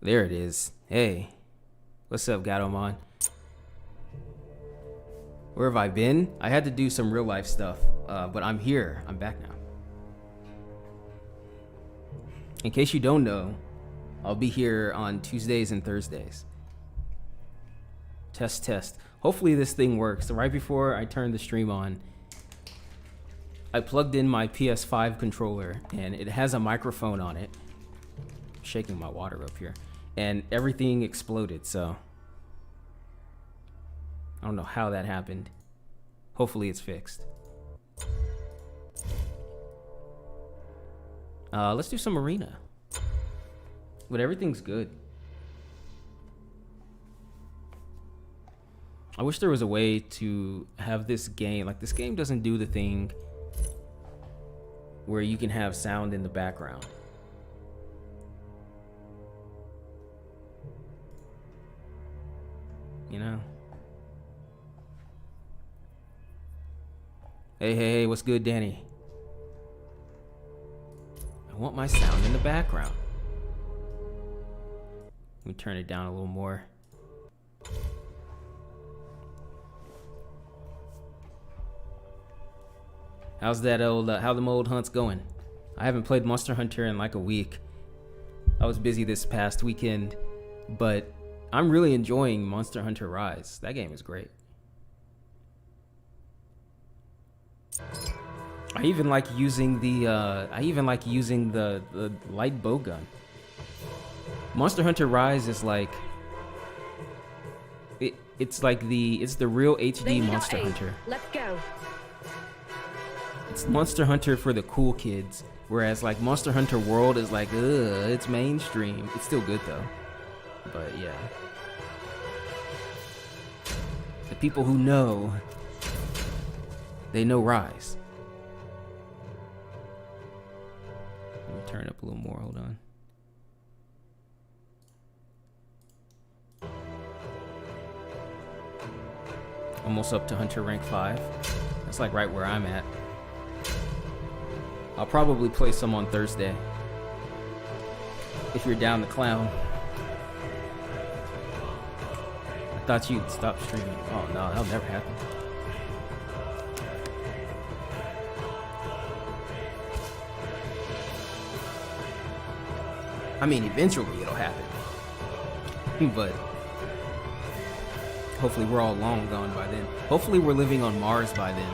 There it is. Hey, what's up, Gatomon? Where have I been? I had to do some real life stuff, but I'm here. I'm back now. In case you don't know, I'll be here on Tuesdays and Thursdays. Test, test. Hopefully this thing works. Right before I turned the stream on, I plugged in my PS5 controller, and it has a microphone on it. I'm shaking my water up here. And everything exploded, so I don't know how that happened. Hopefully it's fixed. Let's do some arena. But everything's good. I wish there was a way to have this game, like this game doesn't do the thing where you can have sound in the background. You know? Hey, hey, hey, what's good, Danny? I want my sound in the background. Let me turn it down a little more. How's that old, how them old hunts going? I haven't played Monster Hunter in like a week. I was busy this past weekend, but I'm really enjoying Monster Hunter Rise. That game is great. I even like using the light bow gun. Monster Hunter Rise is like it's the real HD Monster Hunter. Let's go. It's Monster Hunter for the cool kids, whereas like Monster Hunter World is like, it's mainstream. It's still good though. But yeah. The people who know, they know Rise. Let me turn it up a little more, hold on. Almost up to Hunter rank 5. That's like right where I'm at. I'll probably play some on Thursday. If you're down to clown. I thought you'd stop streaming. Oh no, that'll never happen. I mean, eventually it'll happen. But hopefully we're all long gone by then. Hopefully we're living on Mars by then.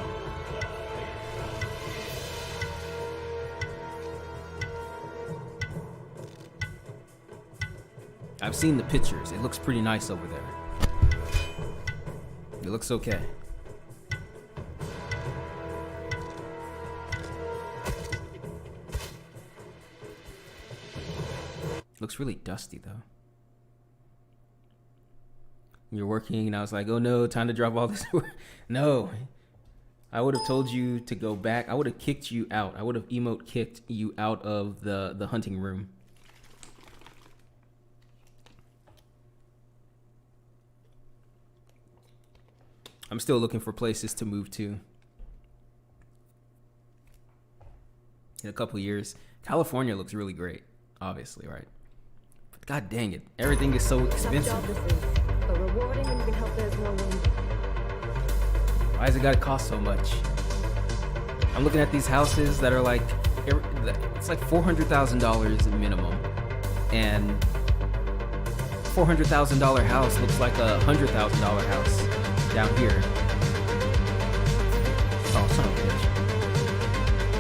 I've seen the pictures. It looks pretty nice over there. It looks okay. Looks really dusty though. You're working and I was like, oh no, time to drop all this work. No. I would have told you to go back. I would have kicked you out. I would have emote kicked you out of the hunting room. I'm still looking for places to move to in a couple years. California looks really great, obviously, right? But god dang it, everything is so expensive. But rewarding and you can help those no one. Why has it gotta cost so much? I'm looking at these houses that are like, it's like $400,000 minimum, and $400,000 house looks like a $100,000 house down here. Oh, son of a bitch.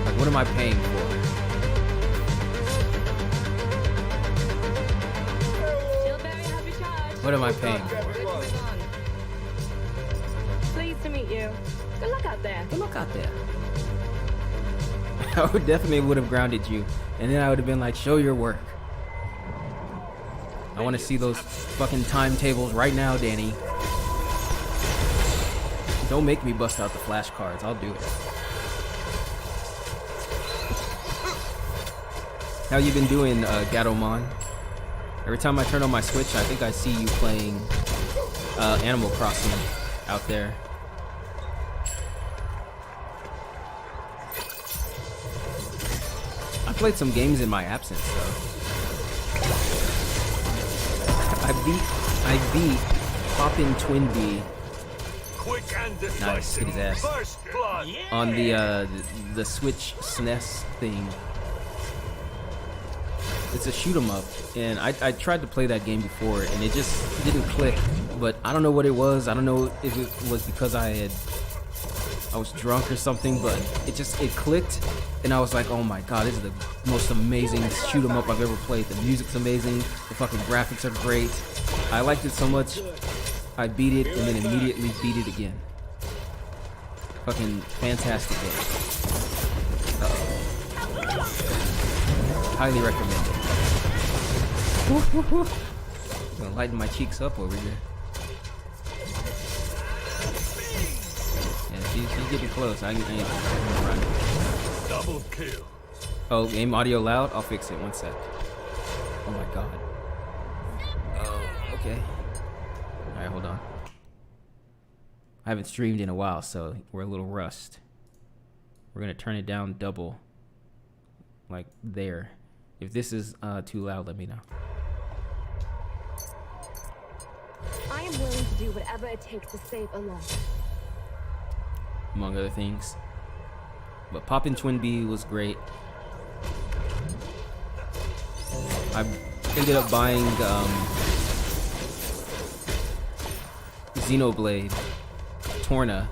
Like, what am I paying for? What am I paying for? Pleased to meet you. Good luck out there. Good luck out there. I would definitely would have grounded you, and then I would have been like, show your work. I want to see those fucking timetables right now, Danny. Don't make me bust out the flashcards. I'll do it. How you been doing, Gatomon? Every time I turn on my Switch, I think I see you playing Animal Crossing out there. I played some games in my absence, though. beat Poppin' Twin B. Quick and Nice, decisive. get his ass. First blood. On the Switch SNES thing. It's a shoot 'em up, and I tried to play that game before, and it just didn't click. But I don't know what it was. I don't know if it was because I was drunk or something, but it clicked, and I was like, oh my god, this is the most amazing shoot 'em up I've ever played. The music's amazing, the fucking graphics are great. I liked it so much, I beat it and then immediately beat it again. Fucking fantastic game. Highly recommend it. Gonna lighten my cheeks up over here. Yeah, she's getting close. I ain't run. Double kill. Oh, game audio loud? I'll fix it. One sec. Oh my god. Oh, okay. Alright, hold on. I haven't streamed in a while, so we're a little rust. We're gonna turn it down double. Like there. If this is too loud, let me know. I am willing to do whatever it takes to save a life. Among other things. But Poppin' Twin B was great. I ended up buying Xenoblade Torna,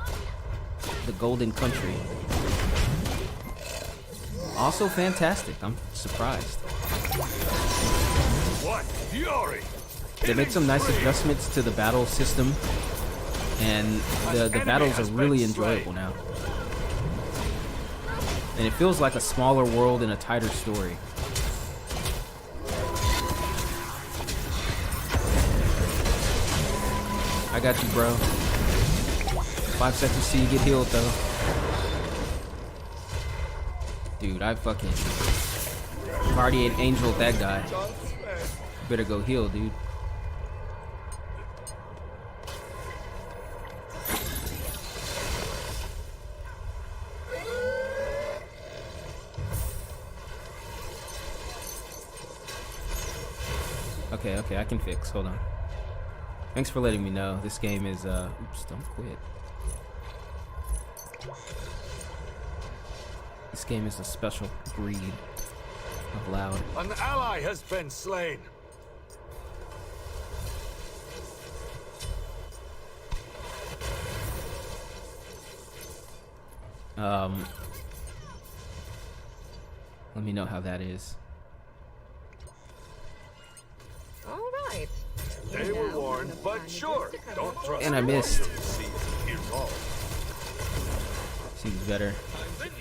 the Golden Country. Also fantastic. I'm surprised. What fury! They make some nice adjustments to the battle system, and the battles are really enjoyable now. And it feels like a smaller world and a tighter story. I got you, bro. 5 seconds till you get healed, though. Dude, I've already angeled that guy. Better go heal, dude. Okay, I can fix. Hold on. Thanks for letting me know. This game is, oops, don't quit. This game is a special breed of loud. An ally has been slain. Let me know how that is. All right. They were warned, but sure, don't trust. And I missed. Here's all. Seems better.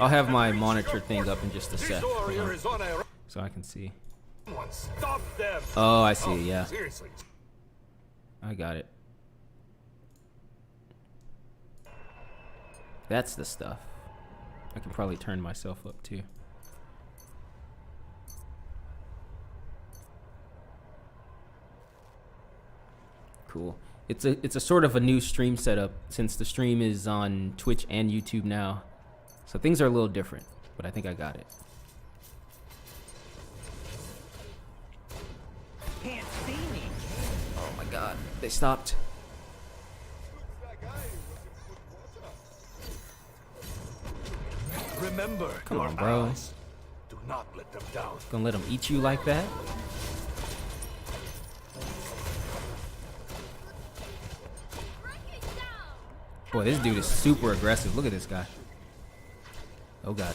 I'll have my monitor thing up in just a sec. This warrior is on a So I can see. Someone stop them. Oh, I see, yeah. Seriously. I got it. That's the stuff. I can probably turn myself up too. Cool. It's a sort of a new stream setup since the stream is on Twitch and YouTube now. So things are a little different, but I think I got it. Can't see me. Oh my god, they stopped. Remember, Come your on, bro. allies. Do not let them down. Gonna let them eat you like that? Boy, this dude is super aggressive. Look at this guy. Oh god.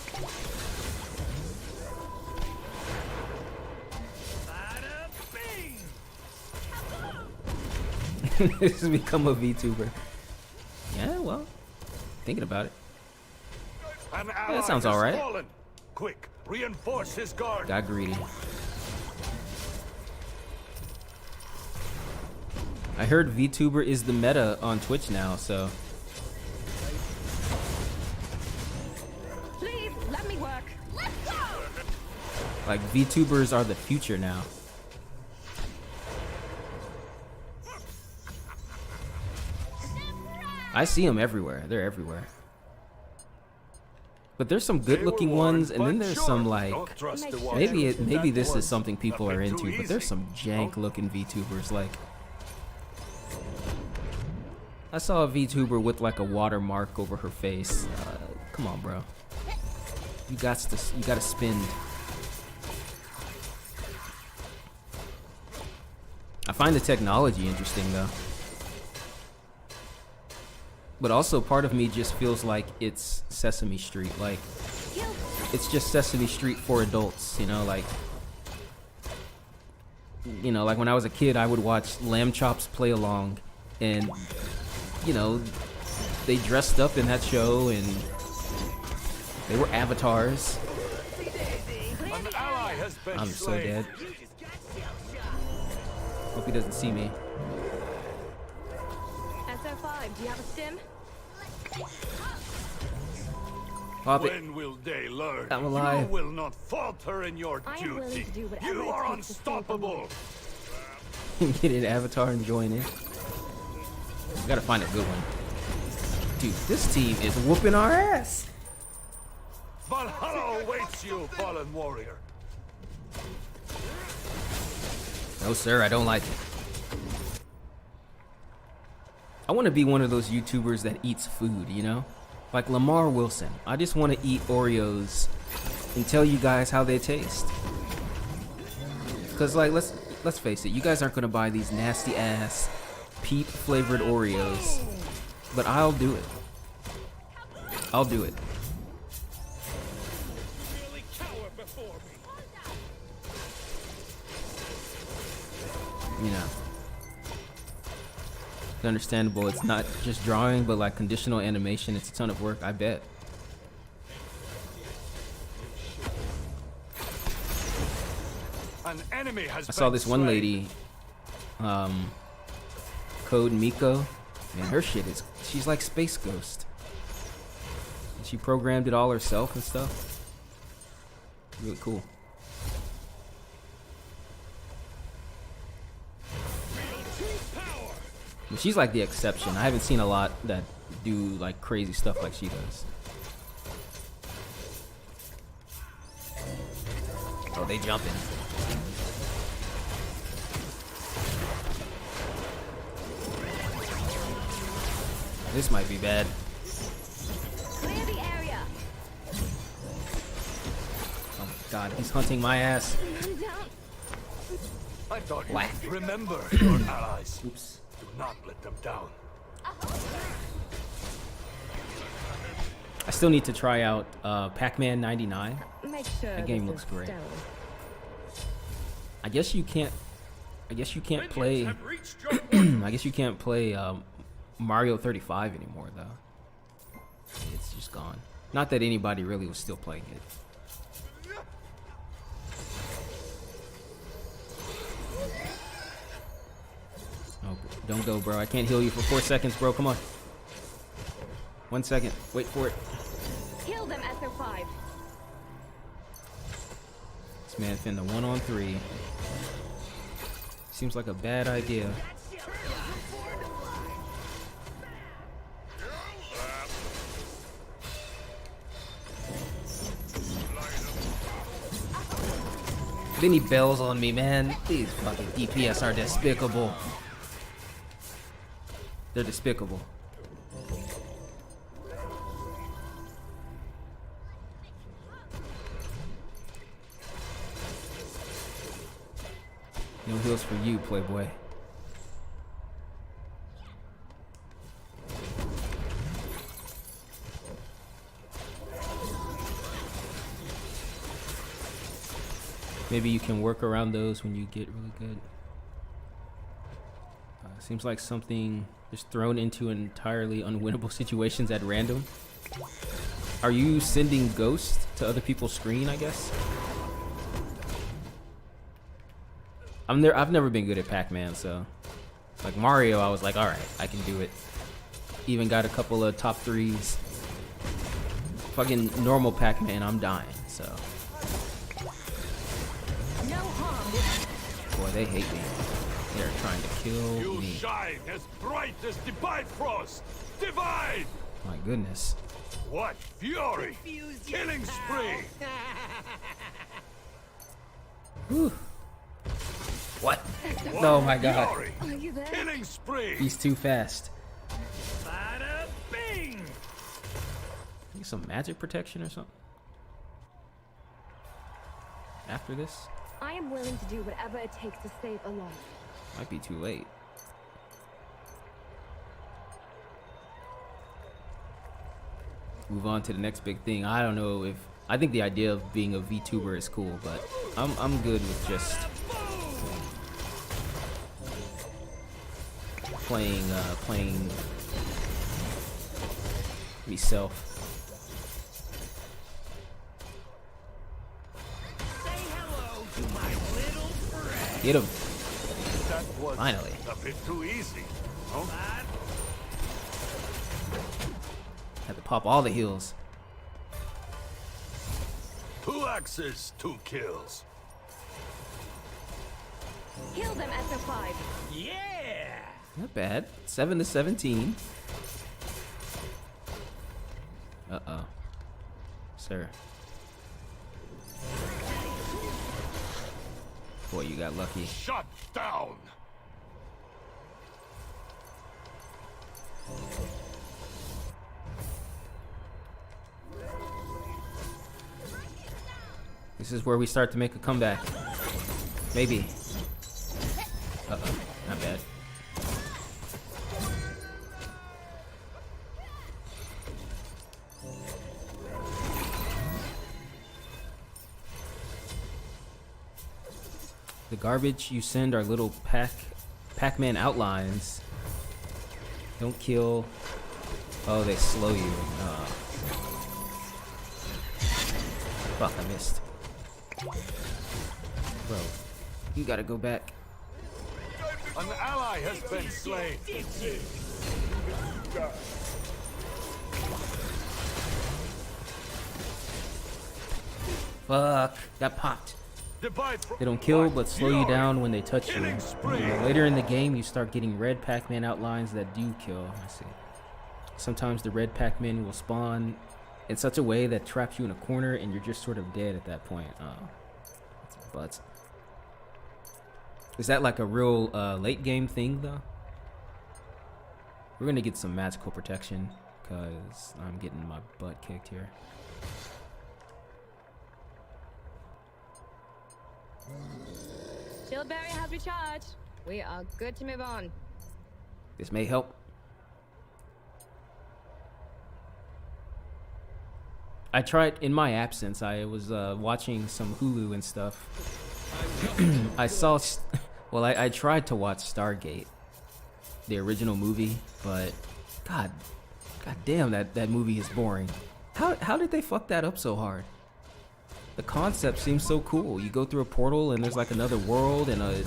This has become a VTuber. Yeah, well, thinking about it. An that ally sounds has alright. fallen. Quick, reinforce his guard. Got greedy. I heard VTuber is the meta on Twitch now, so Please, let me work. Let's go! like VTubers are the future now. I see them everywhere. They're everywhere. But there's some good-looking ones, and then there's some like maybe this is something people are into, but there's some jank-looking VTubers. Like I saw a VTuber with like a watermark over her face. Come on, bro. You gotta spend. I find the technology interesting though. But also part of me just feels like it's Sesame Street. Like, it's just Sesame Street for adults, you know, like when I was a kid, I would watch Lamb Chops Play Along, and, you know, they dressed up in that show, and they were avatars. An ally has been I'm so slain. dead. Hope he doesn't see me. SO5, do you have a stim? Pop it. When will they learn? I'm alive. You will not falter in your I am willing duty. to do whatever You it are takes to save the unstoppable. Get an avatar and join in. Gotta find a good one. Dude, this team is whooping our ass. Valhalla awaits you, fallen warrior. No, sir, I don't like it. I want to be one of those YouTubers that eats food, you know? Like Lamar Wilson. I just want to eat Oreos and tell you guys how they taste. Cause like, let's face it, you guys aren't gonna buy these nasty ass peat flavored Oreos, but I'll do it. I'll do it. You know, it's understandable. It's not just drawing, but like conditional animation. It's a ton of work, I bet. An enemy has I saw this one lady, Code Miko. Man, her shit is, she's like Space Ghost. And she programmed it all herself and stuff. Really cool. But she's like the exception. I haven't seen a lot that do like crazy stuff like she does. Oh, they jumping. This might be bad. Clear the area. Oh my god, he's hunting my ass. I'm down. I thought you Whack. would remember your allies. Oops. Do not let them down. I still need to try out Pac-Man 99. Make sure That game this looks is great. stone. I guess you can't play I guess you can't play Mario 35 anymore though. It's just gone. Not that anybody really was still playing it. Oh, don't go, bro. I can't heal you for 4 seconds, bro. Come on. 1 second. Wait for it. Kill them, SO5. This man finna 1-on-3. Seems like a bad idea. Then he bells on me, man. These fucking DPS are despicable. They're despicable. No heals for you, Playboy. Maybe you can work around those when you get really good. Seems like something is thrown into entirely unwinnable situations at random. Are you sending ghosts to other people's screen, I guess? I've never been good at Pac-Man, so like Mario, I was like, all right, I can do it. Even got a couple of top 3s. Fucking normal Pac-Man, I'm dying, so. No harm. Boy, they hate me. They're trying to kill You me. shine as bright as the Bifrost. Divide! My goodness. What fury! Killing spree! Whew. What? Oh my god. Fury! Are you there? Killing spree! He's too fast. Think some magic protection or something. After this, I am willing to do whatever it takes to save a life. might be too late. Move on to the next big thing. I don't know if I think the idea of being a VTuber is cool, but I'm good with just playing myself. Say hello to my little friend. Get him. That was Finally. a bit too easy. Huh? Had to pop all the heals. 2 axes, 2 kills. Kill them, SO5. Yeah! Not bad. 7 to 17. Uh-oh. Sir. Boy, you got lucky. Shut down! This is where we start to make a comeback. Maybe. Uh-oh. Not bad. The garbage you send are little Pac-Man outlines. Don't kill. Oh, they slow you. Fuck, I missed. Bro, you gotta go back. An ally has been slain. Fuck, got popped. Divide They don't kill, but slow you down when they touch you. Later in the game, you start getting red Pac-Man outlines that do kill. I see. Sometimes the red Pac-Man will spawn in such a way that traps you in a corner, and you're just sort of dead at that point. But is that like a real late game thing, though? We're gonna get some magical protection, because I'm getting my butt kicked here. Shield barrier has recharged. We are good to move on. This may help. I tried, in my absence, I was watching some Hulu and stuff. I saw, well, I tried to watch Stargate, the original movie, but God damn, that movie is boring. How did they fuck that up so hard? The concept seems so cool. You go through a portal and there's like another world and a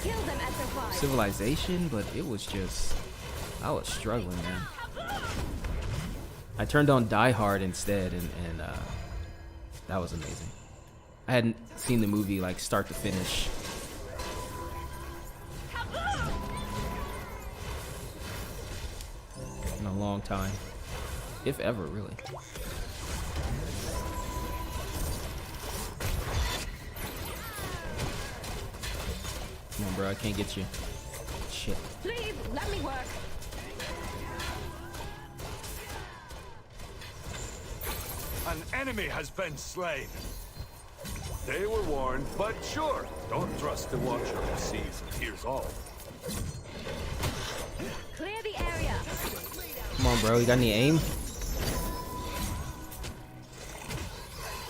Kill them, SO5. civilization, but it was just, I was struggling, man. I turned on Die Hard instead, and that was amazing. I hadn't seen the movie like start to finish. In a long time, if ever, really. Come on, bro, I can't get you. Shit. Please, let me work. An enemy has been slain. They were warned, but sure, don't trust the Watcher who sees and hears all. Clear the area. Come on, bro, you got any aim?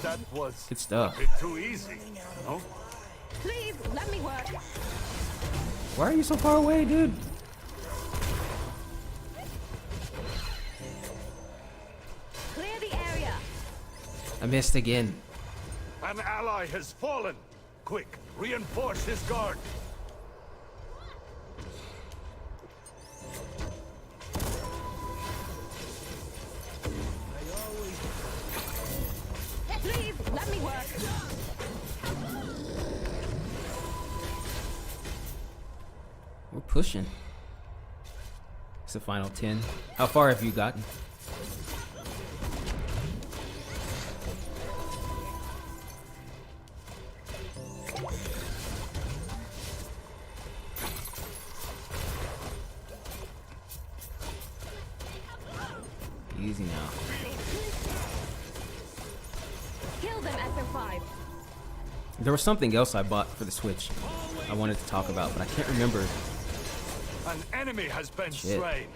That was Good stuff. a bit too easy. No? Please, let me work. Why are you so far away, dude? Clear the area. I missed again. An ally has fallen. Quick, reinforce his guard. Please, let me work. We're pushing. It's the final 10. How far have you gotten? Easy now. SO5. There was something else I bought for the Switch I wanted to talk about, but I can't remember. An enemy has been Shit. slain.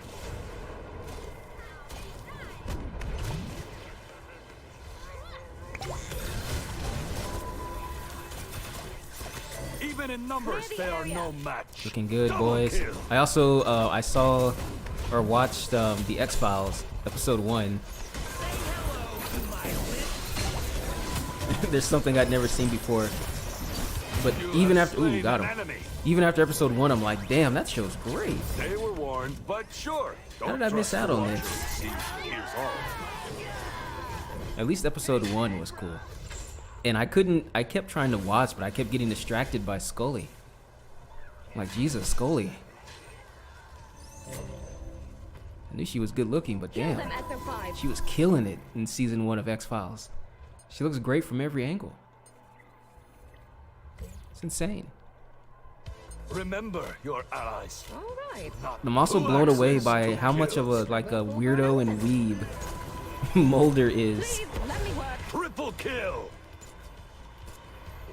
Even in numbers, they are no match. Looking good, Double boys. kill. I also I saw or watched the X-Files episode 1. There's something I'd never seen before. But You even have after slain got an him. enemy. Even after episode 1, I'm like, damn, that show's great. They were warned, but sure. How did I miss out on this? Here's all. At least episode 1 was cool. And I kept trying to watch, but I kept getting distracted by Scully. I'm like, Jesus, Scully. I knew she was good looking, but Kill damn. them SO5. She was killing it in season 1 of X-Files. She looks great from every angle. It's insane. Remember your allies. All right. I'm also Full blown away access by to how much of a kills. weirdo and weeb Mulder is. Please, let me work. Triple kill.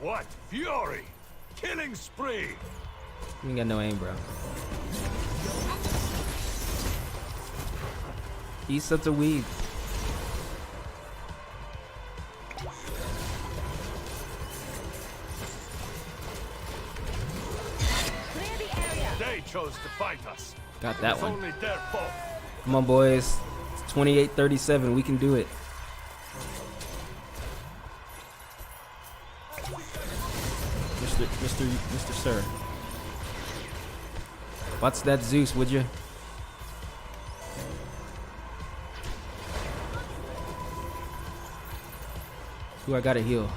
What fury! Killing spree. You ain't got no aim, bro. He's such a weeb. Clear the area. They chose to fight us. Got that It's one. only their fault. Come on, boys. It's 28-37. We can do it. Mr. Sir. Watch that Zeus, would you? Who I gotta heal?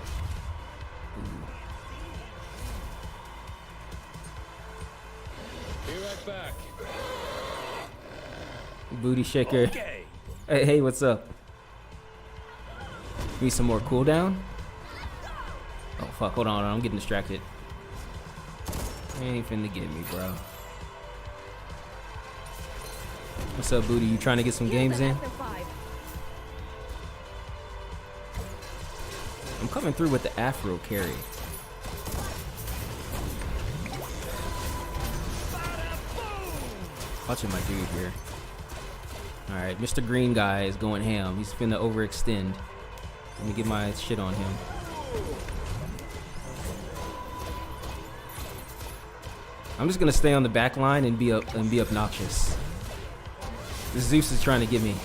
Be right back. Booty shaker. Okay. Hey, what's up? Need some more cooldown? Oh fuck, hold on, I'm getting distracted. Ain't finna get me, bro. What's up, Booty? You trying to get some Kill games them in? SO5. I'm coming through with the Afro carry. Watching my dude here. Alright, Mr. Green Guy is going ham. He's finna overextend. Let me get my shit on him. I'm just gonna stay on the back line and be obnoxious. This Zeus is trying to get me.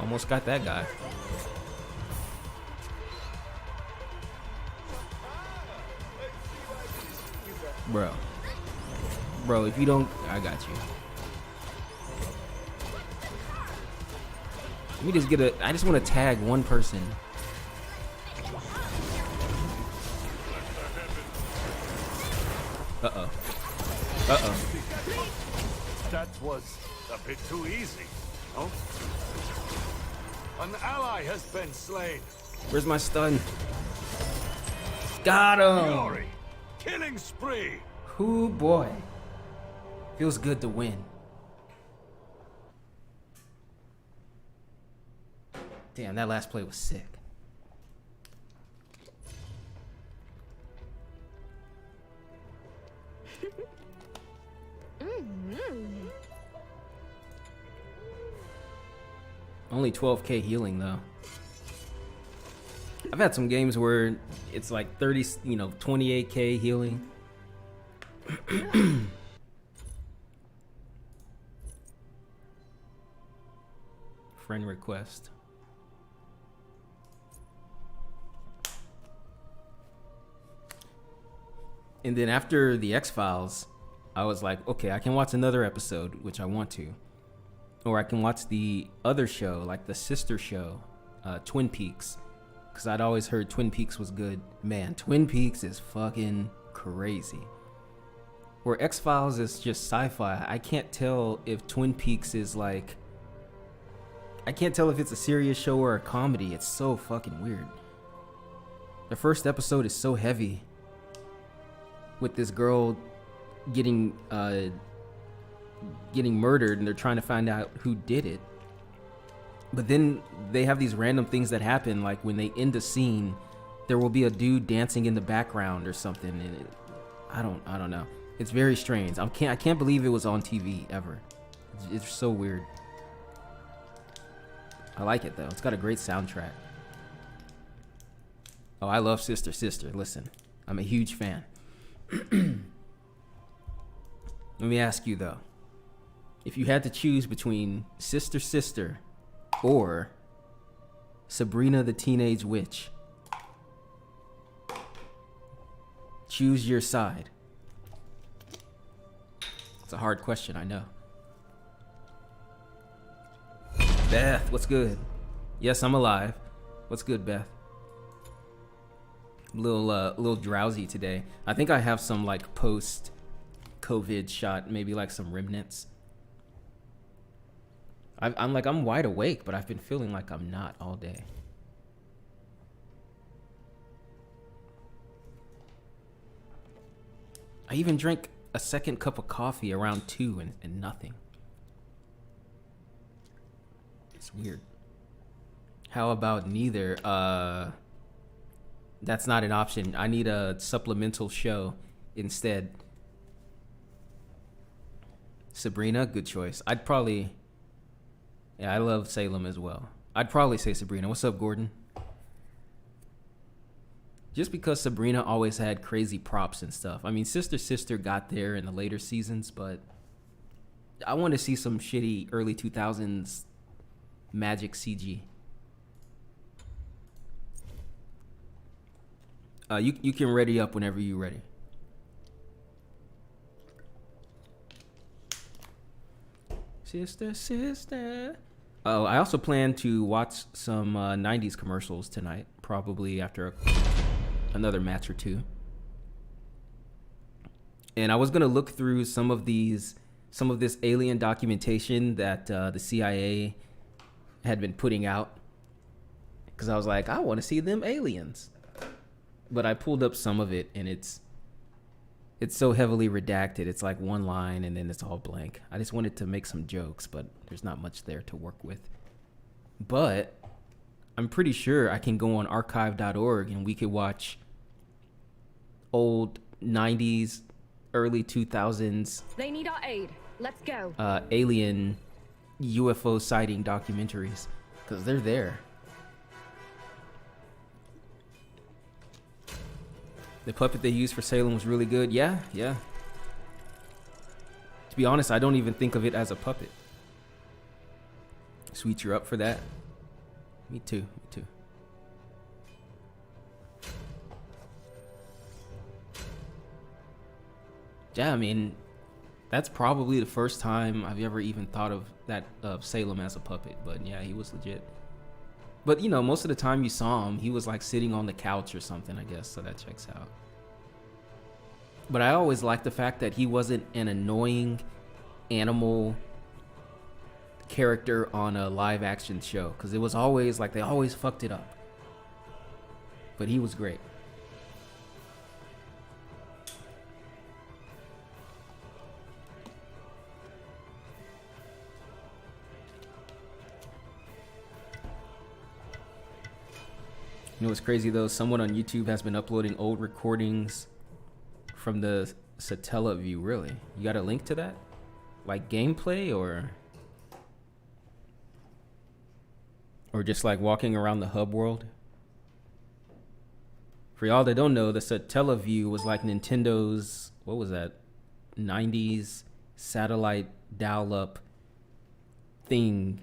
Almost got that guy. Bro, if you don't, I got you. Let me just I just want to tag one person. Uh-oh. Uh-oh. That was a bit too easy, no? An ally has been slain. Where's my stun? Got him! Fury. Killing spree. Ooh, boy. Feels good to win. Damn, that last play was sick. Only 12k healing though. I've had some games where it's like 28k healing. Friend request. And then after the X-Files, I was like, okay, I can watch another episode, which I want to. Or I can watch the other show, like the sister show, Twin Peaks. Because I'd always heard Twin Peaks was good. Man, Twin Peaks is fucking crazy. Where X-Files is just sci-fi, I can't tell if Twin Peaks is like... I can't tell if it's a serious show or a comedy. It's so fucking weird. The first episode is so heavy. With this girl getting murdered and they're trying to find out who did it. But then they have these random things that happen, like when they end a scene, there will be a dude dancing in the background or something, and I don't know. It's very strange. I can't believe it was on TV ever. It's so weird. I like it though. It's got a great soundtrack. Oh, I love Sister Sister. Listen, I'm a huge fan. Let me ask you though, if you had to choose between Sister Sister or Sabrina the Teenage Witch, choose your side. It's a hard question, I know. Beth, what's good? Yes, I'm alive. What's good, Beth? I'm a little drowsy today. I think I have some like post-COVID shot, maybe like some remnants. I'm wide awake, but I've been feeling like I'm not all day. I even drank a second cup of coffee around 2 and nothing. It's weird. How about neither? That's not an option. I need a supplemental show instead. Sabrina, good choice. I'd probably... Yeah, I love Salem as well. I'd probably say Sabrina. What's up, Gordon? Just because Sabrina always had crazy props and stuff. I mean, Sister Sister got there in the later seasons, but I want to see some shitty early 2000s magic CG. You can ready up whenever you're ready. Sister, sister. Oh, I also plan to watch some 90s commercials tonight, probably after another match or two. And I was gonna look through some of this alien documentation that the CIA had been putting out, because I was like, I want to see them aliens. But I pulled up some of it, and it's so heavily redacted. It's like one line, and then it's all blank. I just wanted to make some jokes, but there's not much there to work with. But I'm pretty sure I can go on archive.org, and we could watch old 90s, early 2000s. They need our aid. Let's go. Alien UFO sighting documentaries, because they're there. The puppet they used for Salem was really good. Yeah. To be honest, I don't even think of it as a puppet. Sweet, you're up for that? Me too. Yeah, I mean, that's probably the first time I've ever even thought of that, of Salem as a puppet. But yeah, he was legit. But you know, most of the time you saw him, he was like sitting on the couch or something, I guess, so that checks out. But I always liked the fact that he wasn't an annoying animal character on a live action show, because it was always like they always fucked it up. But he was great. You know what's crazy though? Someone on YouTube has been uploading old recordings from the satellite view. Really? You got a link to that? Like gameplay or just like walking around the hub world? For y'all that don't know, the satellite view was like Nintendo's, what was that? 90s satellite dial-up thing.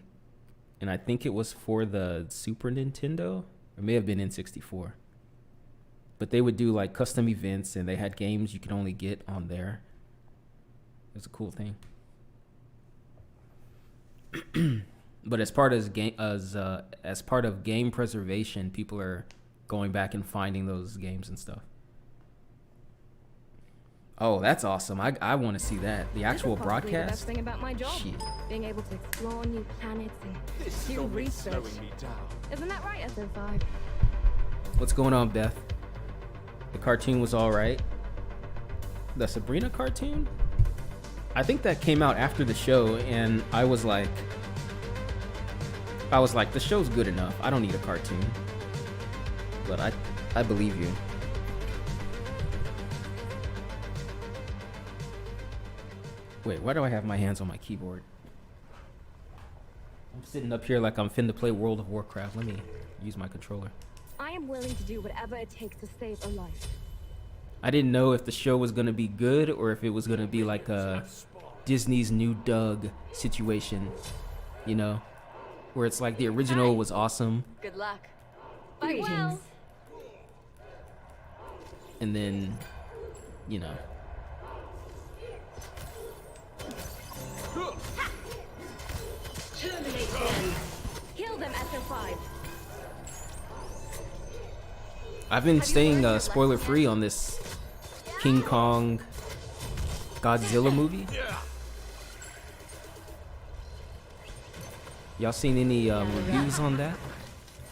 And I think it was for the Super Nintendo. It may have been N64. But they would do like custom events, and they had games you could only get on there. It was a cool thing. But as part of game preservation, people are going back and finding those games and stuff. Oh, that's awesome. I want to see that. The actual broadcast. The best thing about my job. Shit. Being able to explore new planets and do research. Slowing me down. Isn't that right, SO5? What's going on, Beth? The cartoon was all right. The Sabrina cartoon? I think that came out after the show, and I was like, I was like, the show's good enough. I don't need a cartoon. But I believe you. Wait, why do I have my hands on my keyboard? I'm sitting up here like I'm finna play World of Warcraft. Let me use my controller. I am willing to do whatever it takes to save a life. I didn't know if the show was gonna be good or if it was gonna be like a Disney's new Doug situation, you know, where it's like the original was awesome, Good luck. Fight well. and then, you know, Terminate them. Kill them at their 5. I've been Have you staying learned your spoiler lesson free on this King Kong Godzilla movie. Yeah. Y'all seen any reviews on that?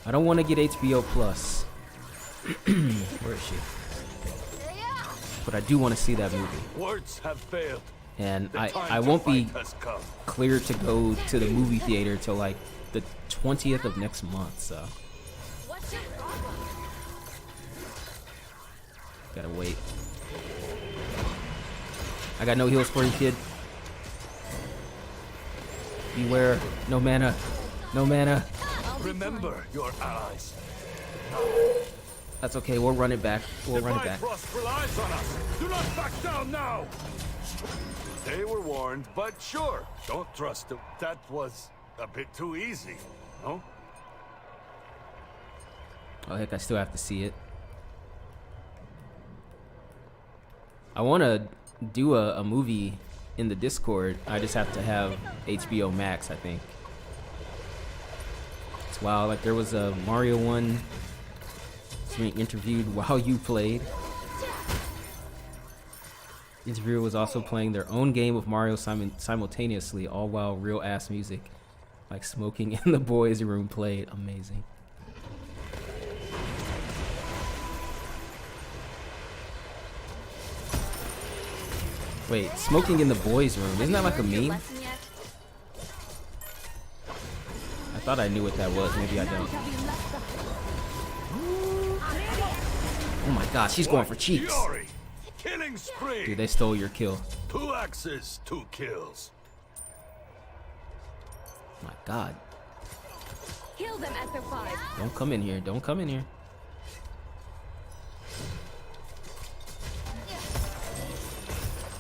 I don't want to get HBO Plus. Where is she? But I do want to see that movie. Words have failed. And The time I to won't be fight has come. clear to go to the movie theater till like the 20th of next month, so What's your problem? gotta wait. I got no heals for you, kid. Beware. No mana. No mana. Remember your allies. That's okay. We'll run it back. We'll run it back. Bifrost relies on us. Do not back down now. They were warned, but sure, don't trust them. That was a bit too easy, no? Oh heck, I still have to see it. I want to do a movie in the Discord. I just have to have HBO Max, I think. It's wild. Like there was a Mario one being interviewed while you played. The interviewer was also playing their own game of Mario simultaneously, all while real ass music, like smoking in the boys' room, played. Amazing. Wait, smoking in the boys' room, isn't that like a meme? I thought I knew what that was. Maybe I don't. Oh my gosh, she's going for cheeks. Fury! Killing spree! Dude, they stole your kill. 2 axes, 2 kills. My god. Kill them at their 5. Don't come in here. Don't come in here.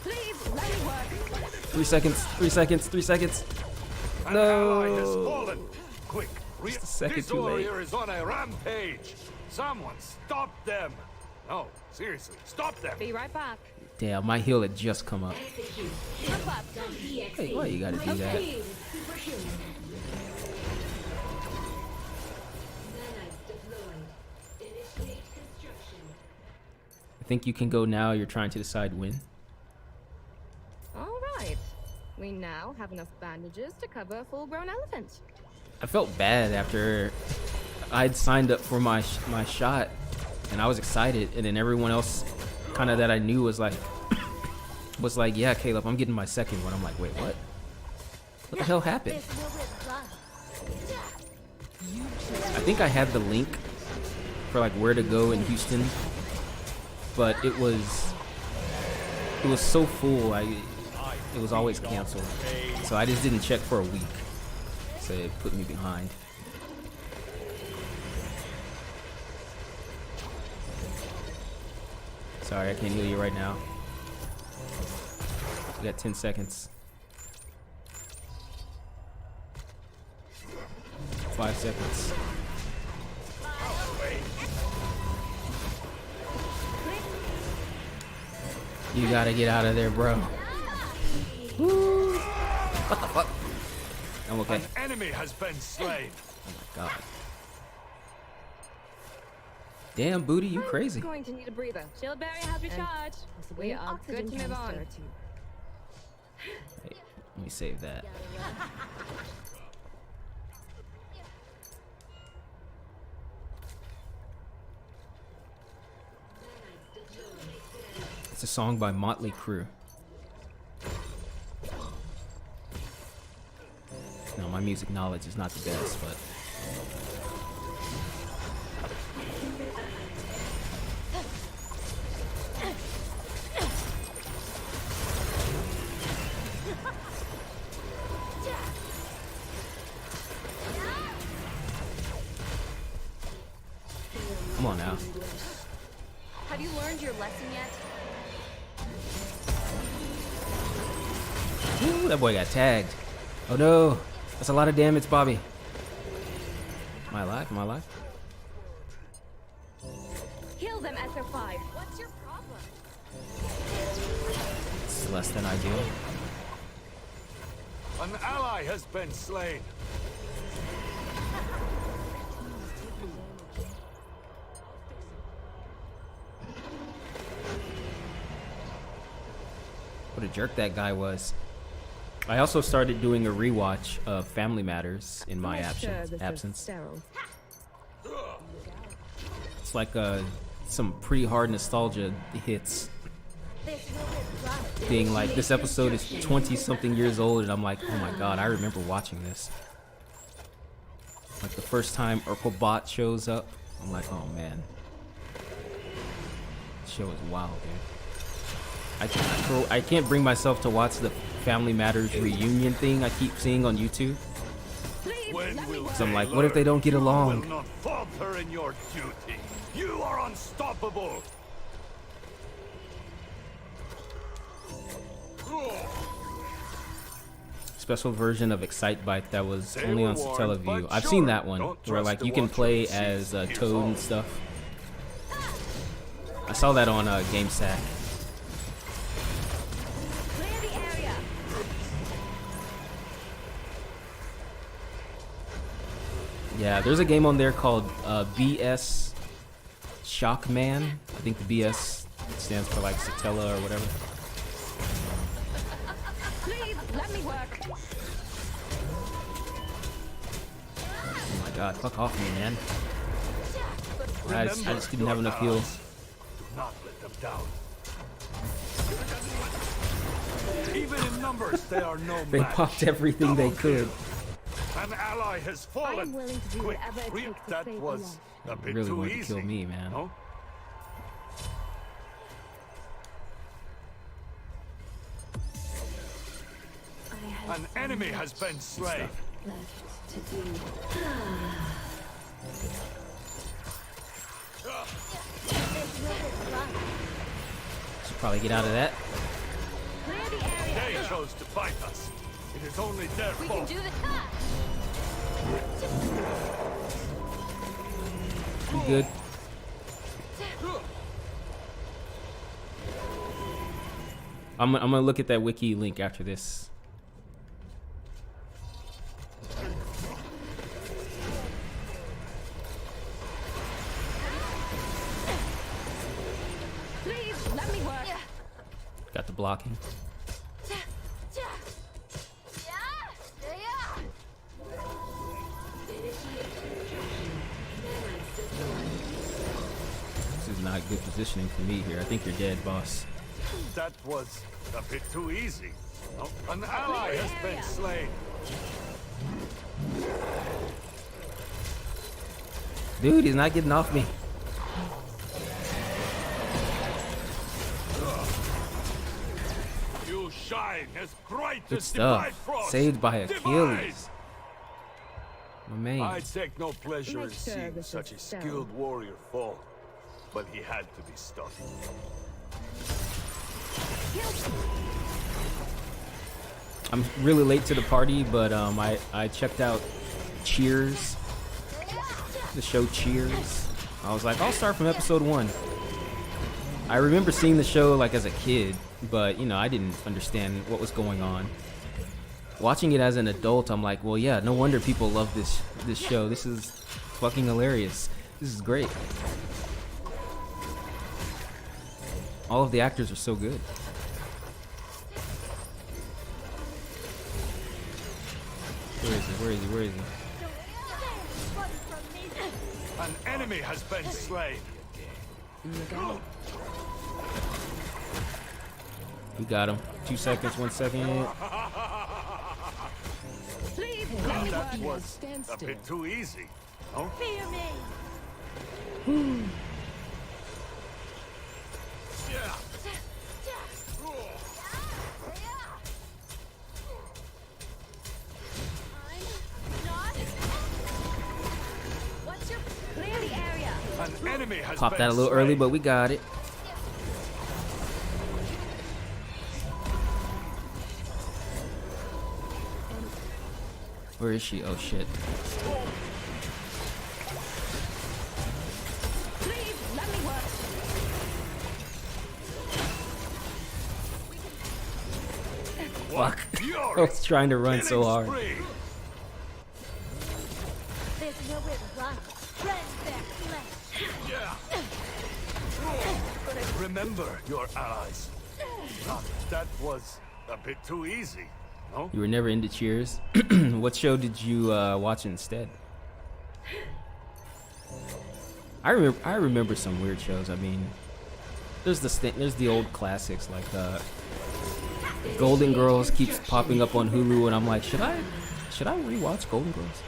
Please, let me work. 3 seconds. 3 seconds. 3 seconds. An No. ally has fallen. Quick, Just a second this too late. warrior is on a rampage. Someone stop them. No, seriously, stop them. Be right back. Damn, my heal had just come up. Jump up. Hey, why you gotta do that? I think you can go now. You're trying to decide when. All right. We now have enough bandages to cover a full-grown elephant. I felt bad after I'd signed up for my shot, and I was excited, and then everyone else, kind of that I knew, was like, yeah, Caleb, I'm getting my second one. I'm like, wait, what? What the hell happened? I think I had the link for like where to go in Houston, but it was so full. It was always canceled, so I just didn't check for a week. So it put me behind. Sorry, I can't heal you right now. You got 10 seconds. 5 seconds. You gotta get out of there, bro. Woo. What the fuck? I'm okay. An enemy has been slain. Oh my god. Damn, Booty, you crazy. I'm going to need a breather. Shield barrier has recharged. Possibly We an are oxygen good to move on. canister or two. Hey, let me save that. It's a song by Motley Crue. No, my music knowledge is not the best, but come on now. Have you learned your lesson yet? Ooh, that boy got tagged. Oh no, that's a lot of damage, Bobby. Am I alive? Am I alive? Heal them, SO5. What's your problem? It's less than ideal. An ally has been slain. What a jerk that guy was. I also started doing a rewatch of Family Matters in my absence. It's like some pretty hard nostalgia hits. Being like, this episode is 20-something years old, and I'm like, oh my god, I remember watching this. Like the first time Urkel Bot shows up, I'm like, oh man. This show is wild, dude. I can't bring myself to watch the Family Matters reunion thing I keep seeing on YouTube. So I'm like, what if they don't get along? Will not falter in your duty. You are unstoppable. Special version of SMITE that was only on Satellaview. I've seen that one where like you can play as Toad and stuff. I saw that on GameSack. Yeah, there's a game on there called BS Shockman. I think the BS stands for like Satella or whatever. Please, let me work. Oh my god, fuck off me, man. I just didn't have enough heals. Do not let them down. Even in numbers, they are no They match. popped everything they could. An ally has fallen. I am willing to do Quick, whatever it takes to that save was the a bit Really too wanted to easy. kill me, man. No? An enemy has been slain. Should probably get out of that. Clear the area. They chose to fight us. It is only their We can fault. do this. You good? I'm gonna look at that wiki link after this. Please, let me work. Got the blocking. This is not good positioning for me here. I think you're dead, boss. That was a bit too easy. No? An ally has been slain. Dude, he's not getting off me. You shine as bright Good as divine stuff. frost. Saved by Divine! Achilles. My man. I take no pleasure in Make sure seeing this such a is down. skilled warrior fall, but he had to be stopped. I'm really late to the party, but I checked out Cheers, the show Cheers. I was like, I'll start from episode 1. I remember seeing the show like as a kid, but you know, I didn't understand what was going on. Watching it as an adult, I'm like, well, yeah, no wonder people love this show. This is fucking hilarious. This is great. All of the actors are so good. Where is he? Where is he? Where is he? An enemy has been slain. We got him. 2 seconds, 1 second. Please, let me That was a bit too easy. No? Fear me. Yeah. What's your clear the area? An enemy has Popped been that a little early, slain. but we got it. Where is she? Oh shit. Please let me work. What Fuck. fury! I was trying to run so Killing hard. spree. There's nowhere to run. Run back flesh. Yeah. Remember your allies. That was a bit too easy. No? You were never into Cheers. What show did you watch instead? I remember some weird shows. I mean, there's the old classics like Golden Girls keeps popping up on Hulu, and I'm like, should I rewatch Golden Girls?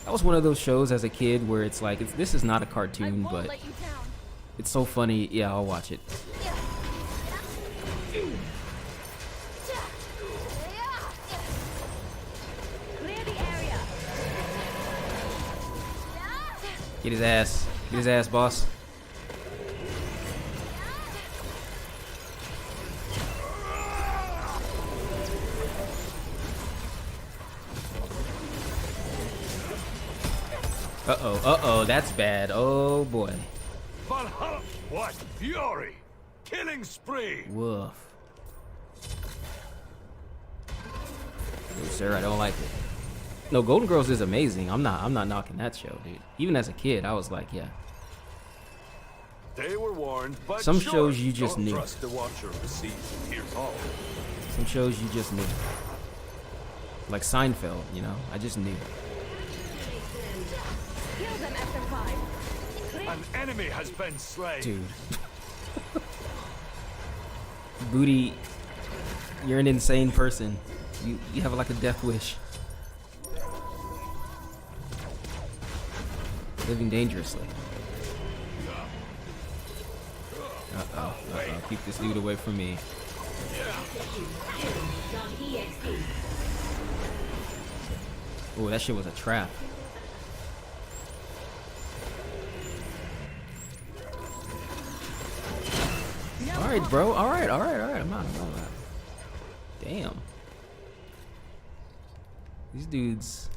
That was one of those shows as a kid where it's like this is not a I cartoon, won't but let you down. it's so funny. Yeah, I'll watch it. Clear the area. Get his ass. Get his ass, boss. Uh-oh, that's bad. Oh, boy. Valhalla! What fury! Killing spree! Woof. No, sir, I don't like it. No, Golden Girls is amazing. I'm not knocking that show, dude. Even as a kid, I was like, yeah. They were warned, but Some sure, shows you just don't knew. trust the watcher who sees and hears all. Some shows you just knew. Like Seinfeld, you know? I just knew. Kill them, SM5. Clear. An enemy has been slain. Dude. Booty, you're an insane person. You have like a death wish. Living dangerously. Uh-oh. Keep this dude away from me. Oh, that shit was a trap. Alright, bro. Alright. I'm out. Damn. These dudes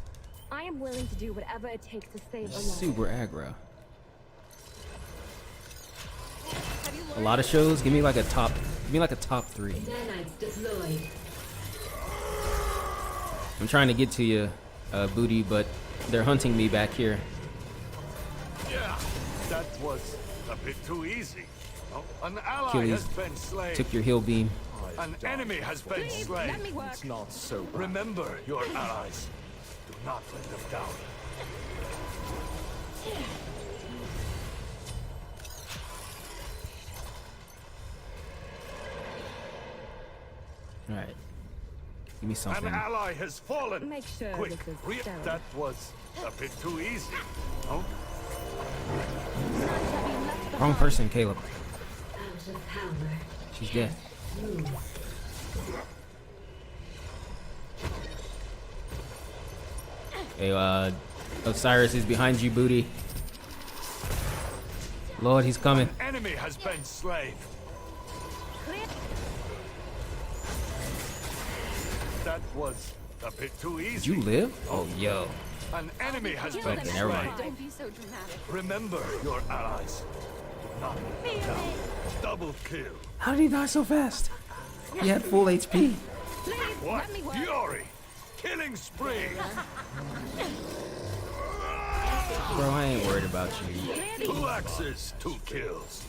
I am willing to do whatever it takes to save a life. super aggro. Have you A lot of shows, give me like a top 3. Nanites deployed. I'm trying to get to you, Booty, but they're hunting me back here. Yeah, that was a bit too easy. No? An ally Achilles has been slain. took your heal beam. An enemy has been Please slain. let me work. It's not so bad. Remember your allies. Do not let them down. Alright. Give me An something. ally has fallen. Make sure Quick, this is reap. sterile. That was a bit too easy. No? Wrong person, Caleb. Out of power. She's dead. Hey, Osiris is behind you, Booty. Lord, he's coming. Enemy has been slain. That was a bit too Did easy. you live? Oh, yo. An enemy has Kill been them, Okay, never mind. SM5. Don't be so dramatic. Remember your allies. Do not let them down. Double kill. How did he die so fast? He had full HP. Please What let me work. fury! Killing spree! Bro, I ain't worried about you. 2 axes, 2 kills.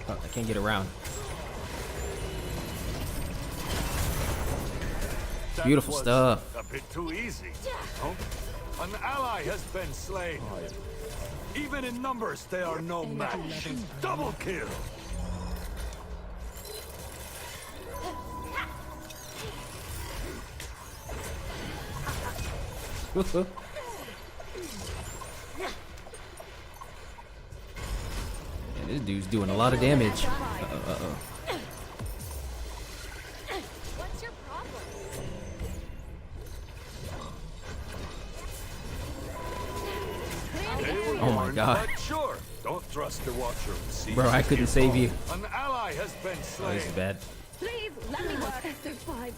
Oh, I can't get around. That Beautiful was stuff. A bit too easy. No? An ally has been slain. Even in numbers, they are no match. Double kill. Man, this dude's doing a lot of damage. Uh-oh. What's your problem? They were Oh my warned, God. but sure, don't trust the Watcher and see. Bro, I couldn't save you. An ally has been Oh, slain. this is bad. Please, let me work.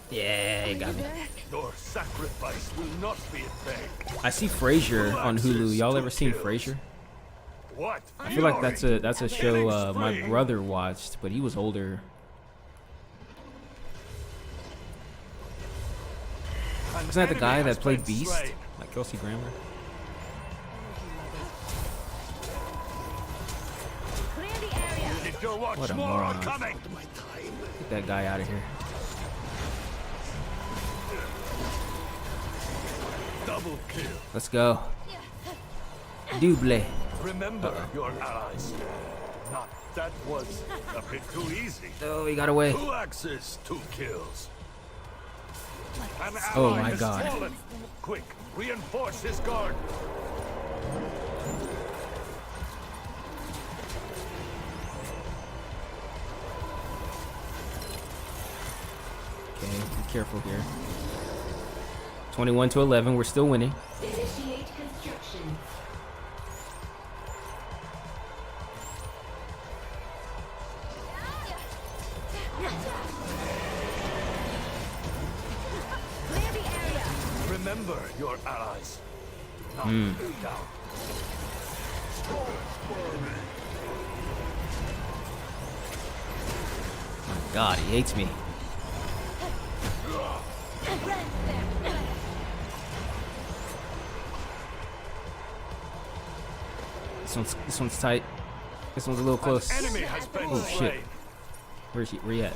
Yeah, he got me. Your sacrifice will not be in vain. I see Frasier on Hulu. Y'all ever seen Frasier? What? I feel like that's a show my brother watched, but he was older. Isn't that the guy that played Beast? Like Kelsey Grammer? Clear the area. If you watch What a more moron. are coming. Get that guy out of here. Double kill. Let's go. Double. Remember your allies. Not that was a bit too easy. Oh, he got away. 2 axes, 2 kills. An Oh ally my has God. fallen. Quick, reinforce his guard. Okay, be careful here. 21 to 11. We're still winning. Initiate construction. Clear the area. Remember your allies. Not down. My God, he hates me. This one's tight. This one's a little close. An enemy has been Oh slain. shit. Where's he? Where he at?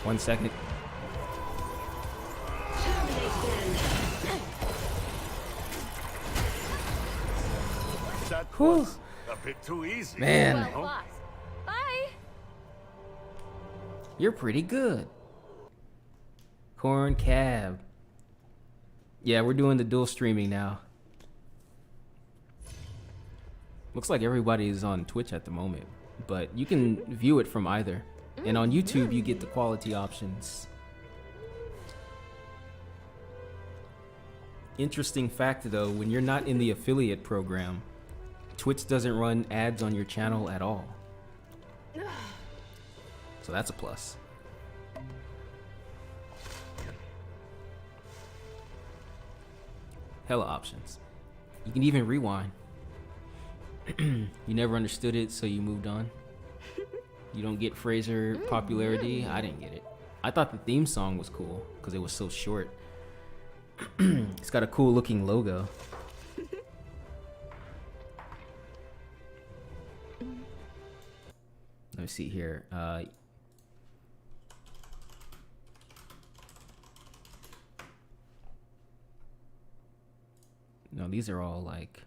One second. That Whew. was a bit too easy. Man. Well lost. Bye. You're pretty good. Corn Cab. Yeah, we're doing the dual streaming now. Looks like everybody is on Twitch at the moment, but you can view it from either. And on YouTube, you get the quality options. Interesting fact though, when you're not in the affiliate program, Twitch doesn't run ads on your channel at all. So that's a plus. Hella options. You can even rewind. You never understood it, so you moved on. You don't get Fraser popularity. I didn't get it. I thought the theme song was cool because it was so short. It's got a cool looking logo. Let me see here. No, these are all like...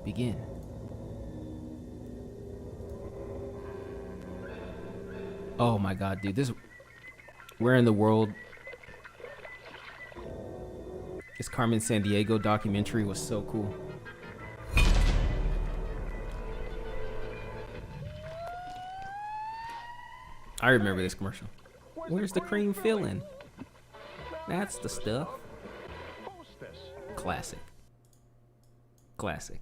Begin. Oh my god, dude, this... Where in the world... This Carmen Sandiego documentary was so cool. I remember this commercial. Where's the cream filling? That's the stuff. Classic. Classic.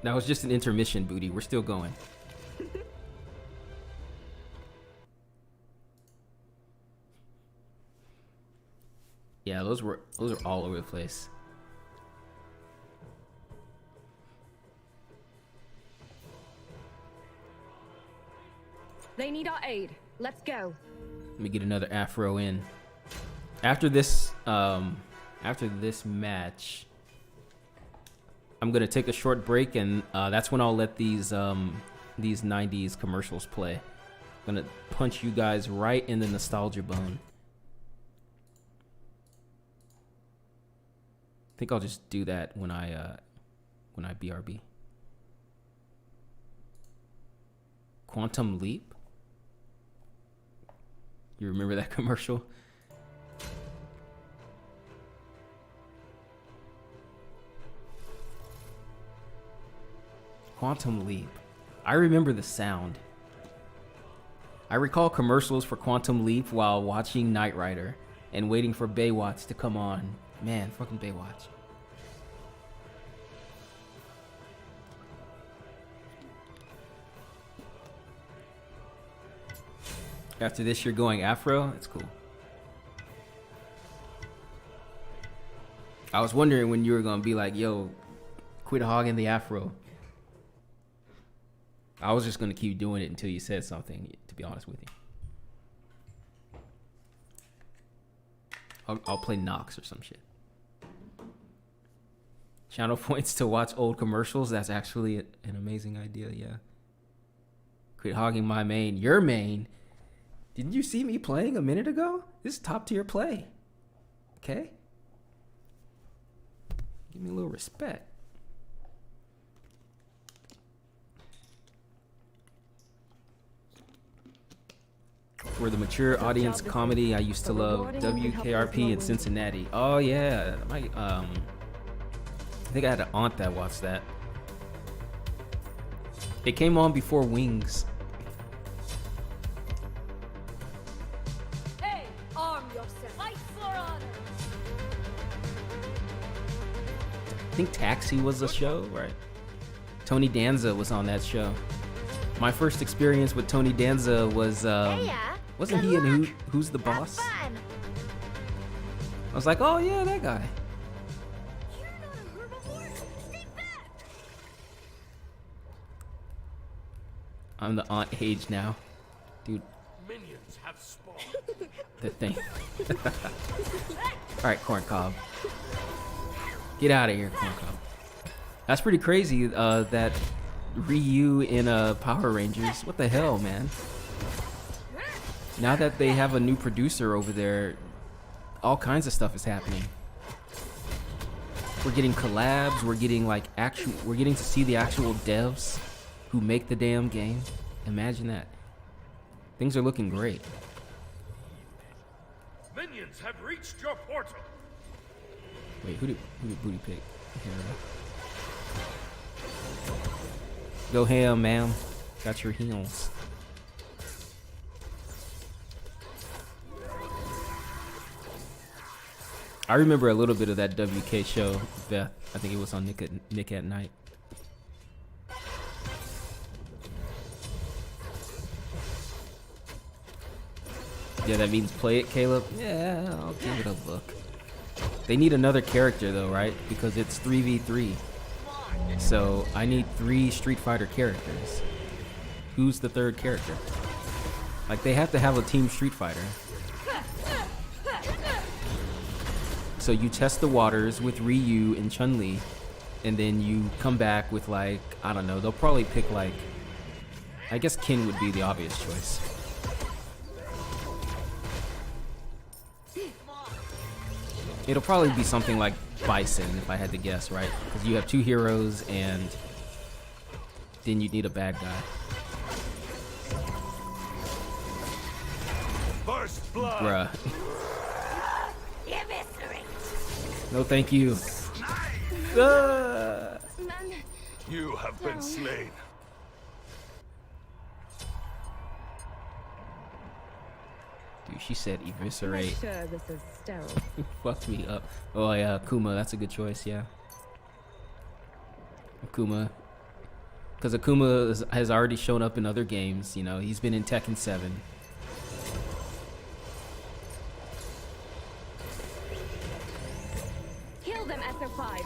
That was just an intermission, Booty. We're still going. Yeah, those are all over the place. They need our aid. Let's go. Let me get another afro in. After this match, I'm gonna take a short break, and that's when I'll let these 90s commercials play. I'm gonna punch you guys right in the nostalgia bone. think I'll just do that when I BRB. Quantum Leap? You remember that commercial? Quantum Leap. I remember the sound. I recall commercials for Quantum Leap while watching Knight Rider and waiting for Baywatch to come on. Man, fucking Baywatch. After this, you're going Afro? That's cool. I was wondering when you were gonna be like, yo, quit hogging the Afro. I was just gonna keep doing it until you said something, to be honest with you. I'll play Nox or some shit. Channel points to watch old commercials. That's actually an amazing idea, yeah. Quit hogging my main. Your main? Didn't you see me playing a minute ago? This is top tier play. Okay? Give me a little respect. For the mature audience comedy, I used to love WKRP in Cincinnati. Oh yeah, I think I had an aunt that watched that. It came on before Wings. Hey, arm yourself. Fight for honor. I think Taxi was a show, right? Tony Danza was on that show. My first experience with Tony Danza was wasn't he in Who's the Boss? I was like, oh yeah, that guy. You're not a herbivore. Stay back. I'm the aunt age now, dude. Minions have spawned. The thing. All right, Corn Cob. Get out of here, Corn Cob. That's pretty crazy. That Ryu in Power Rangers. What the hell, man? Now that they have a new producer over there, all kinds of stuff is happening. We're getting collabs. We're getting we're getting to see the actual devs who make the damn game. Imagine that. Things are looking great. Minions have reached your portal. Wait, who did Booty pick? Go ham, ma'am. Got your heels. I remember a little bit of that WK show, Beth. I think it was on Nick at Night. Yeah, that means play it, Caleb? Yeah, I'll give it a look. They need another character though, right? Because it's 3v3. So I need 3 Street Fighter characters. Who's the third character? Like, they have to have a team Street Fighter. So you test the waters with Ryu and Chun-Li, and then you come back with, like, I don't know, they'll probably pick, like, I guess Kin would be the obvious choice. It'll probably be something like Bison, if I had to guess, right? Because you have 2 heroes, and then you need a bad guy. First blood. Bruh. No, thank you. You have been slain. Dude, she said eviscerate. Sure, this is sterile. Fucked me up. Oh yeah, Akuma, that's a good choice, yeah. Akuma. Because Akuma has already shown up in other games, you know, he's been in Tekken 7. Kill them, SO5.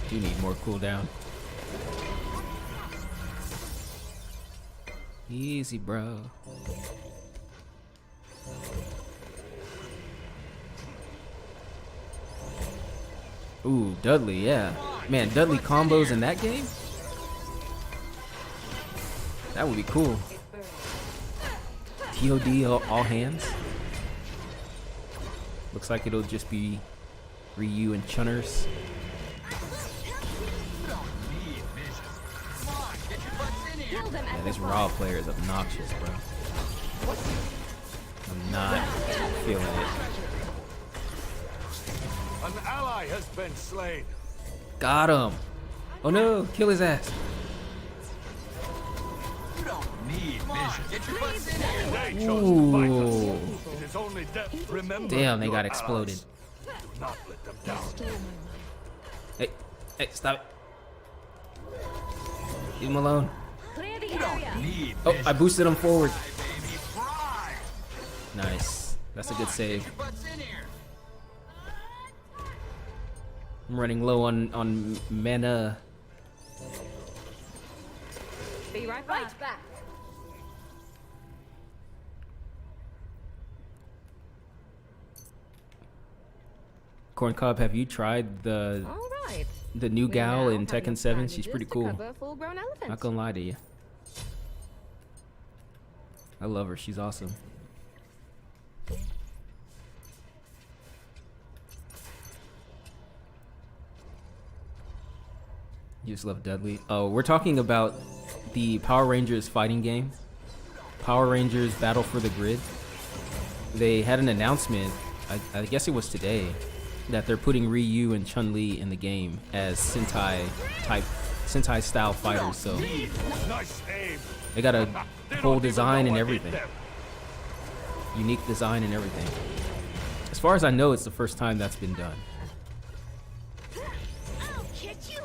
You need more cooldown. Easy, bro. Ooh, Dudley, yeah. Man, Dudley combos in that game? That would be cool. TOD all hands. Looks like it'll just be Ryu and Chunners. Yeah, this Raw player is obnoxious, bro. I'm not feeling it. An ally has been slain. Got him. Oh no, kill his ass. They chose to fight us. Ooh. It is only death. Remember Damn, they your got exploded. allies. Do not let them down. Hey, stop it. Leave him alone. Clear the area. Oh, I boosted him forward. Nice. That's a good save. I'm running low on mana. Be right back. Right back. Corn Cob, have you tried the All right. new We gal now in have Tekken enough 7? She's bandages pretty to cool. cover a full-grown elephant. Not gonna lie to you. I love her. She's awesome. You just love Dudley. Oh, we're talking about the Power Rangers fighting game. Power Rangers Battle for the Grid. They had an announcement, I guess it was today, that they're putting Ryu and Chun-Li in the game as Sentai style fighters. So Nice aim. they got a They whole don't even design know and I hit everything. them. Unique design and everything. As far as I know, it's the first time that's been done. I'll get you.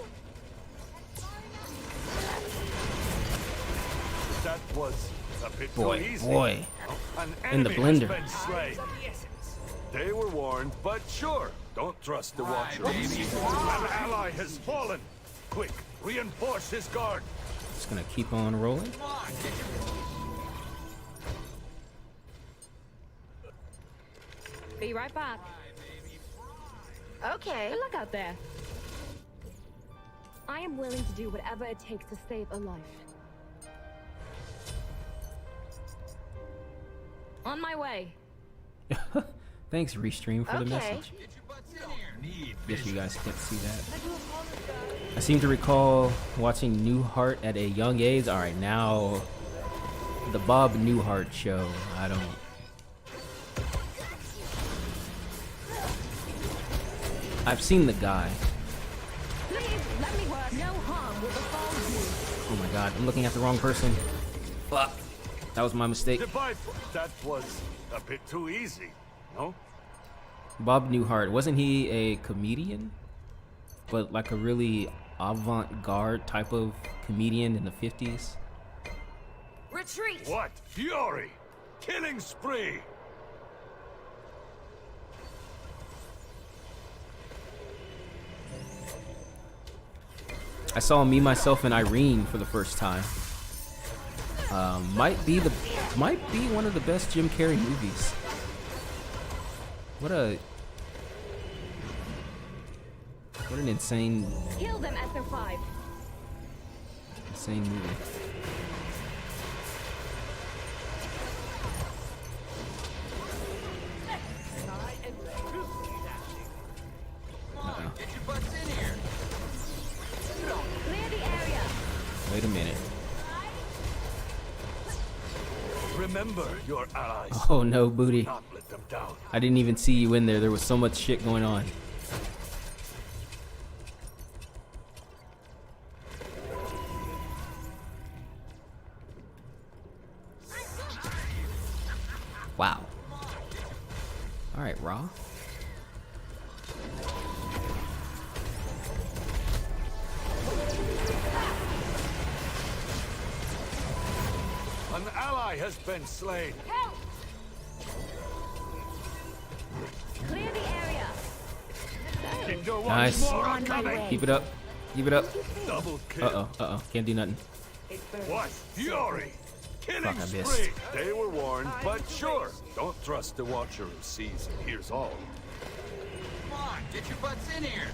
That was a bit Boy, too easy. boy. An In the enemy blender. has been slain. They were warned, but sure, don't trust the Watcher. An ally has fallen. Quick, reinforce his guard. Just gonna keep on rolling. Be right back. Okay. Good luck out there. I am willing to do whatever it takes to save a life. On my way. Thanks, Restream, for the Okay. message. Guess you guys can't see that. I seem to recall watching Newhart at a young age. All right, now the Bob Newhart show. I don't. I've seen the guy. Please let me work. No harm will befall you. Oh my God, I'm looking at the wrong person. Fuck. That was my mistake. Divide. That was a bit too easy, no? Bob Newhart, wasn't he a comedian? But like a really avant-garde type of comedian in the 50s? Retreat. What fury! Killing spree! I saw Me, Myself, and Irene for the first time. Might be one of the best Jim Carrey movies. What an insane Kill them, SO5. movie. Uh-oh. Clear the area. Wait a minute. Remember your allies. Oh no, Booty. Not let them down. I didn't even see you in there. There was so much shit going on. Wow. All right, Raw. An ally has been slain. Help! Clear the area. Keep your Nice. more On my coming. way. Keep it up. Keep it up. Double kill. Uh-oh. Can't do nothing. What fury! Killing Fuck, I missed. spree! They were warned, but sure, don't trust the Watcher who sees and hears all. Come on, get your butts in here.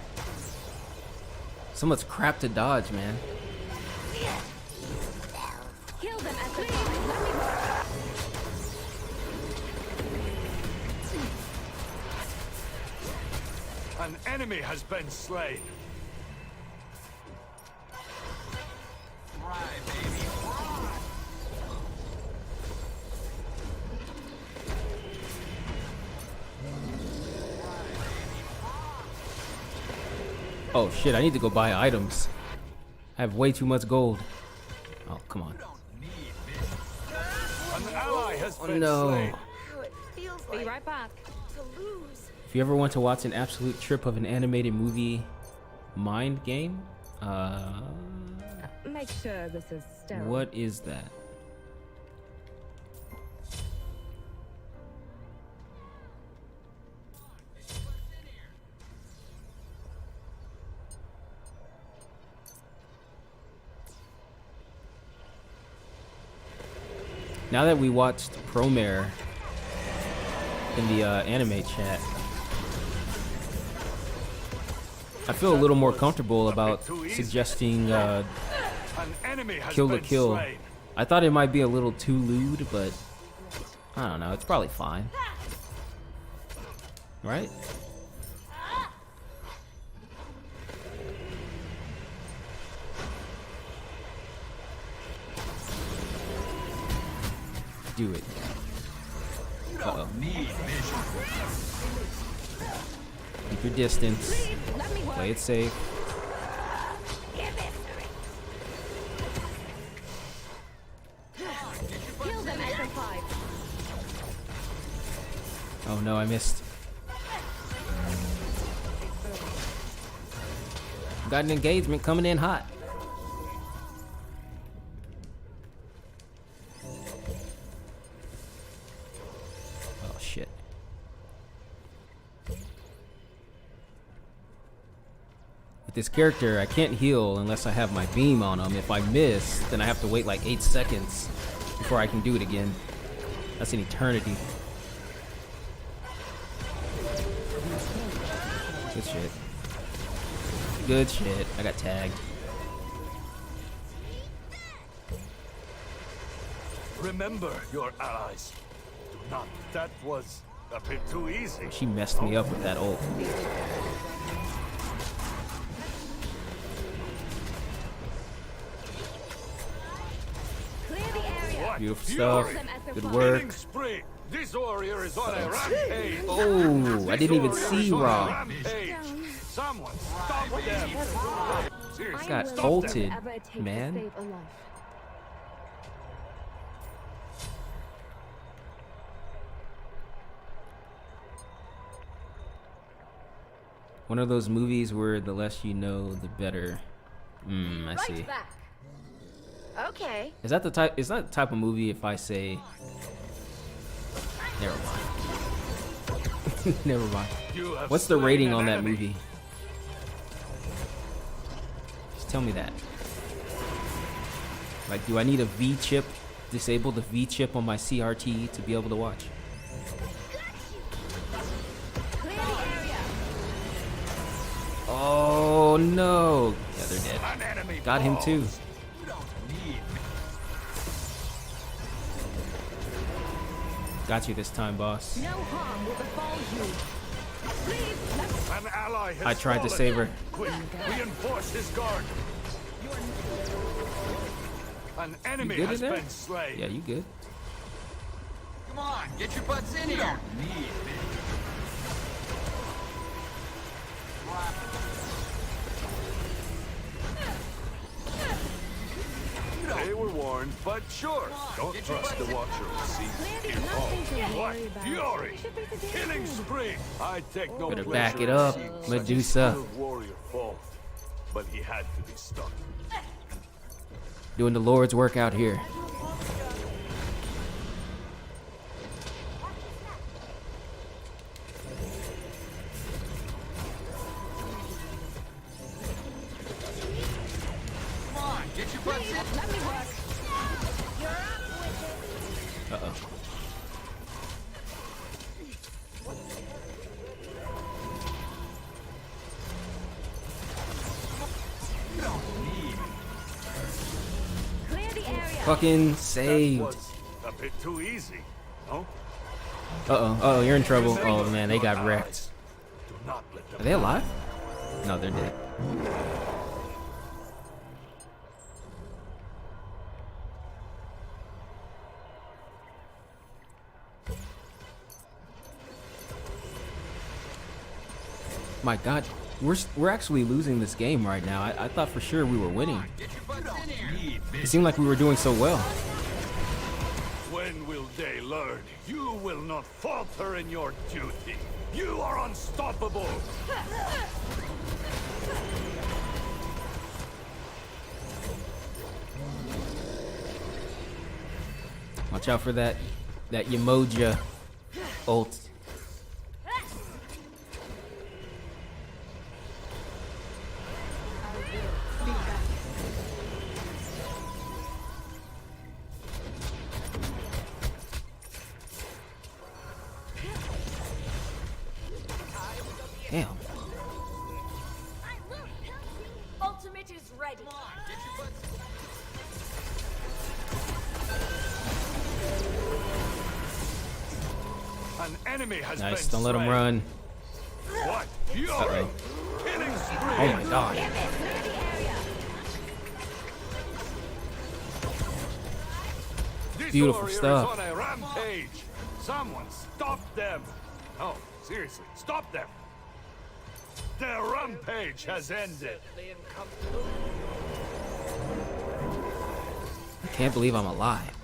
So much crap to dodge, man. Kill them, An enemy has been slain. Right, baby. Right. Oh shit, I need to go buy items. I have way too much gold. Oh, come on. An ally has Oh been no. slain. How it feels Be like right back. to lose. If you ever want to watch an absolute trip of an animated movie mind game, Make sure this is sterile. what is that? Now that we watched Promare in the anime chat, I feel a little more comfortable about suggesting An enemy has Kill the been Kill. slain. I thought it might be a little too lewd, but I don't know. It's probably fine. Right? Do it. Uh-oh. Keep your distance. Let me work. Play it safe. Kill them, Echo 5. Oh no, I missed. Got an engagement coming in hot. Oh shit. With this character, I can't heal unless I have my beam on him. If I miss, then I have to wait like 8 seconds before I can do it again. That's an eternity. Good shit. Good shit. I got tagged. Remember your allies. Do not. That was a bit too easy. She messed me up with that ult. Clear the area. What Beautiful fury. stuff. Good Killing work. spree. This warrior is on a rampage. Oh, I didn't even see Raw. Rampage. Someone stop them. Seriously, Got stop ulted, them. Whatever it takes man. to save a life. One of those movies where the less you know, the better. I see. Right back. Okay. Is that the type? Is that the type of movie? If I say, never mind. Never mind. You have What's the slain rating an on that enemy. movie? Just tell me that. Like, do I need a V chip? Disable the V chip on my CRT to be able to watch? Clear the area. Oh no! Yeah, they're dead. An enemy Got him too. falls. Got you this time, boss. No harm will befall you. Please, let's An ally has I tried to fallen. save her. Quick, reinforce his guard. An enemy good has in there? been slain. Yeah, you good? Come on, get your butts in here. They were warned, but sure. Don't get your trust the butts in. watcher who sees clear it the all. nothing to What worry about. fury! You should be forgiven. Killing spree! I take no Better pleasure back it in up, seeing such a Medusa. skilled warrior fall, but he had to be stopped. Doing the Lord's work out here. Come on, get your butts in. Let me work. Uh-oh. Clear the area. Fucking That saved. was a bit too easy, no? Uh-oh, you're in trouble. Remember Oh man, they your got allies. wrecked. Do not let them Are they alive? No, they're dead. My God, we're actually losing this game right now. I thought for sure we were winning. Get your butts in here. It seemed like we were doing so well. When will they learn? You will not falter in your duty. You are unstoppable. Watch out for that Yamoja ult. Damn. Ultimate is ready. Come on, get your butts. An enemy has Nice, been don't let him slain. run. What? Fury! Uh-oh. Killing spree! Oh my God. This Beautiful warrior stuff. is on a rampage. Someone stop them. No, seriously, stop them. Their rampage has ended. I can't believe I'm alive.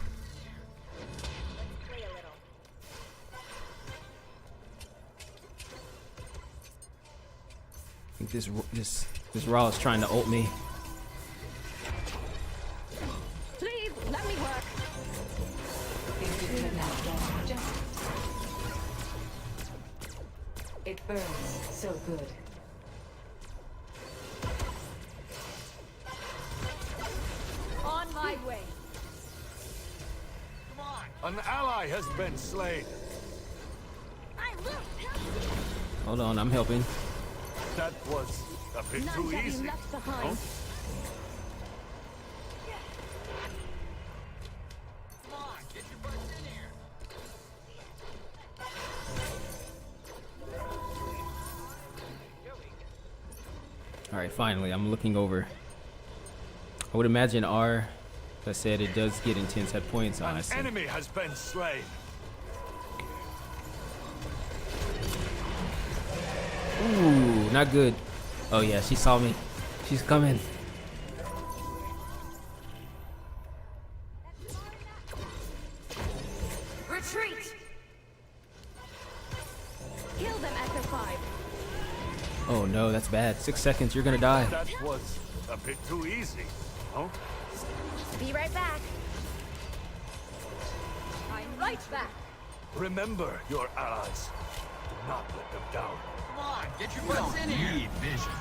I think this Raw is trying to ult me. Please, let me work. It burns so good. On my way. Come on. An ally has been slain. I will help you. Hold on, I'm helping. That was a bit None too shall be easy. left behind. No? Come on, get your butts in here. All right, finally, I'm looking over. I would imagine R, as I said, it does get intense at points, An honestly. enemy has been slain. Ooh, not good. Oh yeah, she saw me. She's coming. Retreat. Kill them after 5. Oh no, that's bad. 6 seconds, you're gonna die. That was a bit too easy. No? Be right back. I'm right back. Remember your allies. Do not let them down. Come on, get your butts in here. Need vision.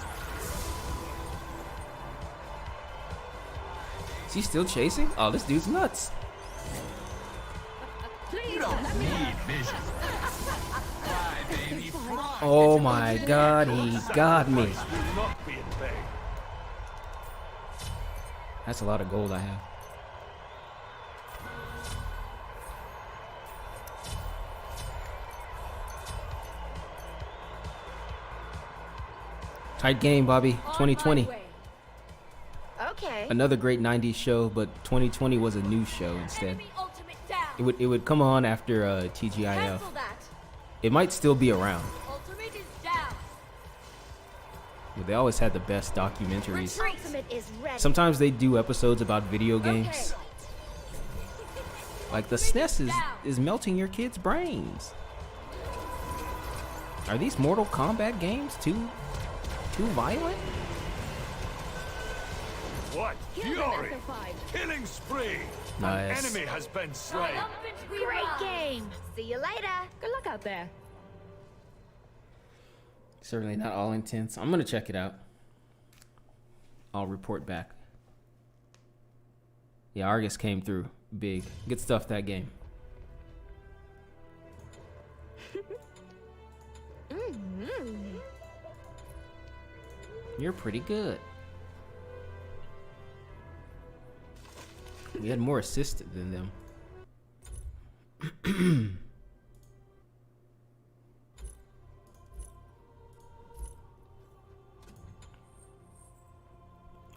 Is he still chasing? Oh, this dude's nuts. Please, let me Need vision. Fly, baby, fly. Oh my God, he got me. Will not be in vain. That's a lot of gold I have. Tight game, Bobby. On 2020. my way. Okay. Another great 90s show, but 2020 was a new show instead. Enemy ultimate down. It would come on after TGIF. Cancel that. It might still be around, Ultimate is down. but they always had the best documentaries. Ultimate is ready. Sometimes they do episodes about video games. Like the SNES is melting your kids' brains. Are these Mortal Kombat games too violent? What? Kill them Fury! after 5. Killing spree! Nice. An enemy has been slain. Triumphant we Great rise. game. See you later. Good luck out there. Certainly not all intense. I'm gonna check it out. I'll report back. Yeah, Argus came through big. Good stuff that game. You're pretty good. We had more assists than them.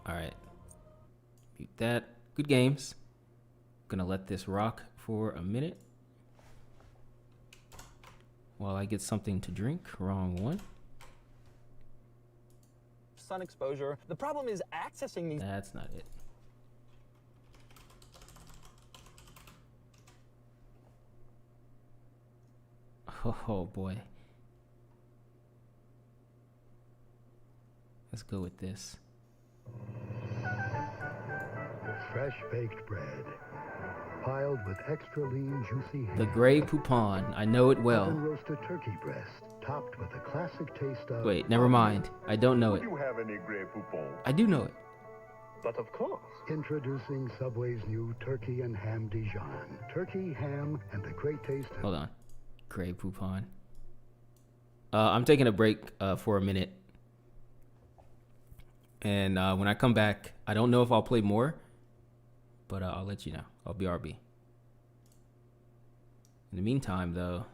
All right. Mute that. Good games. Gonna let this rock for a minute while I get something to drink. Wrong one. Sun exposure. The problem is accessing these. That's not it. Oh boy. Let's go with this. Fresh baked bread, piled with extra lean, juicy ham. The Grey Poupon. I know it well. Roasted turkey breast, topped with a classic taste of. Wait, never mind. I don't know it. Do you have any Grey Poupon? I do know it. But of course. Introducing Subway's new turkey and ham Dijon. Turkey, ham, and the great taste of. Hold on. Grey Poupon. I'm taking a break for a minute. And when I come back, I don't know if I'll play more, but I'll let you know. I'll BRB. In the meantime, though,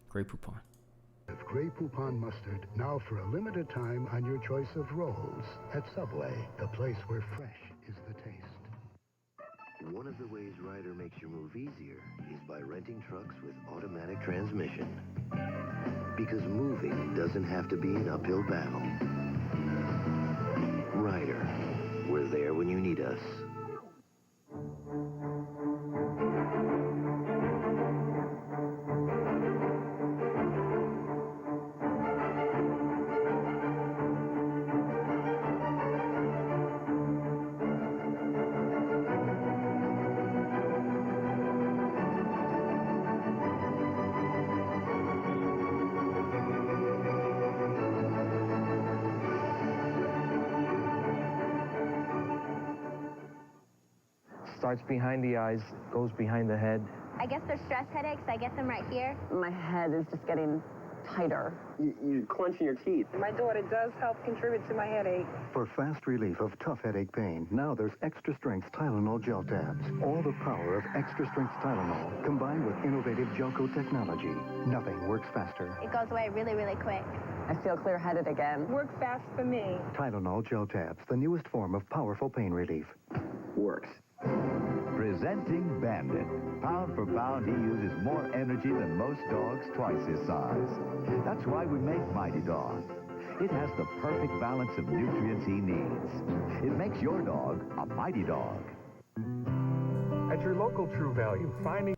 Grey Poupon. Of Grey Poupon mustard, now for a limited time on your choice of rolls at Subway, the place where fresh is the taste. One of the ways Ryder makes your move easier is by renting trucks with automatic transmission. Because moving doesn't have to be an uphill battle. Ryder, we're there when you need us. Starts behind the eyes, goes behind the head. I guess they're stress headaches. I get them right here. My head is just getting tighter. You're clenching your teeth. My daughter does help contribute to my headache. For fast relief of tough headache pain, now there's extra strength Tylenol gel tabs. All the power of extra strength Tylenol combined with innovative Gelco technology. Nothing works faster. It goes away really, really quick. I feel clear-headed again. Work fast for me. Tylenol gel tabs, the newest form of powerful pain relief. Works. Presenting Bandit. Pound for pound, he uses more energy than most dogs twice his size. That's why we make Mighty Dog. It has the perfect balance of nutrients he needs. It makes your dog a Mighty Dog. At your local True Value, finding.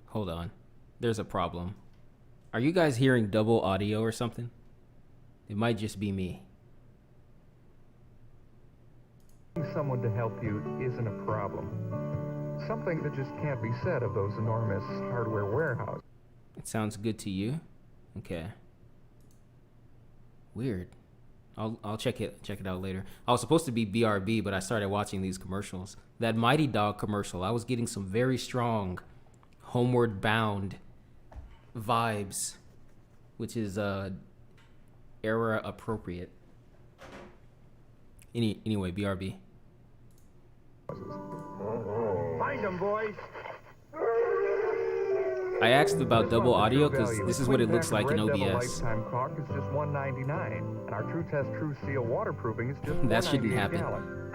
Hold on. There's a problem. Are you guys hearing double audio or something? It might just be me. Someone to help you isn't a problem. Something that just can't be said of those enormous hardware warehouses. It sounds good to you? Okay. Weird. I'll check it out later. I was supposed to be BRB, but I started watching these commercials. That Mighty Dog commercial, I was getting some very strong Homeward Bound vibes, which is era appropriate. Anyway, BRB. Find them, boys. I asked about double audio because this is what it looks like in OBS. Lifetime caulk is just $1.99, and our True Test True Seal waterproofing is just That shouldn't $1.98 a happen, gallon.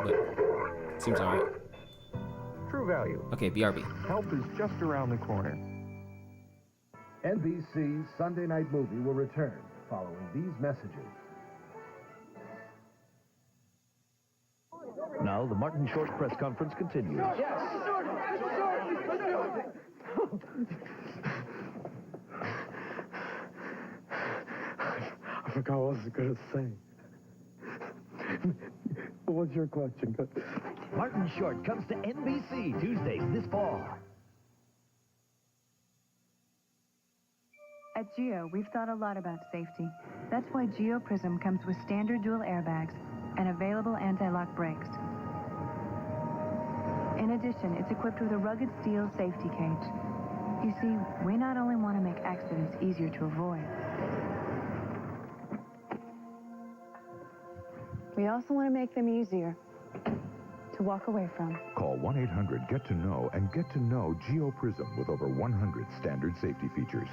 but it seems alright. True Value. Okay, BRB. Help is just around the corner. NBC's Sunday Night Movie will return following these messages. Now, the Martin Short press conference continues. I forgot what I was going to say. What was your question? Martin Short comes to NBC Tuesdays this fall. At Geo, we've thought a lot about safety. That's why Geo Prism comes with standard dual airbags and available anti-lock brakes. In addition, it's equipped with a rugged steel safety cage. You see, we not only want to make accidents easier to avoid, we also want to make them easier to walk away from. Call 1-800-GET-TO-KNOW and get to know GeoPrism with over 100 standard safety features.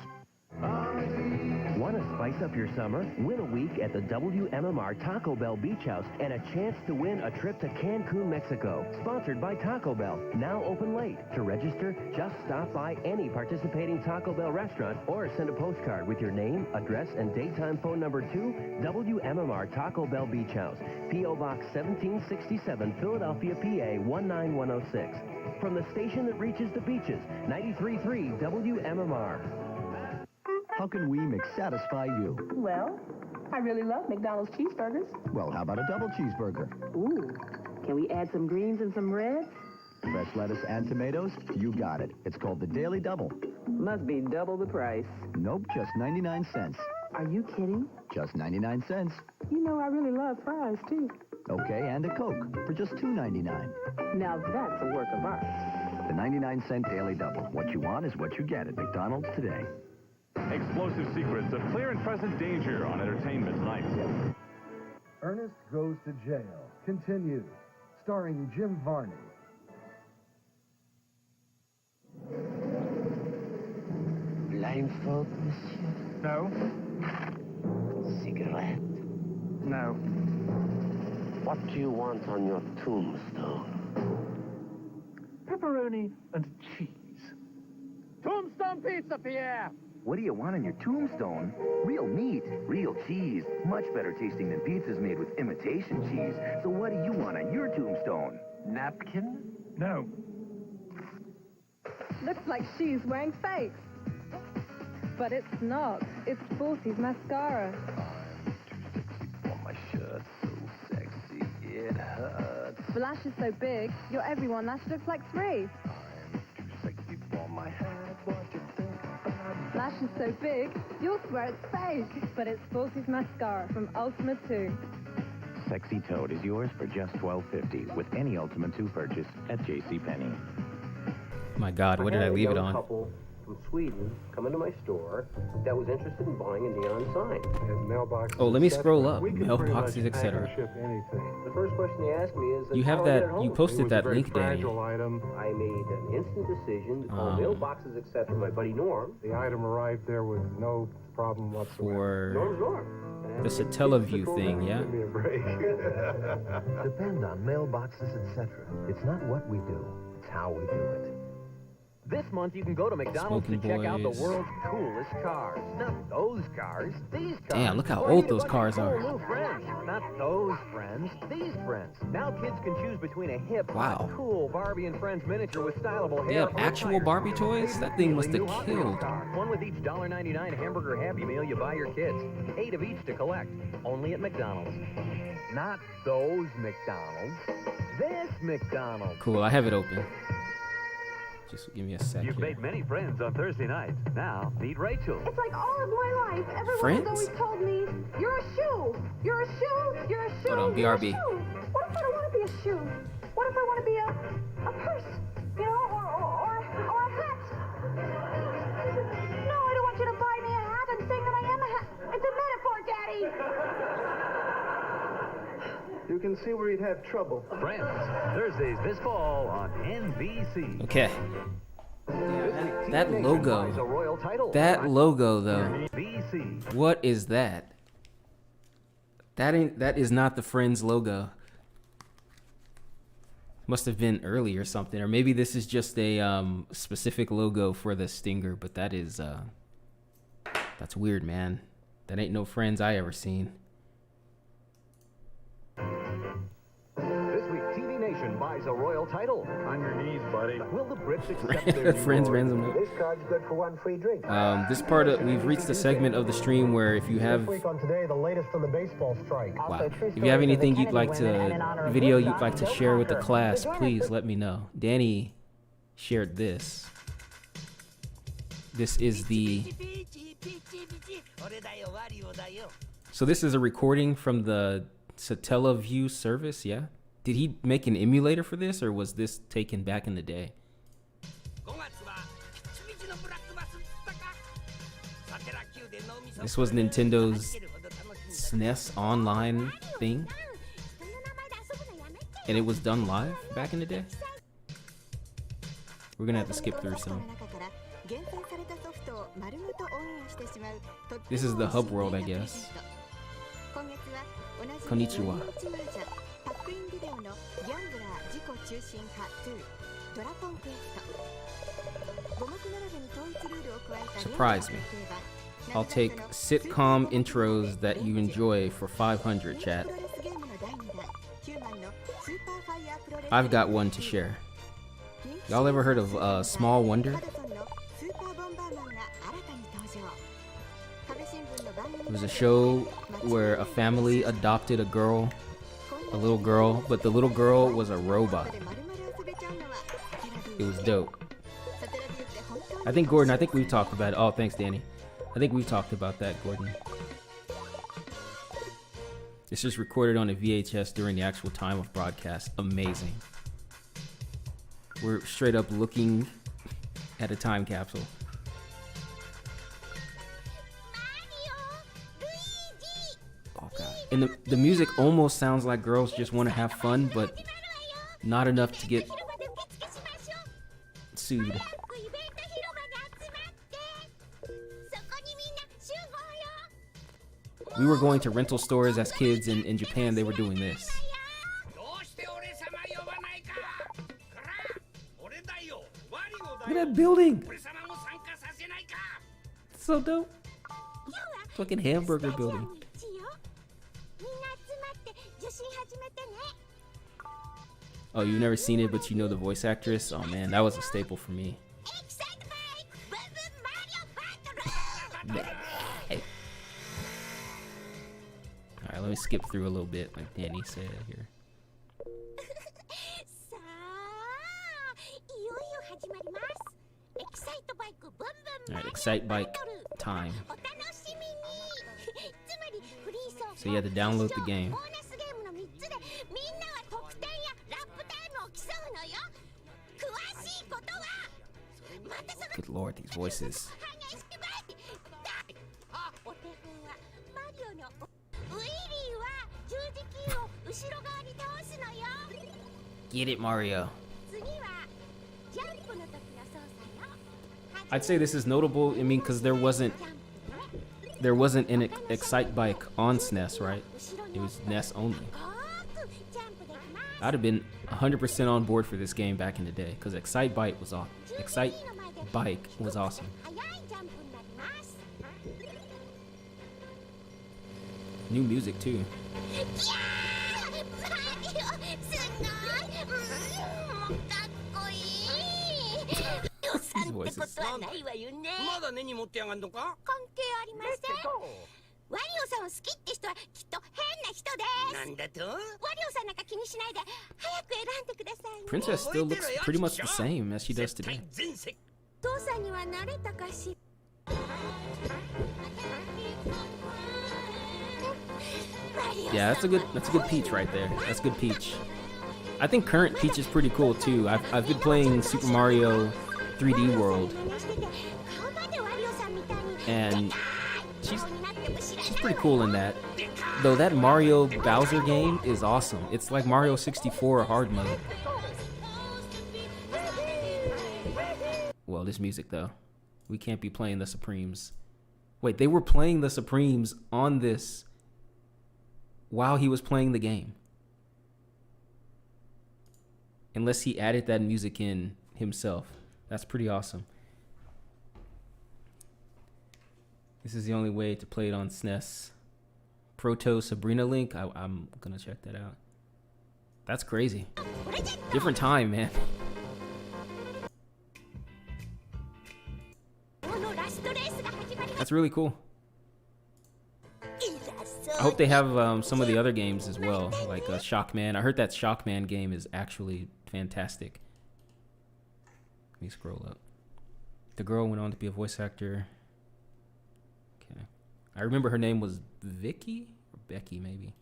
Want to spice up your summer? Win a week at the WMMR Taco Bell Beach House and a chance to win a trip to Cancun, Mexico. Sponsored by Taco Bell. Now open late. To register, just stop by any participating Taco Bell restaurant or send a postcard with your name, address, and daytime phone number to WMMR Taco Bell Beach House. P.O. Box 1767, Philadelphia, PA 19106. From the station that reaches the beaches, 93.3 WMMR. How can we McSatisfy you? Well, I really love McDonald's cheeseburgers. Well, how about a double cheeseburger? Ooh, can we add some greens and some reds? Fresh lettuce and tomatoes? You got it. It's called the Daily Double. Must be double the price. Nope, just 99 cents. Are you kidding? Just 99 cents. You know I really love fries, too. Okay, and a Coke for just $2.99. Now that's a work of art. The 99-cent Daily Double. What you want is what you get at McDonald's today. Explosive secrets of clear and present danger on Entertainment Tonight. Ernest Goes to Jail continues, starring Jim Varney. Blindfold, monsieur? No. Cigarette? No. What do you want on your tombstone? Pepperoni and cheese. Tombstone pizza, Pierre! What do you want on your tombstone? Real meat, real cheese. Much better tasting than pizzas made with imitation cheese. So what do you want on your tombstone? Napkin? No. Looks like she's wearing fakes. But it's not. It's 40's mascara. Oh, my shirt, so sexy, it hurts. The lash is so big, your everyone lash looks like 3. I'm too sexy for my head, what you think about Lash is so big, you'll swear it's fake. But it's 40's mascara from Ultima 2. Sexy Toad is yours for just $12.50 with any Ultima 2 purchase at JCPenney. My God, what did I leave it on? Couple from Sweden come into my store that was interested in buying a neon sign. Mailboxes. Oh, let me scroll up. We can pretty much Mailboxes, etc. ship anything. The first question they asked me is, You have how did I get that. it home? You posted that link, It was a very Danny. fragile item. I made an instant decision to call mailboxes, etc. My buddy Norm. The item arrived there with no problem whatsoever. Norm's For Norm. the Satellaview thing, yeah? Give me a break. Depend on mailboxes, etc. It's not what we do, it's how we do it. This month, you can go to McDonald's Smoking to check out the Boys. world's coolest cars. Not those cars, these cars. Damn, look how Or old meet a those bunch of cars cool are. New friends. Not those friends, these friends. Now kids can choose between a hip, Wow. cool Barbie and Friends miniature with stylable They hair. have or actual tires. Barbie toys? That thing must have New Hot killed. Wheels car. One with each $1.99 hamburger Happy Meal you buy your kids. 8 of each to collect. Only at McDonald's. Not those McDonald's. This McDonald's. Cool, I have it open. Just give me a second. You've made many friends on Thursday night. Now, meet Rachel. It's like all of my life. Everyone Friends? has always told me, you're a shoe. You're a shoe. You're a shoe. Hold on, you're a BRB. shoe. What if I don't want to be a shoe? What if I want to be a purse? You know, or a hat? No, I don't want you to buy me a hat and saying that I am a hat. It's a metaphor, Daddy. You can see where you'd have trouble. Friends, Thursdays this fall on NBC. Okay. That logo. Buys a royal title. That logo, though. NBC. What is that? That is not the Friends logo. Must have been early or something, or maybe this is just a specific logo for the Stinger. But that is that's weird, man. That ain't no Friends I ever seen. This week, TV Nation buys a royal title. On your knees, buddy. Will the Brits accept their Friends reward? ransom. This card's good for one free drink. This part of we've reached the segment of the stream where if you have This week on Today, the latest on the baseball strike. wow, if you have anything you'd like to video you'd like to share with the class, please let me know. Danny shared this. This is the so this is a recording from the Satellaview service, yeah? Did he make an emulator for this, or was this taken back in the day? This was Nintendo's SNES online thing. And it was done live back in the day? We're gonna have to skip through some. This is the hub world, I guess. Konnichiwa. Surprise me. I'll take sitcom intros that you enjoy for 500, chat. I've got one to share. Y'all ever heard of Small Wonder? It was a show where a family adopted a little girl, but the little girl was a robot. It was dope. I think we've talked about it. Oh, thanks, Danny. I think we've talked about that, Gordon. It's just recorded on a VHS during the actual time of broadcast. Amazing. We're straight up looking at a time capsule. Oh god. And the music almost sounds like girls just want to have fun, but not enough to get sued. We were going to rental stores as kids in Japan. They were doing this. Look at that building. It's so dope. Fucking hamburger building. Oh, you've never seen it, but you know the voice actress? Oh man, that was a staple for me. Alright, let me skip through a little bit, like Danny said here. Alright, Excite Bike time. So you had to download the game. Good lord, these voices. Get it, Mario. I'd say this is notable, I mean, because there wasn't an Excite Bike on SNES, right? It was NES only. I'd have been 100% on board for this game back in the day, because Excite Bike was awesome. Excite Bike was awesome. New music too. These voices. Princess still looks pretty much the same as she does today. Yeah, that's a good Peach right there. That's good Peach. I think current Peach is pretty cool too. I've been playing Super Mario 3D World, and she's pretty cool in that. Though that Mario Bowser game is awesome. It's like Mario 64 hard mode. Well, this music though, we can't be playing the Supremes. Wait, they were playing the Supremes on this while he was playing the game. Unless he added that music in himself. That's pretty awesome. This is the only way to play it on SNES. Proto Sabrina Link. I'm gonna check that out. That's crazy. Different time, man. That's really cool. I hope they have some of the other games as well, like Shockman. I heard that Shockman game is actually fantastic. Let me scroll up. The girl went on to be a voice actor. Okay. I remember her name was Vicky or Becky, maybe.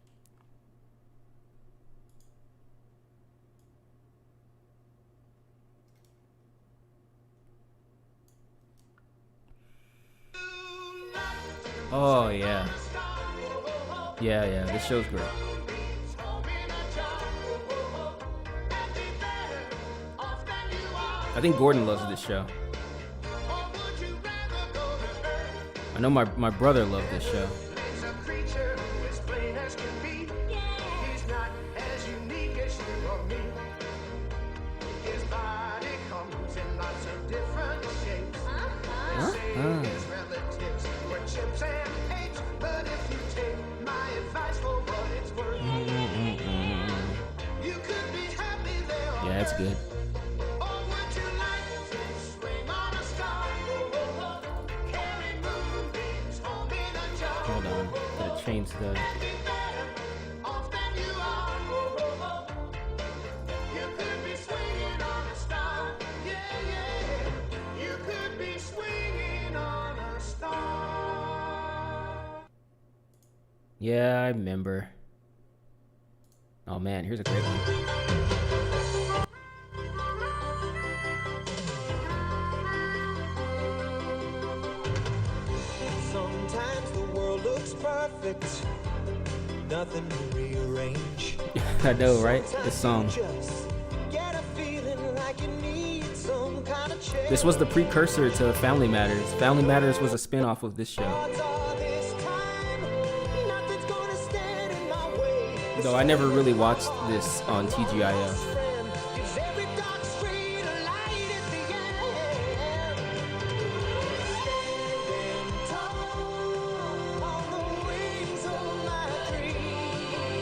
Oh, yeah. Yeah, this show's great. I think Gordon loves this show. I know my brother loved this show. Yeah, that's good. Hold on, gotta change the. Yeah, I remember. Oh man, here's a great one. Sometimes the world looks perfect, nothing to rearrange. I know, right? This song. Get a feeling like you need some kind of change. This was the precursor to Family Matters. Family Matters was a spin-off of this show. Though I never really watched this on TGIF.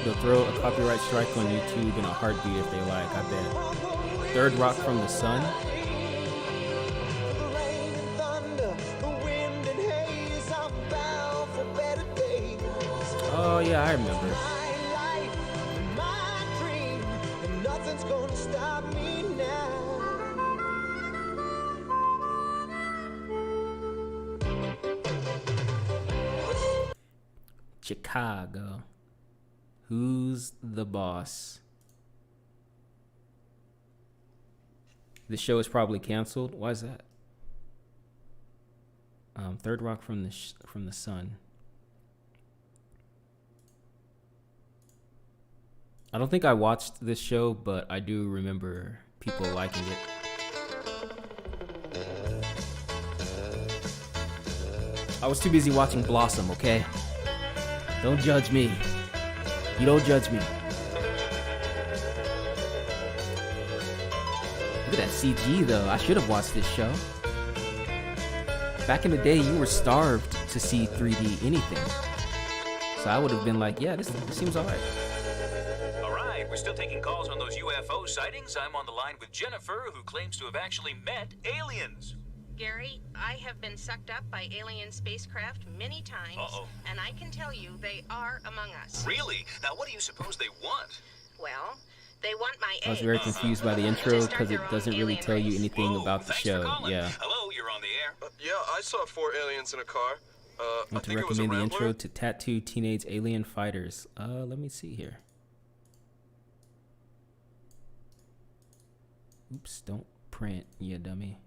They'll throw a copyright strike on YouTube in a heartbeat if they like, I bet. Third Rock from the Sun. Oh yeah, I remember. Chicago. Who's the boss? This show is probably canceled. Why is that? Third Rock from the Sun. I don't think I watched this show, but I do remember people liking it. I was too busy watching Blossom, okay? Don't judge me. You don't judge me. Look at that CG though. I should have watched this show. Back in the day, you were starved to see 3D anything. So I would have been like, yeah, this seems alright. Alright, we're still taking calls on those UFO sightings. I'm on the line with Jennifer, who claims to have actually met aliens. Gary, I have been sucked up by alien spacecraft many times, and I can tell you they are among us. Really? Now what do you suppose they want? Well, they want my eggs. I was very confused by the intro because it doesn't really tell you anything about the show. Yeah. Hello, you're on the air. Yeah, I saw 4 aliens in a car. I want to recommend the intro to Tattooed Teenage Alien Fighters. Let me see here. Oops, don't print, you dummy.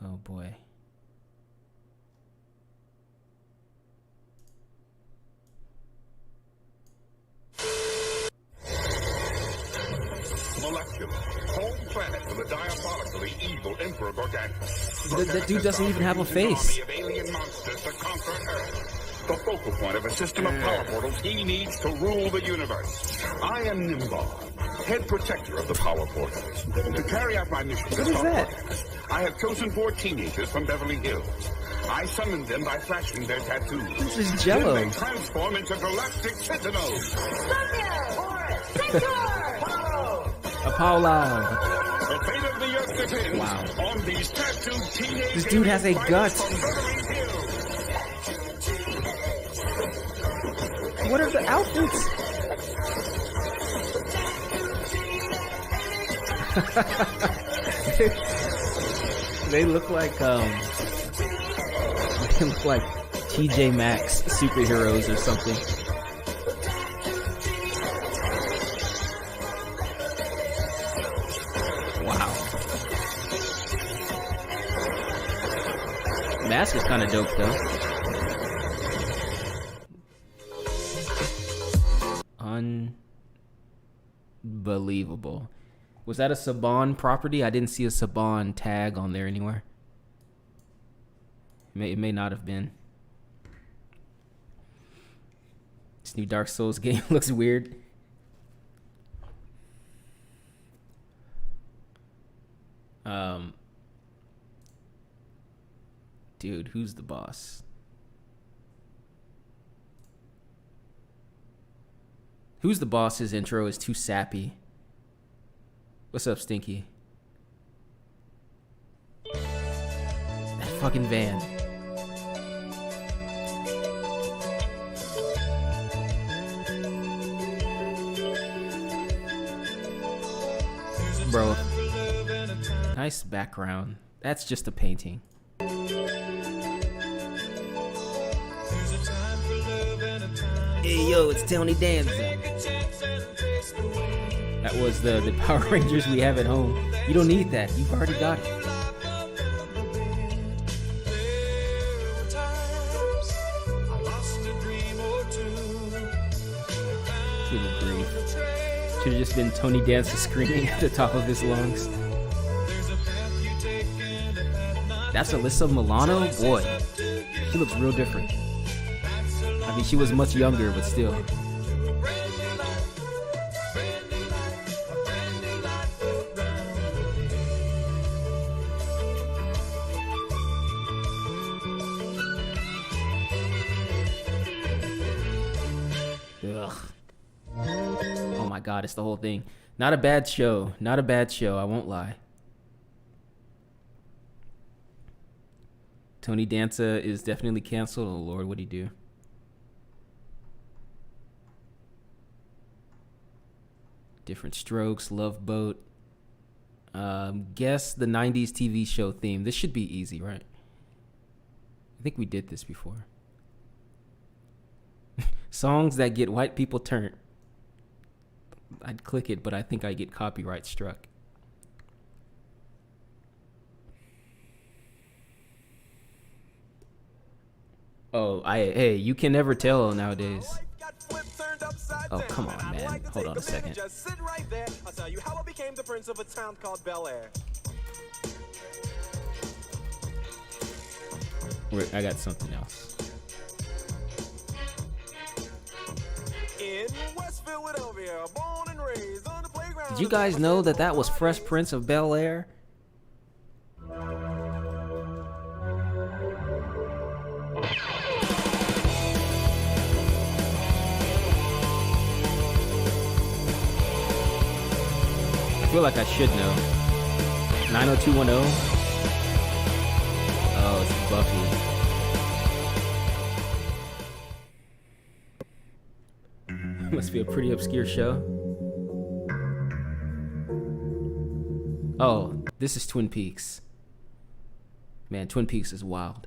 Oh boy. Molecular, home planet of the diabolically evil Emperor Gargantus. That dude doesn't even have a face. Of alien monsters to conquer Earth. The focal point of a system of power portals he needs to rule the universe. I am Nimbar, head protector of the power portals. To carry out my mission, what is that? I have chosen 4 teenagers from Beverly Hills. I summoned them by flashing their tattoos. This is Jello. Then they transform into galactic sentinels. Apollo. The fate of the Earth depends wow. on these tattooed teenage. This dude has a gut. What are the outfits? They look like they look like TJ Maxx superheroes or something. Wow. Mask is kind of dope though. Unbelievable. Was that a Saban property? I didn't see a Saban tag on there anywhere. It may not have been. This new Dark Souls game looks weird. Dude, who's the boss? Who's the boss? His intro is too sappy. What's up, Stinky? That fucking van. Bro, nice background. That's just a painting. Hey yo, it's Tony Danza. That was the Power Rangers we have at home. You don't need that. You've already got it. Good grief. Should have just been Tony Danza screaming at the top of his lungs. That's Alyssa Milano? Boy, she looks real different. I mean, she was much younger, but still. Ugh. Oh my god, it's the whole thing. Not a bad show. Not a bad show, I won't lie. Tony Danza is definitely canceled. Oh Lord, what'd he do? Different Strokes, Love Boat. Guess the 90s TV show theme. This should be easy, right? I think we did this before. Songs that get white people turned. I'd click it, but I think I get copyright struck. Oh, hey, you can never tell nowadays. Oh, come on, man. Hold on a second. Just sit right there. I'll tell you how I became the prince of a town called Bel Air. Wait, I got something else. In West Philadelphia, born and raised on the playground. Did you guys know that was Fresh Prince of Bel Air? I feel like I should know. 90210. Oh, it's Buffy. Must be a pretty obscure show. Oh, this is Twin Peaks. Man, Twin Peaks is wild.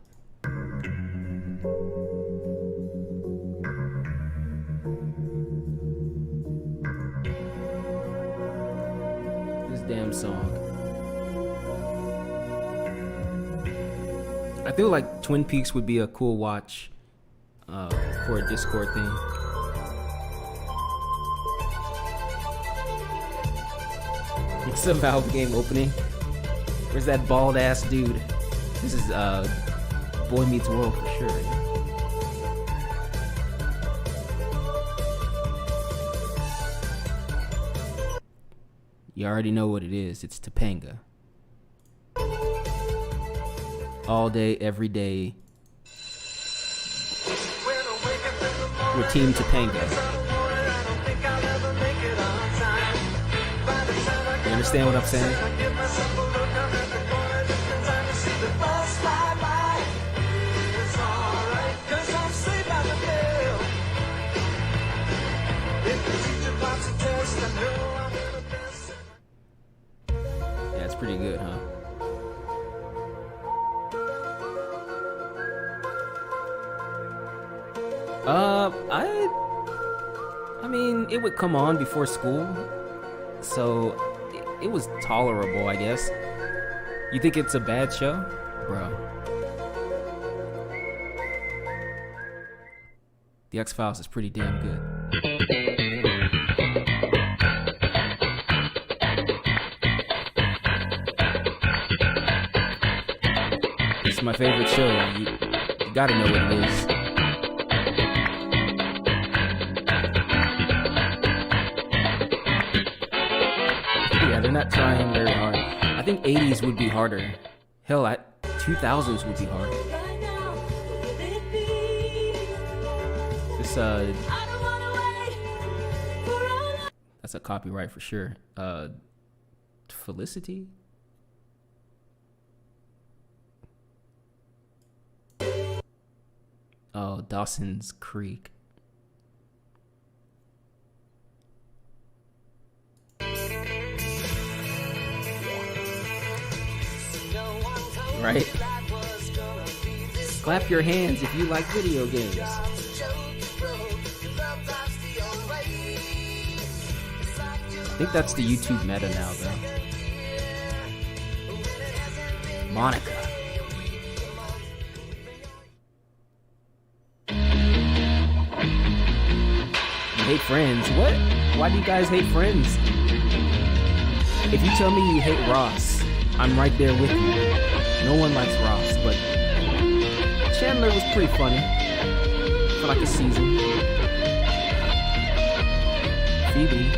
Damn song. I feel like Twin Peaks would be a cool watch for a Discord thing. It's a Valve game opening. Where's that bald ass dude? This is Boy Meets World for sure. You already know what it is. It's Topanga. All day, every day. We're Team Topanga. You understand what I'm saying? Yeah, it's pretty good, huh? I mean, it would come on before school, so it was tolerable, I guess. You think it's a bad show? Bro. The X-Files is pretty damn good. my favorite show. You gotta know what it is. Yeah, they're not trying very hard. I think 80s would be harder. Hell, 2000s would be hard. This, that's a copyright for sure. Felicity? Oh, Dawson's Creek. Right? Clap your hands if you like video games. I think that's the YouTube meta now, though. Monica. You hate Friends? What? Why do you guys hate Friends? If you tell me you hate Ross, I'm right there with you. No one likes Ross, but Chandler was pretty funny for like a season. Phoebe.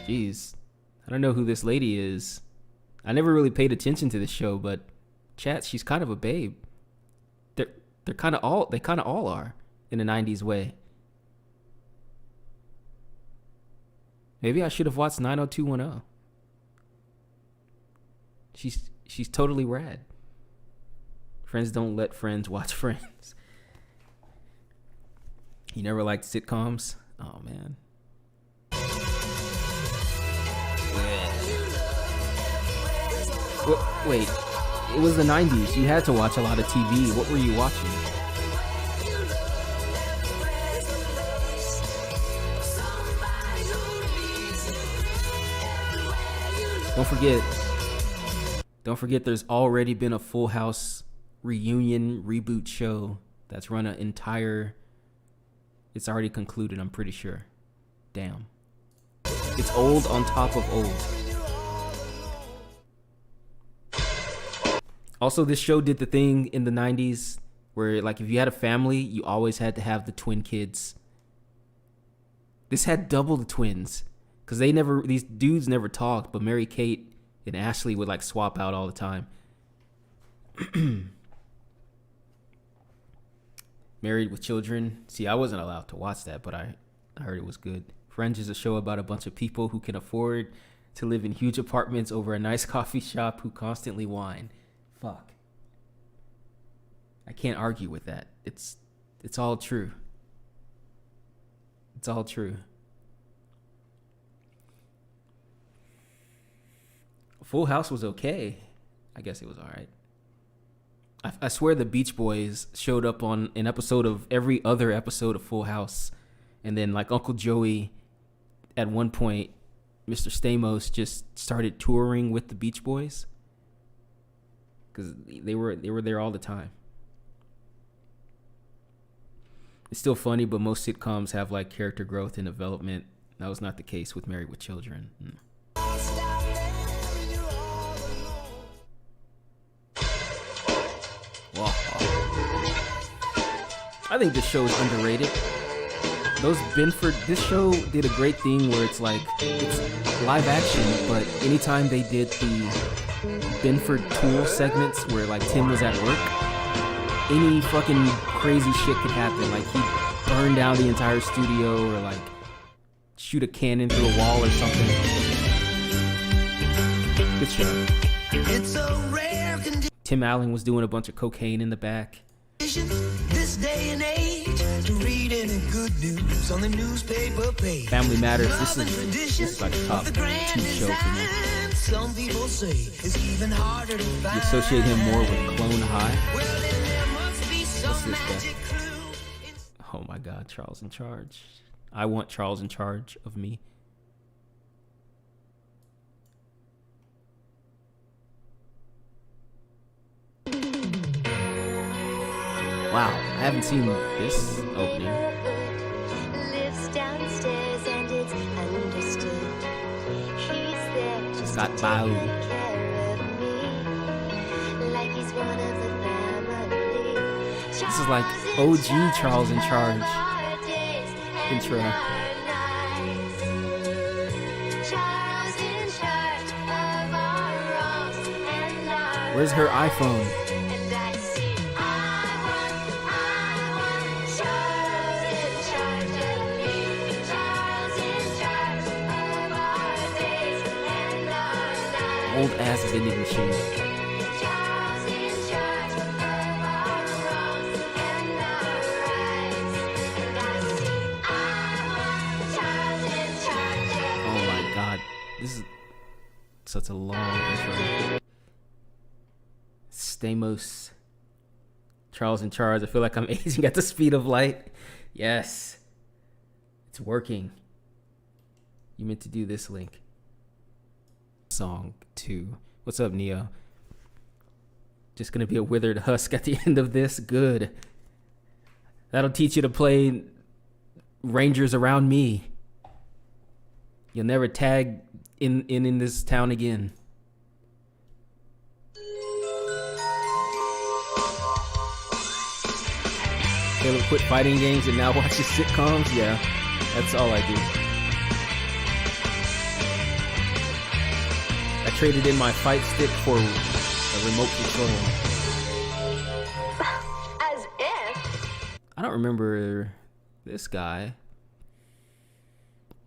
Jeez. I don't know who this lady is. I never really paid attention to this show, but chat, she's kind of a babe. They kind of all are in a 90s way. Maybe I should have watched 90210. She's totally rad. Friends don't let friends watch Friends. You never liked sitcoms? Oh man. Wait, it was the 90s. You had to watch a lot of TV. What were you watching? Don't forget there's already been a Full House reunion reboot show that's run an entire... It's already concluded, I'm pretty sure. Damn. It's old on top of old. Also, this show did the thing in the 90s where, like, if you had a family, you always had to have the twin kids. This had double the twins. Because these dudes never talked, but Mary-Kate and Ashley would, like, swap out all the time. Married with Children. See, I wasn't allowed to watch that, but I heard it was good. Friends is a show about a bunch of people who can afford to live in huge apartments over a nice coffee shop who constantly whine. Fuck. I can't argue with that. It's all true. It's all true. Full House was okay. I guess it was alright. I swear the Beach Boys showed up on an episode of every other episode of Full House. And then, like, Uncle Joey, at one point, Mr. Stamos just started touring with the Beach Boys. Because they were there all the time. It's still funny, but most sitcoms have, like, character growth and development. That was not the case with Married with Children. Wow. I think this show is underrated. This show did a great thing where it's like, it's live action, but anytime they did the Benford Tool segments where, like, Tim was at work, any fucking crazy shit could happen. Like, he'd burn down the entire studio or, like, shoot a cannon through a wall or something. Good show. It's a rare condition. Tim Allen was doing a bunch of cocaine in the back. This day and age to read any good news on the newspaper page. Family Matters. This is like a top 2 show for me. Some people say it's even harder to find. You associate him more with Clone High. Well, then there must be some What's this magic guy? clue. Oh my God, Charles in Charge. I want Charles in charge of me. Wow, I haven't seen this opening. Lives downstairs and it's understood. He's there just Got to Bao. take care of me. like OG Charles in Charge intro. Where's her iPhone? Old ass vending machine. Oh my god, this is such a long intro. Stamos, Charles in Charge. I feel like I'm aging at the speed of light. Yes, it's working. You meant to do this, Link. Song 2. What's up, Neo? Just gonna be a withered husk at the end of this. Good. That'll teach you to play Rangers Around Me. You'll never tag in this town again. Caleb quit fighting games and now watches sitcoms. Yeah, that's all I do. I traded in my fight stick for a remote control. As if. I don't remember this guy.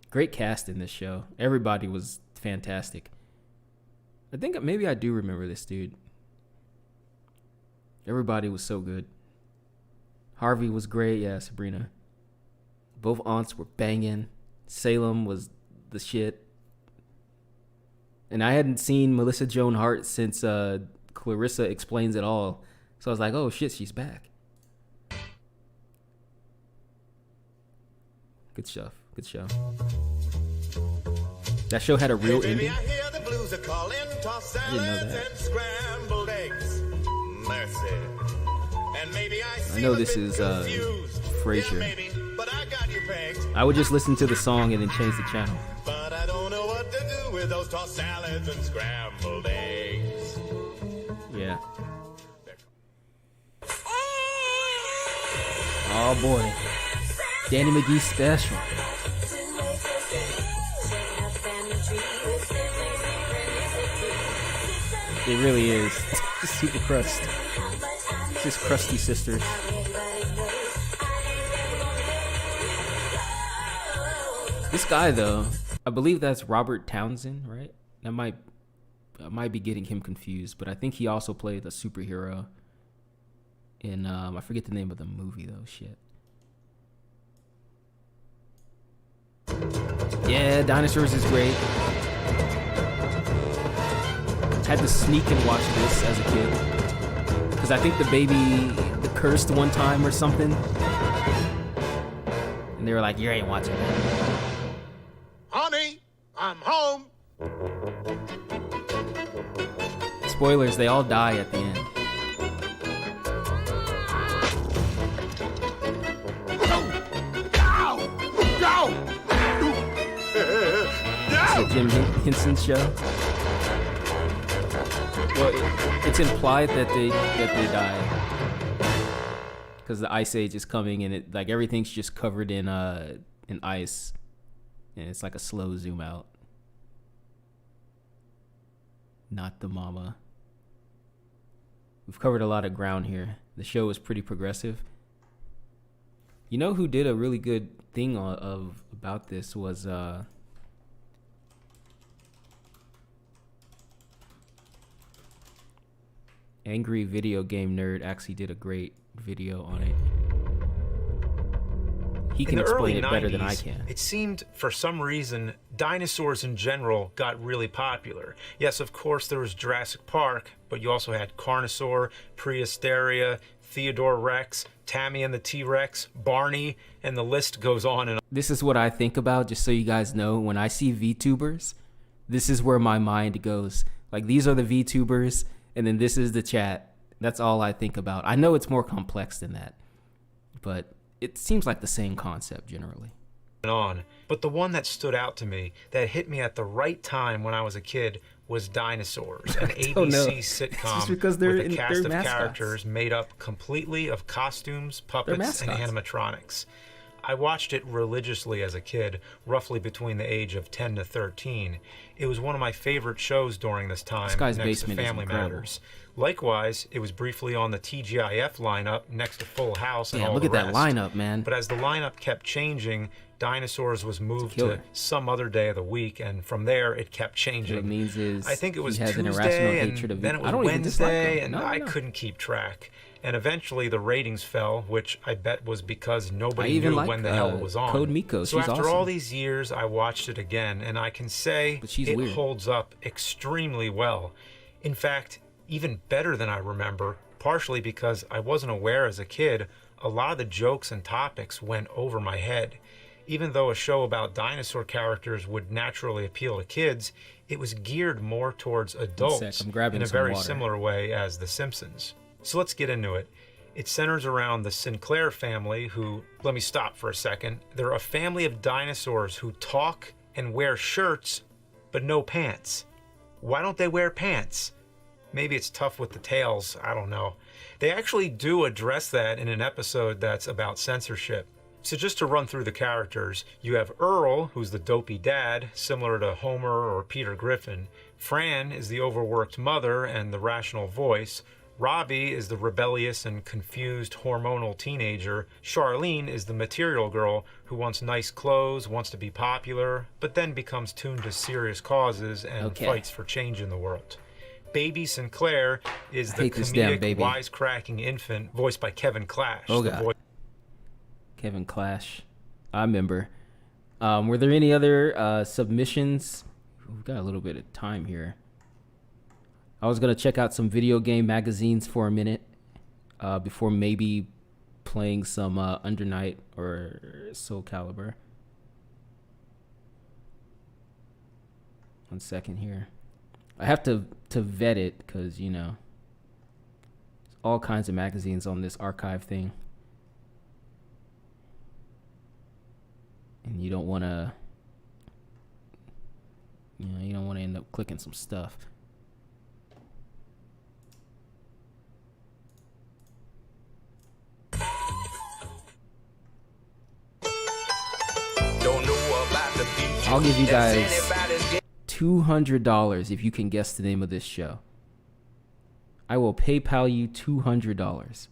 Great cast in this show. Everybody was fantastic. I think maybe I do remember this dude. Everybody was so good. Harvey was great. Yeah, Sabrina. Both aunts were banging. Salem was the shit. And I hadn't seen Melissa Joan Hart since Clarissa Explains It All. So I was like, oh shit, she's back. Good stuff. Good show. That show had a real ending. I didn't know that. I know this is Frasier. I would just listen to the song and then change the channel. But I don't know what to do with those tossed salads and scrambled eggs. Yeah. Oh boy. Danny McGee special. It really is. Super crust. It's just crusty sisters. This guy though, I believe that's Robert Townsend, right? I might be getting him confused, but I think he also played a superhero in I forget the name of the movie though. Shit. Yeah, Dinosaurs is great. Had to sneak and watch this as a kid because I think the baby cursed one time or something, and they were like, "You ain't watching that." Honey, I'm home. Spoilers, they all die at the end. It's the Jim Henson Show. Well, it's implied that they die because the ice age is coming, and it like everything's just covered in ice, and it's like a slow zoom out. Not the mama. We've covered a lot of ground here. The show is pretty progressive. You know who did a really good thing about this was Angry Video Game Nerd actually did a great video on it. He can explain it better than I can. It seemed, for some reason, dinosaurs in general got really popular. Yes, of course, there was Jurassic Park, but you also had Carnosaur, Prehysteria, Theodore Rex, Tammy and the T-Rex, Barney, and the list goes on and on. This is what I think about, just so you guys know. When I see VTubers, this is where my mind goes. Like, these are the VTubers, and then this is the chat. That's all I think about. I know it's more complex than that, but it seems like the same concept generally. But the one that stood out to me, that hit me at the right time when I was a kid, was Dinosaurs, an don't know. ABC It's sitcom just because they're with a cast they're of mascots. characters made up completely of costumes, puppets, and mascots. animatronics. I watched it religiously as a kid, roughly between the age of 10 to 13. It was one of my favorite shows during this time, This guy's next basement to is Family incredible. Matters. Likewise, it was briefly on the TGIF lineup next to Full House and Damn, all look the at that rest. lineup, man. But as the lineup kept changing, Dinosaurs was moved to killer. some other day of the week, and from there it kept changing. What it means is I think it was he has an irrational Tuesday, hatred of and then you. it was I don't even dislike Wednesday, him. and No, I no. couldn't keep track. And eventually the ratings fell, which I bet was because I nobody even knew like, when the hell it was on. Code Miko. So She's after all awesome. these years, I watched it again, and I can say she's it weird. holds up extremely well. In fact, even better than I remember, partially because I wasn't aware as a kid, a lot of the jokes and topics went over my head. Even though a show about dinosaur characters would naturally appeal to kids, it was geared more towards adults I'm grabbing in a some very water. similar way as The Simpsons. So let's get into it. It centers around the Sinclair family who, let me stop for a second, they're a family of dinosaurs who talk and wear shirts, but no pants. Why don't they wear pants? Maybe it's tough with the tails, I don't know. They actually do address that in an episode that's about censorship. So just to run through the characters, you have Earl, who's the dopey dad, similar to Homer or Peter Griffin. Fran is the overworked mother and the rational voice. Robbie is the rebellious and confused hormonal teenager. Charlene is the material girl who wants nice clothes, wants to be popular, but then becomes tuned to serious causes and fights for change in the world. Baby Sinclair is I the hate this damn comedic, baby. wisecracking infant voiced by Kevin Clash. Oh, the God. Kevin Clash. I remember. Were there any other submissions? We've got a little bit of time here. I was going to check out some video game magazines for a minute before maybe playing some Under Night or Soul Calibur. 1 second here. I have to vet it because, you know, there's all kinds of magazines on this archive thing. And you don't want to, you don't want to end up clicking some stuff. I'll give you guys $200 if you can guess the name of this show. I will PayPal you $200.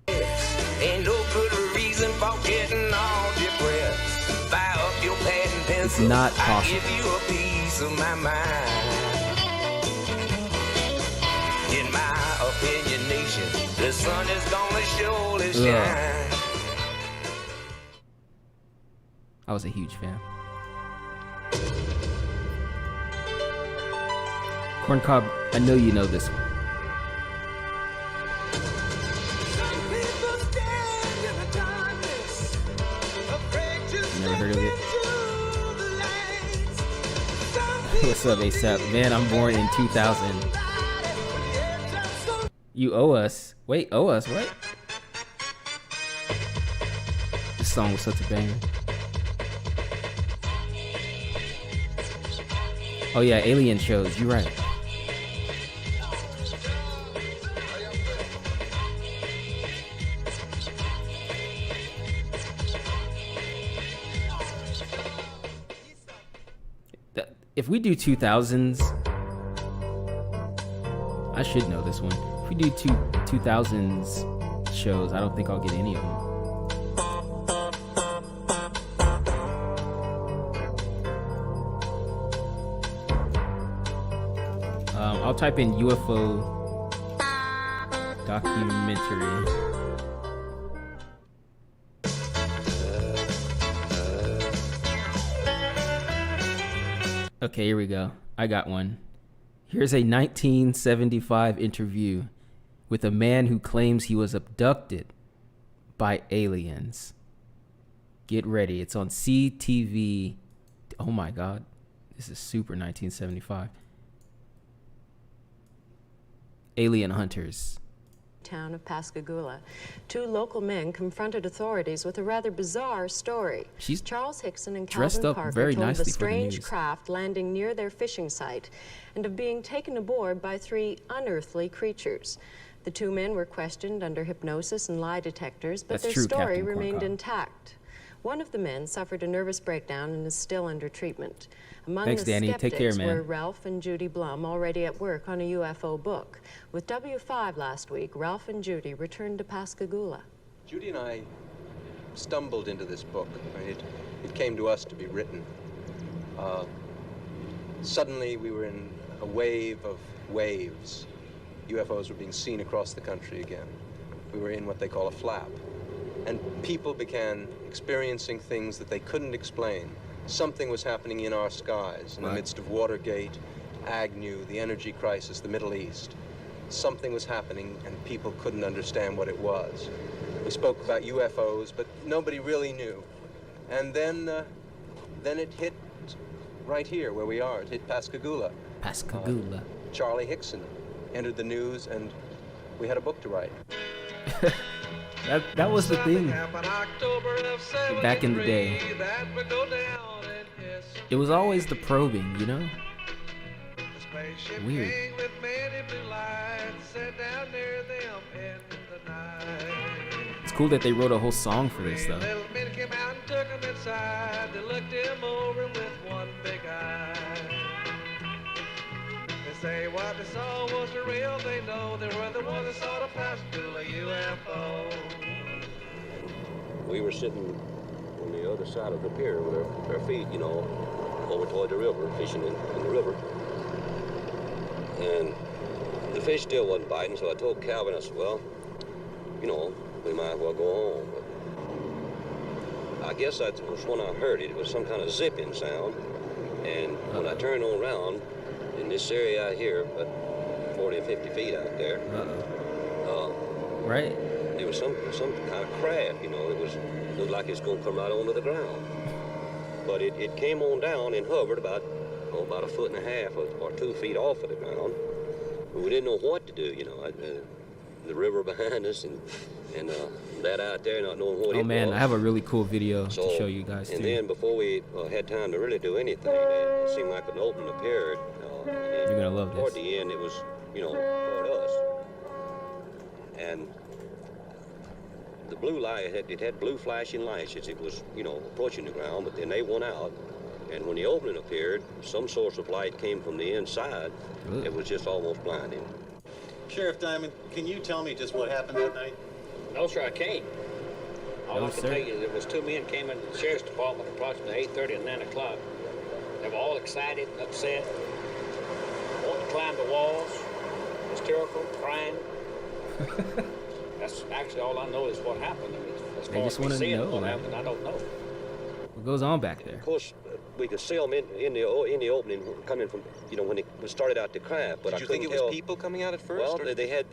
Ain't no good reason for getting all depressed. Fire up your pad and pencil. It's not I possible. give you a piece of my mind. In my opinion, nation, the sun is gonna surely shine. I was a huge fan. Corncob, I know you know this one. Never heard of it? What's up, ASAP? Man, I'm born in 2000. You owe us. Wait, owe us? What? This song was such a banger. Oh yeah, alien shows. You're right. If we do 2000s, I should know this one. If we do 2000s shows, I don't think I'll get any of them. I'll type in UFO documentary. Okay, here we go. I got one. Here's a 1975 interview with a man who claims he was abducted by aliens. Get ready. It's on CTV. Oh my God. This is super 1975. Alien Hunters. town of Pascagoula. Two local men confronted authorities with a rather bizarre story. She's Charles Hickson and dressed Calvin up Parker very told of a nicely for the strange news. craft landing near their fishing site and of being taken aboard by three unearthly creatures. The two men were questioned under hypnosis and lie detectors, but That's their true, story Captain remained Corncob. intact. One of the men suffered a nervous breakdown and is still under treatment. Among Thanks, the Danny. skeptics Take care, man. were Ralph and Judy Blum, already at work on a UFO book. With W5 last week, Ralph and Judy returned to Pascagoula. Judy and I stumbled into this book. I mean, it came to us to be written. Suddenly, we were in a wave of waves. UFOs were being seen across the country again. We were in what they call a flap. And people began experiencing things that they couldn't explain. Something was happening in our skies in the midst of Watergate, Agnew, the energy crisis, the Middle East. Something was happening and people couldn't understand what it was. We spoke about UFOs, but nobody really knew. And then it hit right here where we are. It hit Pascagoula. Pascagoula. Charlie Hickson entered the news and we had a book to write. That was the thing back in the day. It was always the probing, you know? Weird. It's cool that they wrote a whole song for this, though. Say what they saw was the real, they know they were the ones that saw the Pascagoula UFO. We were sitting on the other side of the pier with our feet, you know, over toward the river, fishing in the river. And the fish still wasn't biting, so I told Calvin, I said, well, you know, we might as well go home. But I guess that was when I heard it. It was some kind of zipping sound. And when I turned on around, in this area out here, about 40 or 50 feet out there, right? There was some kind of craft, you know. It looked like it's going to come right onto the ground. But it came on down and hovered about a foot and a half or 2 feet off of the ground. We didn't know what to do, you know. The river behind us and that out there, not knowing what it was. Oh man, I have a really cool video to show you guys too. And then before we had time to really do anything, it seemed like an open appeared. You're gonna love this. Toward the end, it was, you know, toward us. And the blue light, it had blue flashing lights as it was, you know, approaching the ground, but then they went out. And when the opening appeared, some source of light came from the inside. Ugh. It was just almost blinding. Sheriff Diamond, can you tell me just what happened that night? No, sir, I can't. All No, I can sir. tell you is there was two men came into the sheriff's department approximately 8:30 and 9 o'clock. They were all excited, upset, wanting to climb the walls, hysterical, crying. That's actually all I know is what happened. I mean, as They far just as me wanna seeing know, what man. happened, I don't know. What goes on back there? Of course, we could see them in the opening coming from, you know, when it started out to craft. But Did I you couldn't think it tell. was people coming out at first? Well, or- they had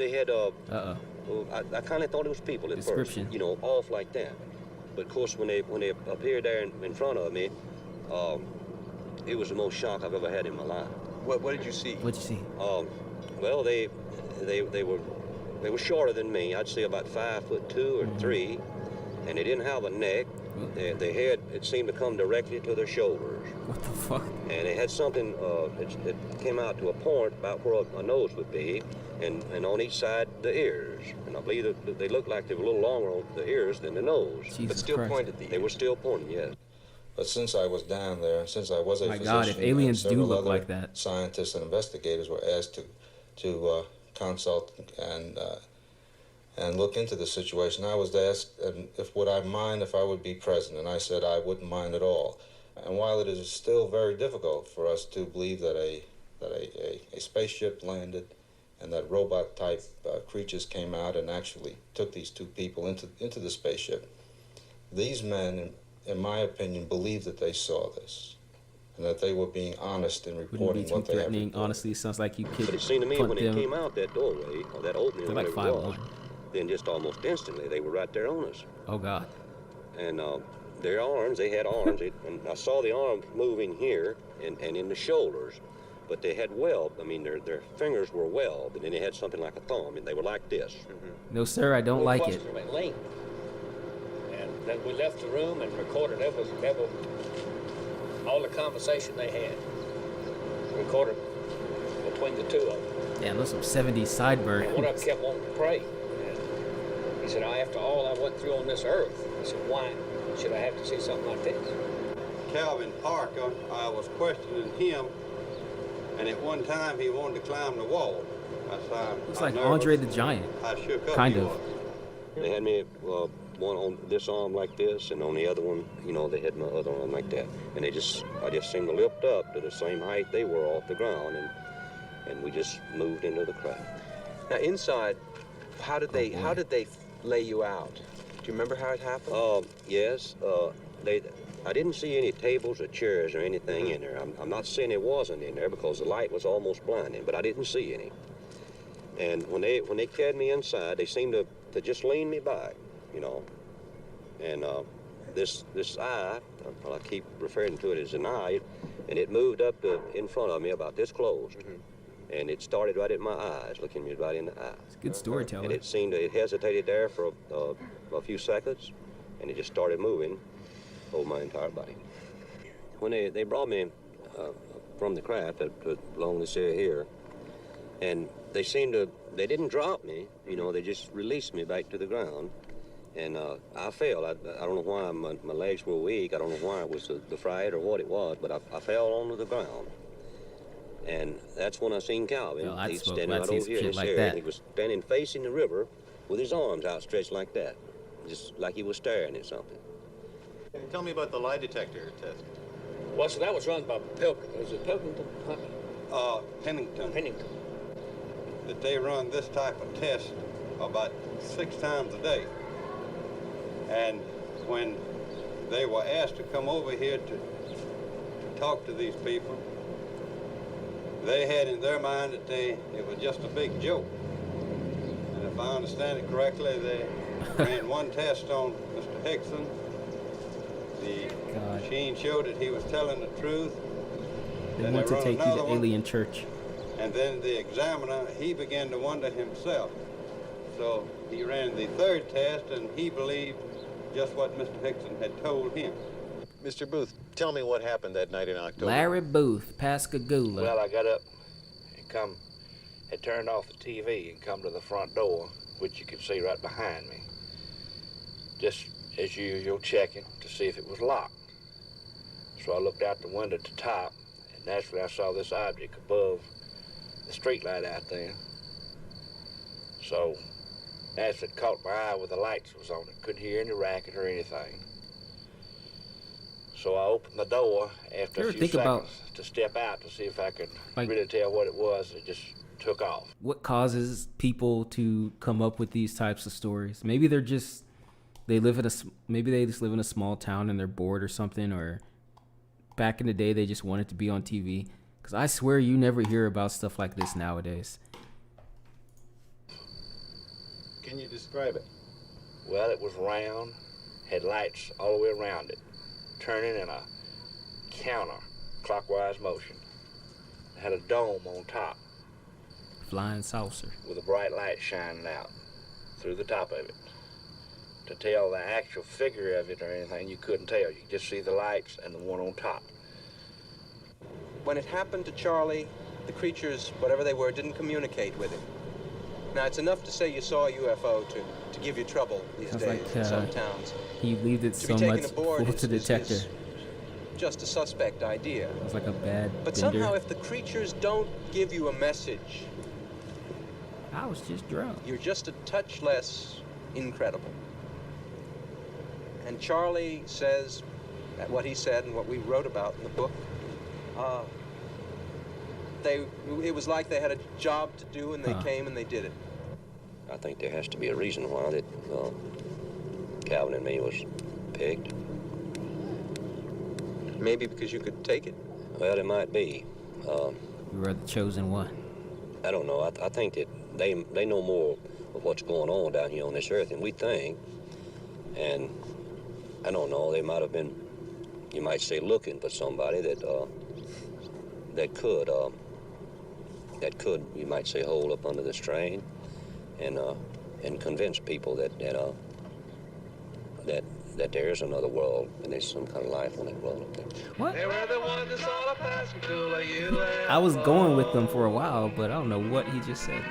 I kind of thought it was people at Description. first, you know, off like that. But of course, when they appeared there in front of me, it was the most shock I've ever had in my life. What did you see? What'd you see? Well, they were shorter than me. I'd say about 5'2" or 3", and they didn't have a neck. Their head, it seemed to come directly to their shoulders. What the fuck? And they had something that came out to a point about where a nose would be, and on each side the ears. And I believe that they looked like they were a little longer on the ears than the nose. But still Christ. pointed the ears. They were still pointing, yes. But since I was down there, since I was a My physician, God, if aliens and do several look other like that. scientists and investigators were asked to consult and look into the situation. I was asked if would I mind if I would be present, and I said I wouldn't mind at all. And while it is still very difficult for us to believe that a spaceship landed and that robot-type creatures came out and actually took these two people into the spaceship, these men, in my opinion, believed that they saw this and that they were being honest in Wouldn't reporting be too what they have threatening. reported. Honestly, it sounds like you could But it seemed to me punt when them. it came out that doorway, or that opening, They're or like whatever it was, 5'1". then just almost instantly they were right there on us. Oh God. And their arms, they had arms, and I saw the arms moving here and in the shoulders. but they had webbed. I mean, their fingers were webbed, and then they had something like a thumb, and they were like this. No, sir, I don't like it. Link. And then we left the room and recorded every all the conversation they had. Recorded between the two of them. Damn, those some 70s sideburns. And one of them kept wanting to pray. And he said, after all I went through on this earth, he said, why should I have to see something like this? Calvin Parker, I was questioning him, and at one time he wanted to climb the wall. Looks like Andre the Giant. I shook up. Kind of. They had me one on this arm like this, and on the other one, you know, they had my other arm like that. And I just seemed to lift up to the same height they were off the ground, and we just moved into the craft. Now inside, how did they lay you out? Do you remember how it happened? Yes. I didn't see any tables or chairs or anything in there. I'm not saying it wasn't in there because the light was almost blinding, but I didn't see any. And when they carried me inside, they seemed to just lean me back, you know. And this eye, well, I keep referring to it as an eye, and it moved up in front of me about this close. And it started right at my eyes, looking me right in the eye. It's good storytelling. And it hesitated there for a few seconds, and it just started moving over my entire body. When they brought me from the craft along this area here, and they didn't drop me, you know, they just released me back to the ground. And I fell. I don't know why my legs were weak. I don't know why it was the fright or what it was, but I fell onto the ground. And that's when I seen Calvin. No, He's standing right over here in this area. And he was standing facing the river with his arms outstretched like that, just like he was staring at something. Tell me about the lie detector test. Well, so that was run by Pilkington. Was it Pilkington? Pennington. Pennington. That they run this type of test about 6 times a day. And when they were asked to come over here to talk to these people, they had in their mind that it was just a big joke. And if I understand it correctly, they ran one test on Mr. Hickson. The machine showed that he was telling the truth. They want to take you to Alien Church. And then the examiner, he began to wonder himself. So he ran the 3rd test, and he believed just what Mr. Hickson had told him. Mr. Booth, tell me what happened that night in October. Larry Booth, Pascagoula. Well, I got up and had turned off the TV and come to the front door, which you could see right behind me. Just as usual, checking to see if it was locked. So I looked out the window at the top, and naturally I saw this object above the street light out there. So naturally it caught my eye with the lights was on it. Couldn't hear any racket or anything. So I opened the door after a few seconds to step out to see if I could really tell what it was. It just took off. What causes people to come up with these types of stories? Maybe they just live in a small town and they're bored or something, or back in the day they just wanted to be on TV. Because I swear you never hear about stuff like this nowadays. Can you describe it? Well, it was round, had lights all the way around it, turning in a counter-clockwise motion. It had a dome on top. Flying saucer. With a bright light shining out through the top of it. To tell the actual figure of it or anything, you couldn't tell. You could just see the lights and the one on top. When it happened to Charlie, the creatures, whatever they were, didn't communicate with him. Now, it's enough to say you saw a UFO to give you trouble these days in some towns. He believed it so much, full to detector. Is just a suspect idea. It's like a bad But bender. somehow, if the creatures don't give you a message, I was just drunk. You're just a touch less incredible. And Charlie says that what he said and what we wrote about in the book, it was like they had a job to do, and they came and they did it. I think there has to be a reason why that Calvin and me was picked. Maybe because you could take it. Well, it might be. We were the chosen one. I don't know. I think that they know more of what's going on down here on this earth than we think. And I don't know, they might have been, you might say, looking for somebody that could that could, you might say, hold up under the strain, and convince people that there is another world and there's some kind of life on that world up there. What? They were the ones that saw the Pascagoula UFO. I was going with them for a while, but I don't know what he just said.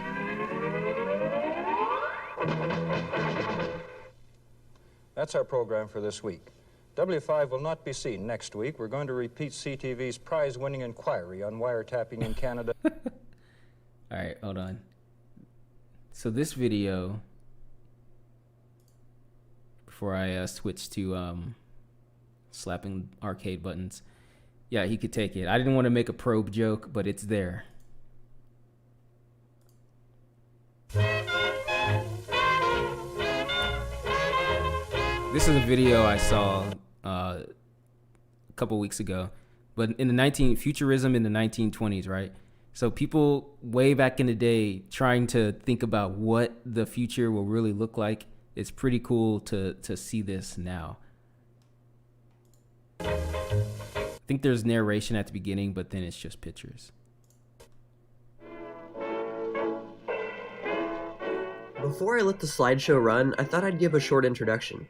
That's our program for this week. W5 will not be seen next week. We're going to repeat CTV's prize-winning inquiry on wiretapping in Canada. All right, hold on. So this video, before I switch to slapping arcade buttons, yeah, he could take it. I didn't want to make a probe joke, but it's there. This is a video I saw a couple weeks ago, but in the futurism in the 1920s, right? So people way back in the day trying to think about what the future will really look like. It's pretty cool to see this now. I think there's narration at the beginning, but then it's just pictures. Before I let the slideshow run, I thought I'd give a short introduction.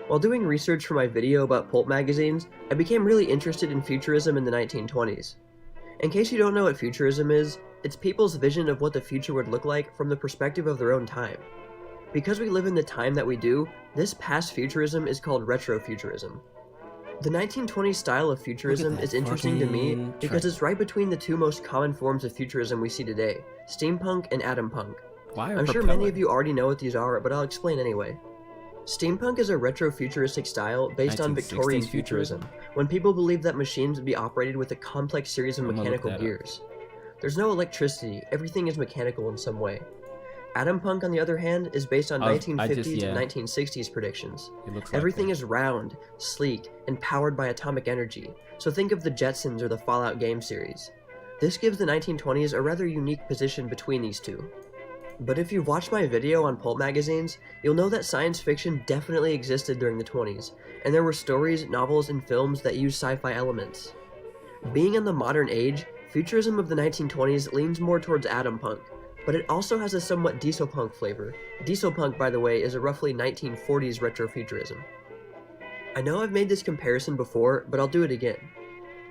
While doing research for my video about pulp magazines, I became really interested in futurism in the 1920s. In case you don't know what futurism is, it's people's vision of what the future would look like from the perspective of their own time. Because we live in the time that we do, this past futurism is called retrofuturism. The 1920s style of futurism is interesting to me because it's right between the two most common forms of futurism we see today, steampunk and atom punk. I'm sure many of you already know what these are, but I'll explain anyway. Steampunk is a retrofuturistic style based on Victorian futurism, when people believed that machines would be operated with a complex series of mechanical gears. There's no electricity, everything is mechanical in some way. Atom punk, on the other hand, is based on 1950s and 1960s predictions. Everything is round, sleek, and powered by atomic energy, so think of the Jetsons or the Fallout game series. This gives the 1920s a rather unique position between these two. But if you've watched my video on pulp magazines, you'll know that science fiction definitely existed during the 20s, and there were stories, novels, and films that used sci-fi elements. Being in the modern age, futurism of the 1920s leans more towards atom punk, but it also has a somewhat diesel punk flavor. Diesel punk, by the way, is a roughly 1940s retrofuturism. I know I've made this comparison before, but I'll do it again.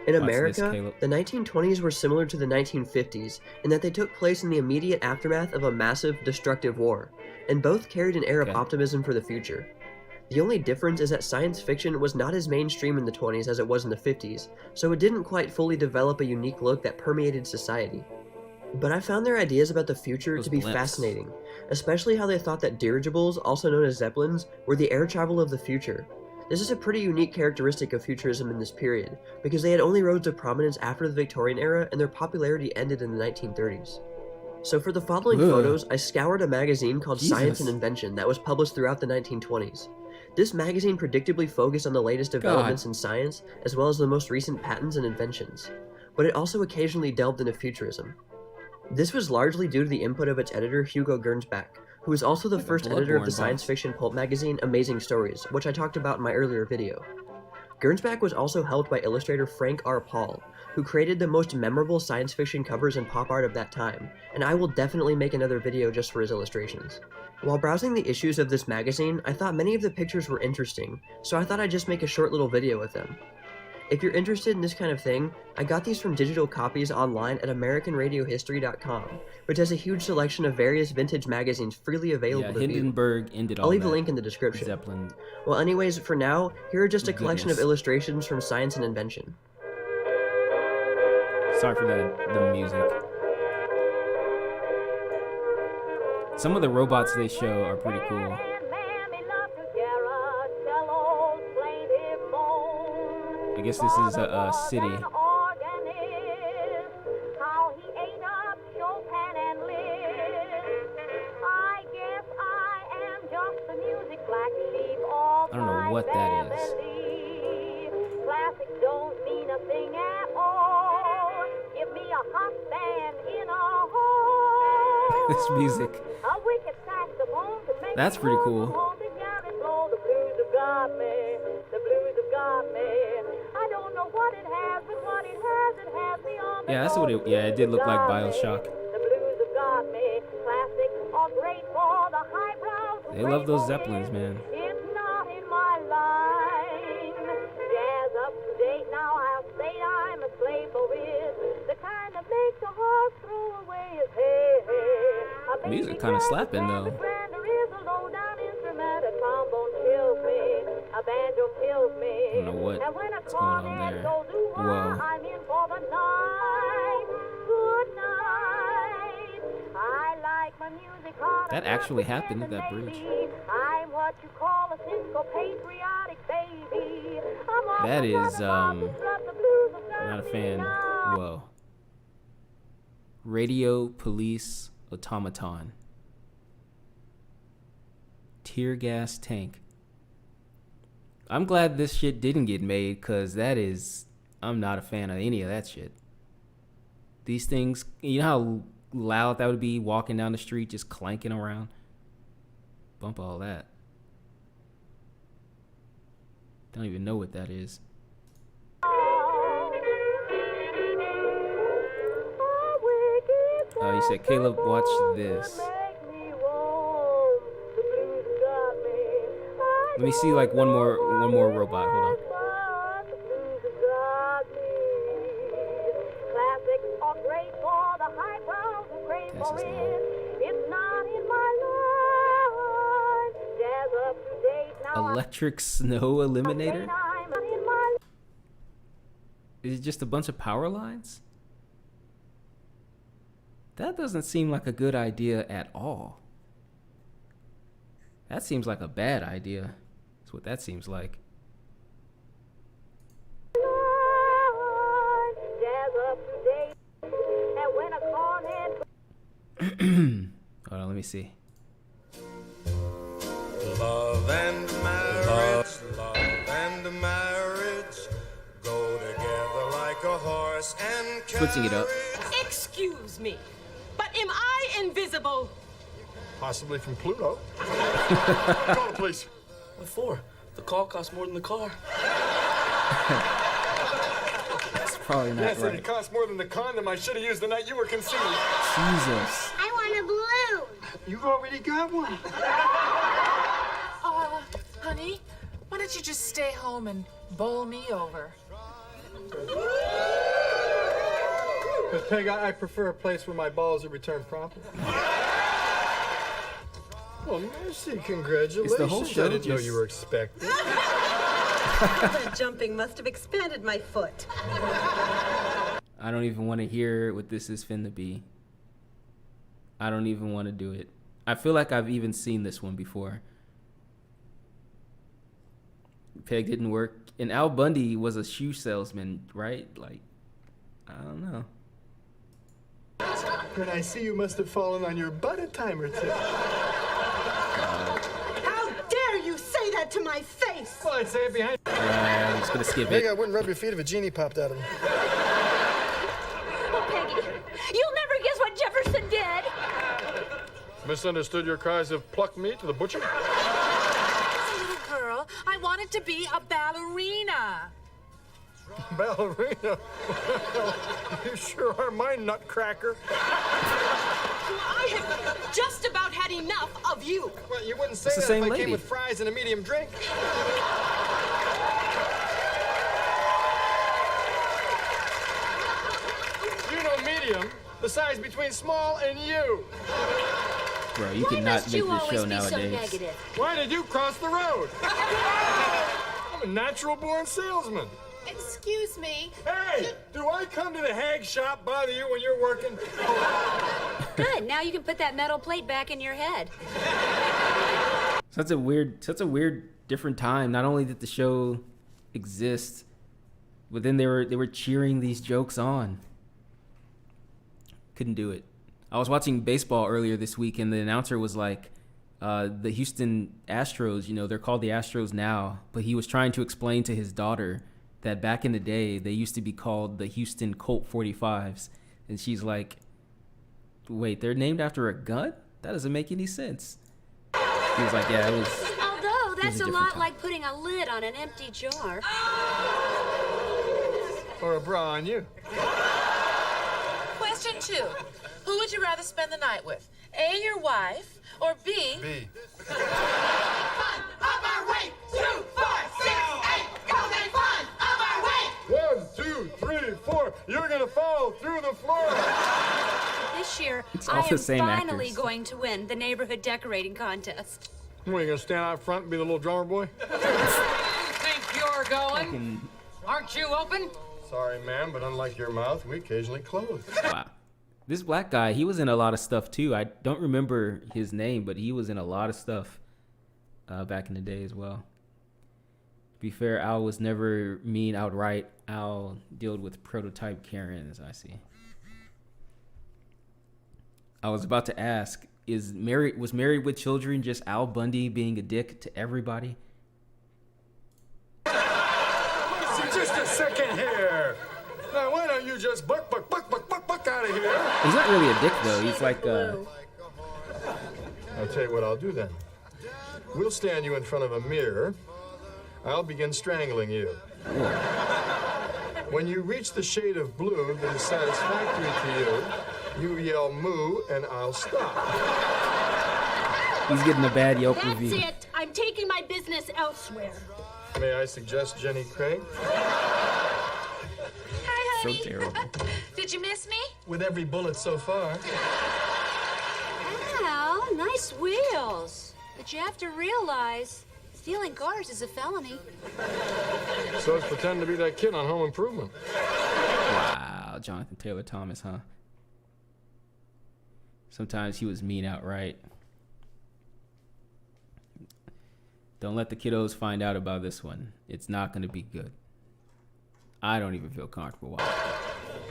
In America, the 1920s were similar to the 1950s in that they took place in the immediate aftermath of a massive, destructive war, and both carried an air of optimism for the future. The only difference is that science fiction was not as mainstream in the 20s as it was in the 50s, so it didn't quite fully develop a unique look that permeated society. But I found their ideas about the future to be fascinating, especially how they thought that dirigibles, also known as zeppelins, were the air travel of the future. This is a pretty unique characteristic of futurism in this period, because they had only rose to prominence after the Victorian era and their popularity ended in the 1930s. So for the following photos, I scoured a magazine called Science and Invention that was published throughout the 1920s. This magazine predictably focused on the latest developments in science, as well as the most recent patents and inventions. But it also occasionally delved into futurism. This was largely due to the input of its editor, Hugo Gernsback, who was also the first editor of the science fiction pulp magazine Amazing Stories, which I talked about in my earlier video. Gernsback was also helped by illustrator Frank R. Paul, who created the most memorable science fiction covers and pop art of that time, and I will definitely make another video just for his illustrations. While browsing the issues of this magazine, I thought many of the pictures were interesting, so I thought I'd just make a short little video with them. If you're interested in this kind of thing, I got these from digital copies online at AmericanRadioHistory.com, which has a huge selection of various vintage magazines freely available to view. Hindenburg ended all I'll leave a link in the description. Zeppelin. Well, anyways, for now, here are just a collection of illustrations from Science and Invention. Sorry for the music. Some of the robots they show are pretty cool. I guess this is a city. I don't know what that is. Classics don't mean a thing at all. Give me a hot band in a hole. This music. A wicked saxophone to make that's pretty cool. The blues have got me. The blues have got me. I don't know what it has, but what it has me on Yeah, that's what it. Yeah, it did look like Bioshock. They love those Zeppelins, man. It's not in my line. Jazz up to date, now I'll say I'm a slave for it. The kind that makes a horse throw away his head. Music kind of slapping though. There is a low-down instrument, a trombone kills me, a banjo kills me. I don't know what's going on there. Whoa. I'm in for the night. Good night. I like my music hard. That actually happened at that bridge. I'm what you call a syncopatriotic baby. That is not a fan. Whoa. Radio Police Automaton. Tear gas tank. I'm glad this shit didn't get made, cause I'm not a fan of any of that shit. These things, you know how loud that would be walking down the street just clanking around? Bump all that. Don't even know what that is. Oh, you said, Caleb, watch this. Let me see like one more robot. Hold on. Electric snow eliminator? Is it just a bunch of power lines? That doesn't seem like a good idea at all. That seems like a bad idea. That's what that seems like. Hold on, let me see. Love and marriage, love and marriage go together like a horse and Switching it up. Excuse me, but am I invisible? Possibly from Pluto. Call the police. What for? The call costs more than the car. That's probably not yes, right. and it costs more than the condom I should have used the night you were conceived. Jesus. I want a balloon. You've already got one. Honey, why don't you just stay home and bowl me over? Miss Peg, I prefer a place where my balls are returned promptly. Well, mercy, congratulations. It's the whole show. I didn't know you were expecting. That jumping must have expanded my foot. I don't even want to hear what this is finna be. I don't even want to do it. I feel like I've even seen this one before. Peg didn't work. And Al Bundy was a shoe salesman, right? Like, I don't know. And I see you must have fallen on your butt a time or two. How dare you say that to my face? Well, I'd say it behind. I'm just gonna skip Peg, it. I wouldn't rub your feet if a genie popped out of them. Oh, Peggy, you'll never guess what Jefferson did. Misunderstood your cries of pluck meat to the butcher? Little girl, I wanted to be a ballerina. Ballerina? Well, you sure are my nutcracker. I have just about had enough of you. Well, you wouldn't say It's the that same if I lady. came with fries and a medium drink. You know medium, the size between small and you. Bro, you cannot make this show nowadays. Why did you cross the road? I'm a natural-born salesman. Excuse me. Hey, do I come to the hag shop bother you when you're working? Good. Now you can put that metal plate back in your head. Such a weird, different time. Not only did the show exist, but then they were cheering these jokes on. Couldn't do it. I was watching baseball earlier this week, and the announcer was like, the Houston Astros, you know, they're called the Astros now, but he was trying to explain to his daughter that back in the day, they used to be called the Houston Colt 45s. And she's like, wait, they're named after a gun? That doesn't make any sense. He was like, yeah, it was... Although, that's a lot time. like putting a lid on an empty jar. Or a bra on you. Question 2. Who would you rather spend the night with? A, your wife, or B? B. Fun of our way. 2, 4, 6, 8. Go get fun of our way. 1, 2, 3, 4. You're gonna fall through the floor. This year, It's all I the am same finally actors. going to win the neighborhood decorating contest. What, you gonna stand out front and be the little drummer boy? Think you're going? Aren't you open? Sorry, ma'am, but unlike your mouth, we occasionally close. Wow. This black guy, he was in a lot of stuff too. I don't remember his name, but he was in a lot of stuff back in the day as well. To be fair, Al was never mean outright. Al dealt with prototype Karens, I see. I was about to ask, was Married with Children just Al Bundy being a dick to everybody? Just a second here. Now, why don't you just buck out of here? He's not really a dick though. He's like I'll tell you what I'll do then. We'll stand you in front of a mirror. I'll begin strangling you. When you reach the shade of blue that is satisfactory to you, you yell moo and I'll stop. He's getting a bad Yelp That's review. it. I'm taking my business elsewhere. May I suggest Jenny Craig? Hi, So honey. terrible. Did you miss me? With every bullet so far. Wow, nice wheels. But you have to realize, stealing cars is a felony. So it's pretend to be that kid on Home Improvement. Wow, Jonathan Taylor Thomas, huh? Sometimes he was mean outright. Don't let the kiddos find out about this one. It's not going to be good. I don't even feel comfortable watching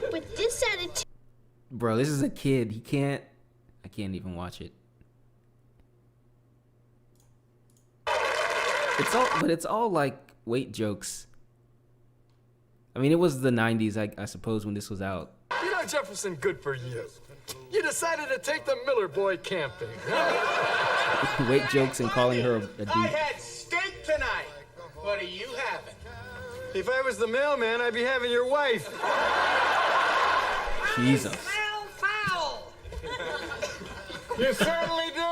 it. With this attitude. Bro, this is a kid. I can't even watch it. It's all like weight jokes. I mean, it was the 90s, I suppose, when this was out. You know, Jefferson, good for you. You decided to take the Miller boy camping, huh? Weight jokes and calling her a dude. I had steak tonight. What are you having? If I was the mailman, I'd be having your wife. Jesus. Smell foul. You certainly do.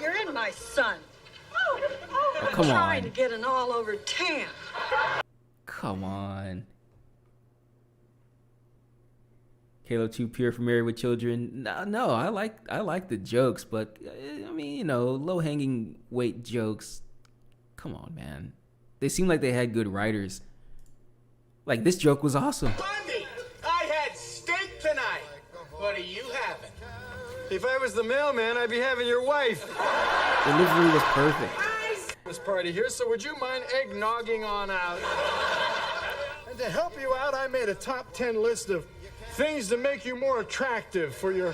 You're in my son. Oh, come Trying on. to get an all-over tan. Come on. Halo 2 Pure for Married with Children. No, I like the jokes, but I mean, you know, low-hanging weight jokes. Come on, man. They seem like they had good writers. Like, this joke was awesome. Bundy, I had steak tonight. What are you having? If I was the mailman, I'd be having your wife. Delivery was perfect. This party here, so would you mind eggnogging on out? And to help you out, I made a top 10 list of things to make you more attractive for your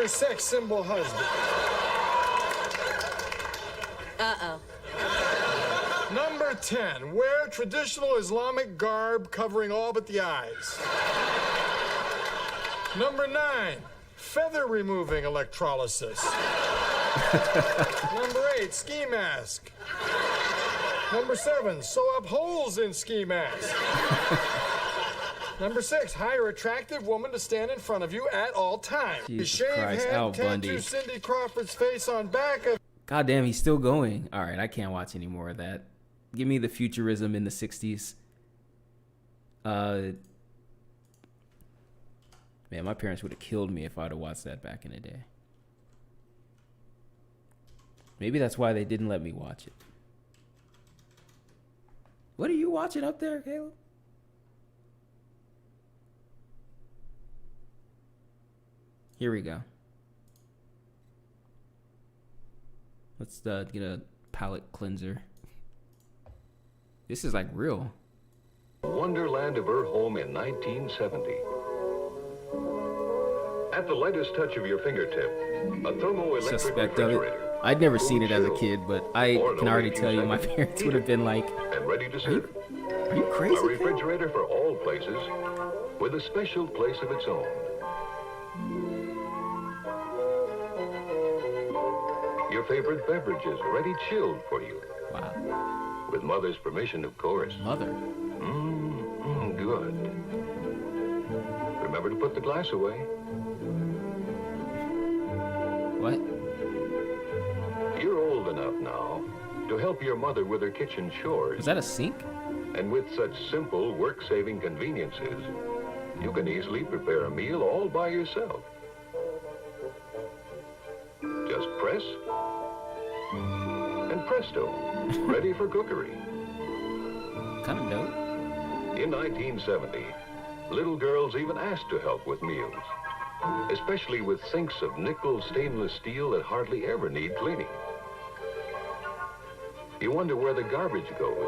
sex symbol husband. Uh-oh. Number 10, wear traditional Islamic garb covering all but the eyes. Number 9, feather removing electrolysis. Number 8, ski mask. Number 7, sew up holes in ski mask. Number 6, hire attractive woman to stand in front of you at all times. Jesus Shave Christ, head, Al tattoo Bundy. Cindy Crawford's face on back of. God damn, he's still going. All right, I can't watch any more of that. Give me the futurism in the 60s. Man, my parents would have killed me if I'd have watched that back in the day. Maybe that's why they didn't let me watch it. What are you watching up there, Caleb? Here we go. Let's get a palate cleanser. This is like real. Wonderland of her home in 1970. At the lightest touch of your fingertip, a thermoelectric Suspect of refrigerator. it. I'd never seen it as a kid, but I can already tell you my parents would have been like, And ready to serve. are you crazy? A refrigerator for all places, with a special place of its own. Your favorite beverages ready chilled for you. Wow. With Mother's permission, of course. Mother. Good. Remember to put the glass away. What? You're old enough now to help your mother with her kitchen chores. Is that a sink? And with such simple, work-saving conveniences, you can easily prepare a meal all by yourself. Just press, and presto, ready for cookery. Kind of dope. In 1970, little girls even asked to help with meals, especially with sinks of nickel stainless steel that hardly ever need cleaning. You wonder where the garbage goes,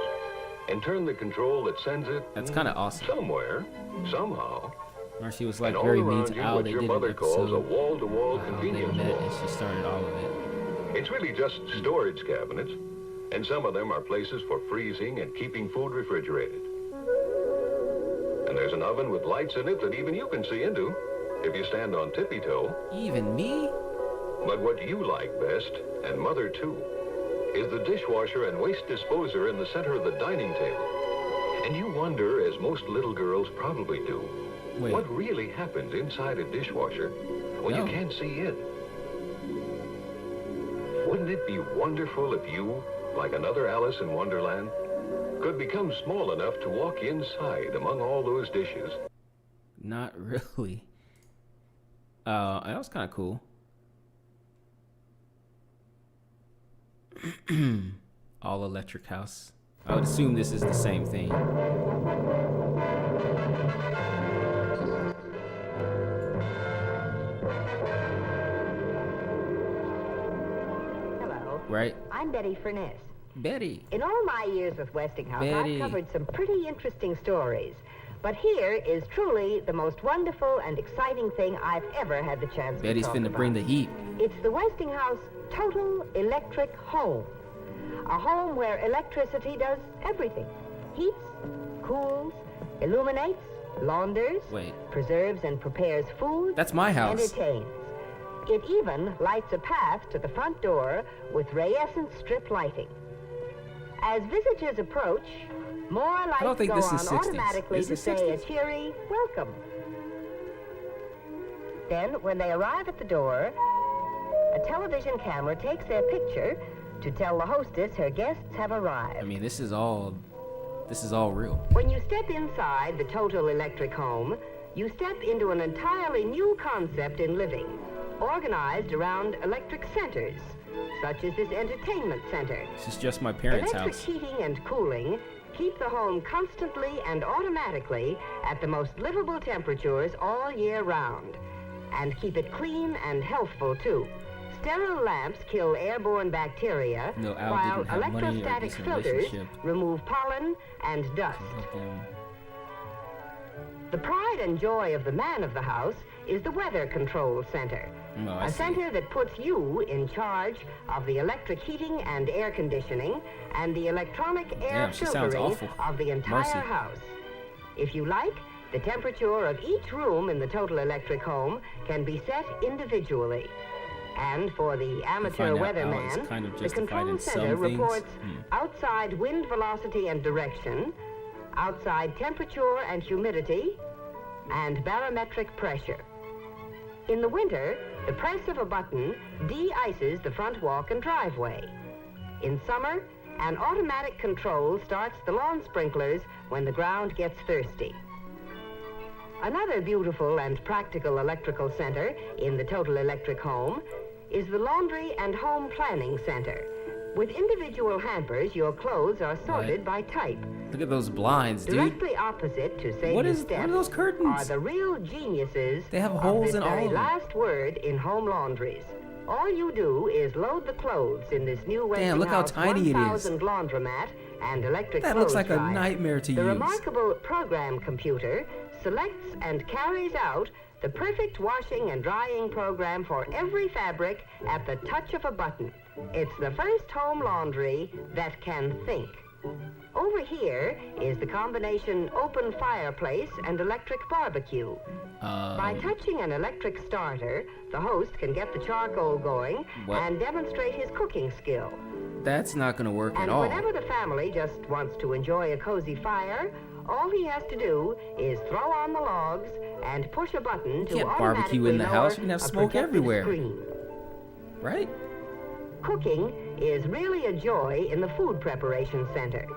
and turn the control that sends it. That's kind of awesome. Somewhere, somehow. Or she was like And all very mean around to you, Al. what They your did an mother calls a episode wall-to-wall how they convenience met, wall. and she started all of it. It's really just storage cabinets, and some of them are places for freezing and keeping food refrigerated. And there's an oven with lights in it that even you can see into if you stand on tippy-toe. Even me? But what you like best, and Mother too, is the dishwasher and waste disposer in the center of the dining table. And you wonder, as most little girls probably do, what really happens inside a dishwasher when you can't see in. Wouldn't it be wonderful if you, like another Alice in Wonderland, could become small enough to walk inside among all those dishes? Not really. That was kind of cool. All electric house. I would assume this is the same thing. Hello. Right? I'm Betty Furness. Betty. In all my years with Westinghouse, Betty. I've covered some pretty interesting stories. But here is truly the most wonderful and exciting thing I've ever had the chance Betty's to talk finna about. bring the heat. It's the Westinghouse Total Electric Home. A home where electricity does everything. Heats, cools, illuminates, launders, preserves and prepares food. That's my house. Entertains. It even lights a path to the front door with rayescent strip lighting. As visitors approach, more lights think go this on is 60s. automatically Is to this say a 60s? cheery welcome. Then, when they arrive at the door, a television camera takes their picture to tell the hostess her guests have arrived. I mean, this is all real. When you step inside the Total Electric Home, you step into an entirely new concept in living, organized around electric centers, such as this entertainment center. This is just my parents' Electric house. heating and cooling keep the home constantly and automatically at the most livable temperatures all year round, and keep it clean and healthful too. Sterile lamps kill airborne bacteria, No, Al while didn't have money or a electrostatic decent filters relationship. remove pollen and dust. The pride and joy of the man of the house is the Weather Control Center, Oh, I a see. center that puts you in charge of the electric heating and air conditioning and the electronic air Damn, she sounds filtering awful. of the entire Mercy. house. If you like, the temperature of each room in the Total Electric Home can be set individually. And for the amateur find out Al is weatherman, kind of the justified control in center some things. reports outside wind velocity and direction, outside temperature and humidity, and barometric pressure. In the winter, the press of a button de-ices the front walk and driveway. In summer, an automatic control starts the lawn sprinklers when the ground gets thirsty. Another beautiful and practical electrical center in the Total Electric Home is the Laundry and Home Planning Center. With individual hampers, your clothes are sorted by type. Look at those blinds, dude. Directly opposite to save What the is- what step are those curtains? are the real geniuses They have of holes this in all very of them. last word in home laundries. All you do is load the clothes in this new Damn, look how Westinghouse tiny it is. 1000 laundromat and electric That looks clothes like a dryer. nightmare to The use. remarkable program computer selects and carries out the perfect washing and drying program for every fabric at the touch of a button. It's the first home laundry that can think. Over here is the combination open fireplace and electric barbecue. By touching an electric starter, the host can get the charcoal going What? and demonstrate his cooking skill. That's not gonna work at And all. whenever the family just wants to enjoy a cozy fire All he has to do is throw on the logs and push a button to can't automatically barbecue in the house. You can have lower a smoke projected everywhere. screen. Right? Cooking is really a joy in the food preparation center.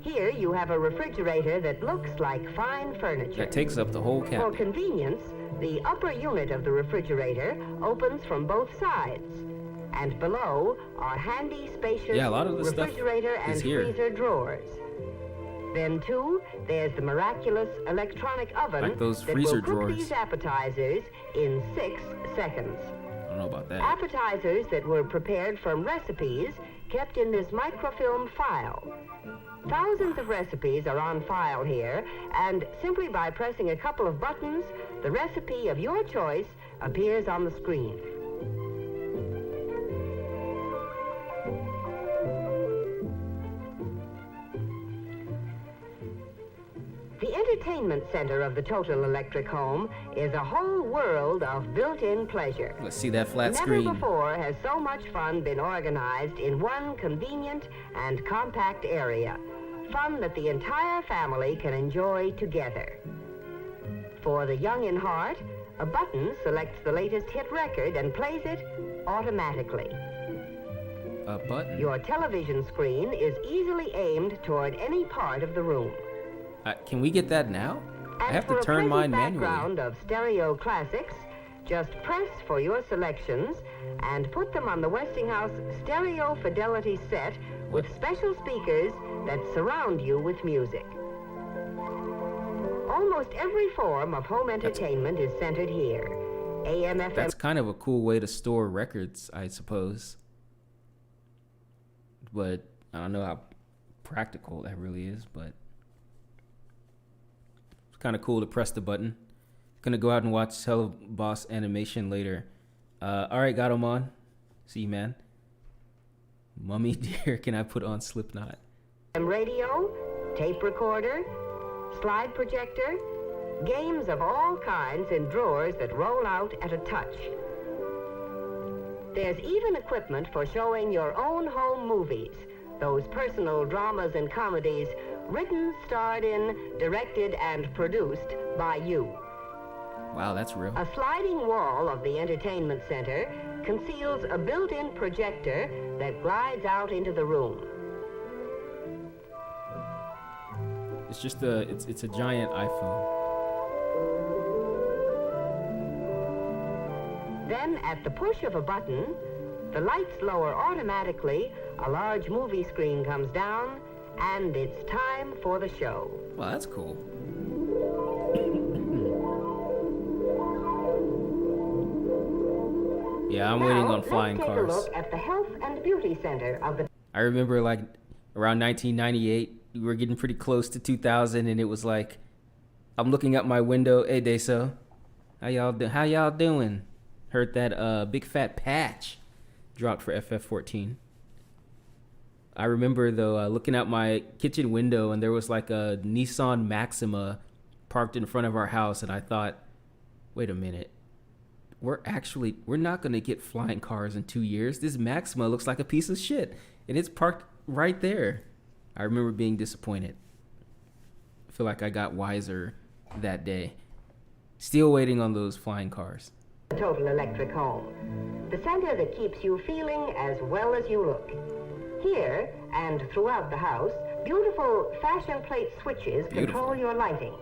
Here you have a refrigerator that looks like fine furniture. That takes up the whole For cabinet. convenience, the upper unit of the refrigerator opens from both sides. And below are handy, spacious Yeah, a lot of the stuff refrigerator and is here. freezer drawers. Then, too, there's the miraculous electronic oven Like those that freezer will cook drawers. these appetizers in 6 seconds. I don't know about that. Appetizers that were prepared from recipes kept in this microfilm file. Thousands of recipes are on file here, and simply by pressing a couple of buttons, the recipe of your choice appears on the screen. The entertainment center of the Total Electric home is a whole world of built-in pleasure. Let's see that flat Never screen. before has so much fun been organized in one convenient and compact area. Fun that the entire family can enjoy together. For the young in heart, a button selects the latest hit record and plays it automatically. A button? Your television screen is easily aimed toward any part of the room. Can we get that now? I And have for to a turn pleasant mine manually. background of stereo classics, just press for your selections and put them on the Westinghouse Stereo Fidelity set with special speakers that surround you with music. Almost every form of home entertainment is centered here. AM, FM. That's kind of a cool way to store records, I suppose. But I don't know how practical that really is, but it's kind of cool to press the button. Gonna go out and watch Teleboss animation later. All right, got him on. See you, man. Mummy dear, can I put on Slipknot? Radio, tape recorder, slide projector, games of all kinds in drawers that roll out at a touch. There's even equipment for showing your own home movies, those personal dramas and comedies written, starred in, directed, and produced by you. Wow, that's real. A sliding wall of the entertainment center conceals a built-in projector that glides out into the room. It's just it's a giant iPhone. Then, at the push of a button, the lights lower automatically, a large movie screen comes down, and it's time for the show. Wow, that's cool. Yeah, I'm waiting on flying let's take cars. a look at the Health and Beauty Center of the... I remember like around 1998, we were getting pretty close to 2000, and it was like, I'm looking out my window. Hey, Deso, how y'all doing? Heard that big fat patch dropped for FF14. I remember though looking out my kitchen window, and there was like a Nissan Maxima parked in front of our house, and I thought, wait a minute. We're not going to get flying cars in 2 years. This Maxima looks like a piece of shit, and it's parked right there. I remember being disappointed. I feel like I got wiser that day. Still waiting on those flying cars. Total Electric home, the center that keeps you feeling as well as you look. Here, and throughout the house, beautiful fashion plate switches control your lighting.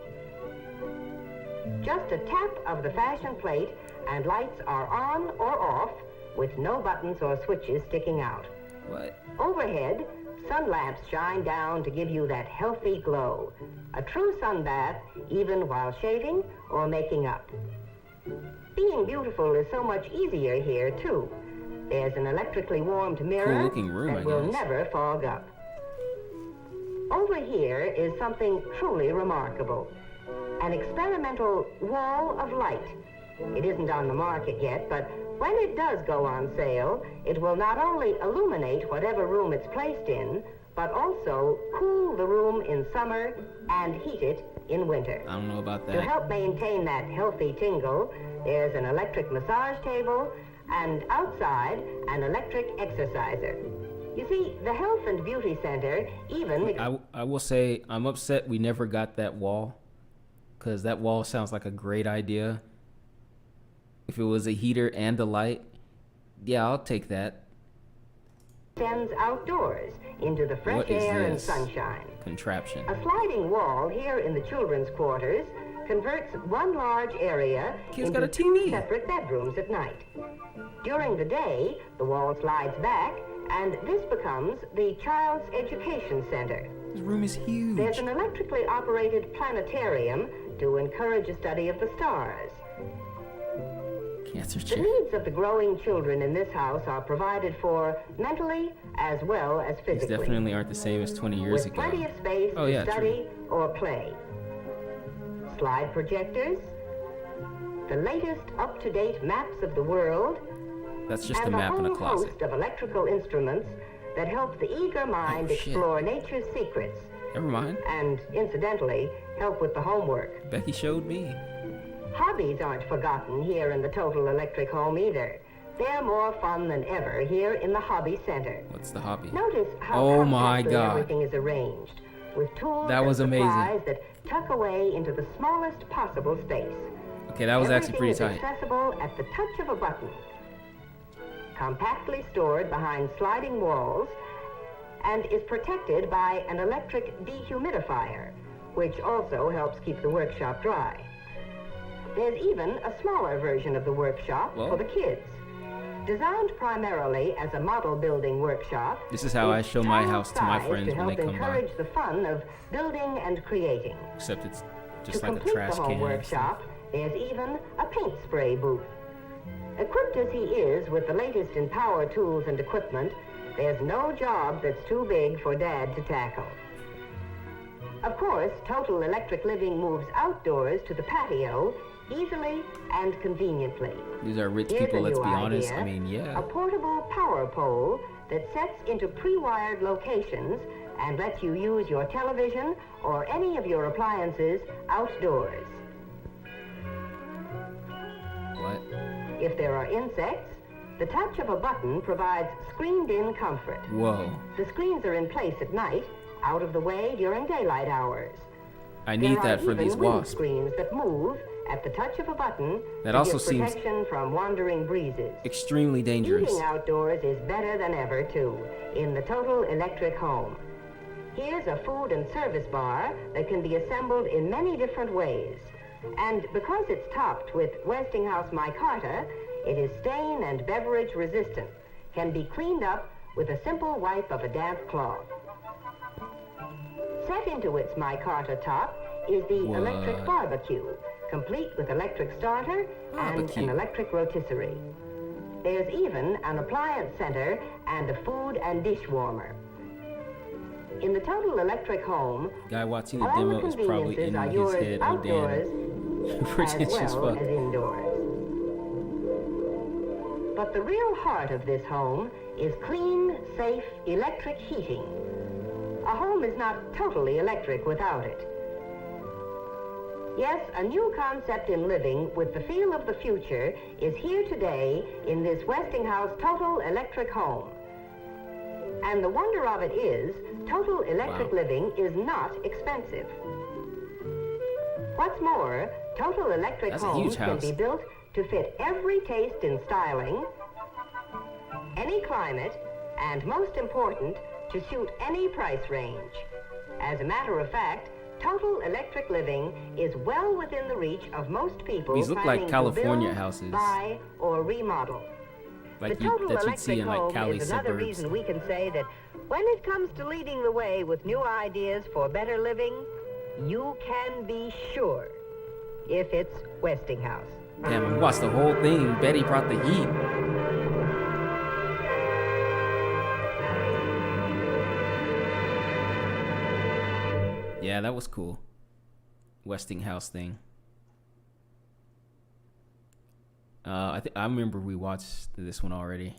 Just a tap of the fashion plate and lights are on or off with no buttons or switches sticking out. What? Overhead, sun lamps shine down to give you that healthy glow. A true sun bath even while shaving or making up. Being beautiful is so much easier here too. There's an electrically warmed mirror Cool-looking room, that I will guess. never fog up. Over here is something truly remarkable. An experimental wall of light. It isn't on the market yet, but when it does go on sale, it will not only illuminate whatever room it's placed in, but also cool the room in summer and heat it in winter. I don't know about To that. help maintain that healthy tingle, there's an electric massage table and outside an electric exerciser. You see, the Health and Beauty Center even... I will say I'm upset we never got that wall, because that wall sounds like a great idea. If it was a heater and a light, yeah, I'll take that. ...extends outdoors into the fresh air and sunshine. Contraption. A sliding wall here in the children's quarters converts one large area into 2 separate bedrooms at night. During the day, the wall slides back, and this becomes the Child's Education Center. This room is huge. There's an electrically operated planetarium to encourage a study of the stars. Cancer The chair. needs of the growing children in this house are provided for mentally as well as These physically. definitely aren't the same as 20 years with ago. plenty of space Oh, to yeah, study or play. Slide projectors, the latest up-to-date maps of the world, That's just a and map in a whole closet. host of electrical instruments that help the eager mind shit. explore nature's secrets Never mind. and, incidentally, help with the homework. Becky showed me. Hobbies aren't forgotten here in the Total Electric Home either. They're more fun than ever here in the Hobby Center. What's the hobby? Notice how Oh my compactly God. everything is arranged, with tools That was and amazing. supplies that tuck away into the smallest possible space. Okay, that was actually pretty Everything is tight. accessible at the touch of a button. Compactly stored behind sliding walls, and is protected by an electric dehumidifier, which also helps keep the workshop dry. There's even a smaller version of the workshop for the kids. Designed primarily as a model building workshop, This is how I show my house to my child-sized friends to when they help come by. encourage the fun of building and creating. Except it's just To like a complete trash the home can. workshop, there's even a paint spray booth. Equipped as he is with the latest in power tools and equipment, there's no job that's too big for Dad to tackle. Of course, Total Electric Living moves outdoors to the patio easily and conveniently. These are rich Here's people, a let's new be honest. idea, I mean, a yeah. portable power pole that sets into pre-wired locations and lets you use your television or any of your appliances outdoors. What? If there are insects, the touch of a button provides screened-in comfort. Whoa. The screens are in place at night, out of the way during daylight hours. I need that for There are these even wind wasps. screens that move at the touch of a button That to also give seems protection from wandering breezes. Extremely dangerous. Eating outdoors is better than ever, too, in the Total Electric Home. Here's a food and service bar that can be assembled in many different ways. And because it's topped with Westinghouse micarta, it is stain and beverage resistant, can be cleaned up with a simple wipe of a damp cloth. Set into its micarta top is the What? electric barbecue, complete with electric starter and Barbecue. an electric rotisserie. There's even an appliance center and a food and dish warmer. In the Total Electric Home, Guy watching the all the demo is probably conveniences in are his yours head. Oh, outdoors damn. as Pretentious well fuck. as indoors. But the real heart of this home is clean, safe, electric heating. A home is not totally electric without it. Yes, a new concept in living with the feel of the future is here today in this Westinghouse Total Electric Home. And the wonder of it is, Total Electric Living is not expensive. What's more, Total Electric That's a homes huge can house. be built to fit every taste in styling, any climate, and most important, to suit any price range. As a matter of fact, Total Electric Living is well within the reach of most people These look like planning California to build, houses. buy, or remodel. Like The you, Total that you'd Electric see in like Home Cali is another suburbs. reason we can say that when it comes to leading the way with new ideas for better living, you can be sure if it's Westinghouse. Damn, I watched the whole thing. Betty brought the heat. Yeah, that was cool. Westinghouse thing. I remember we watched this one already.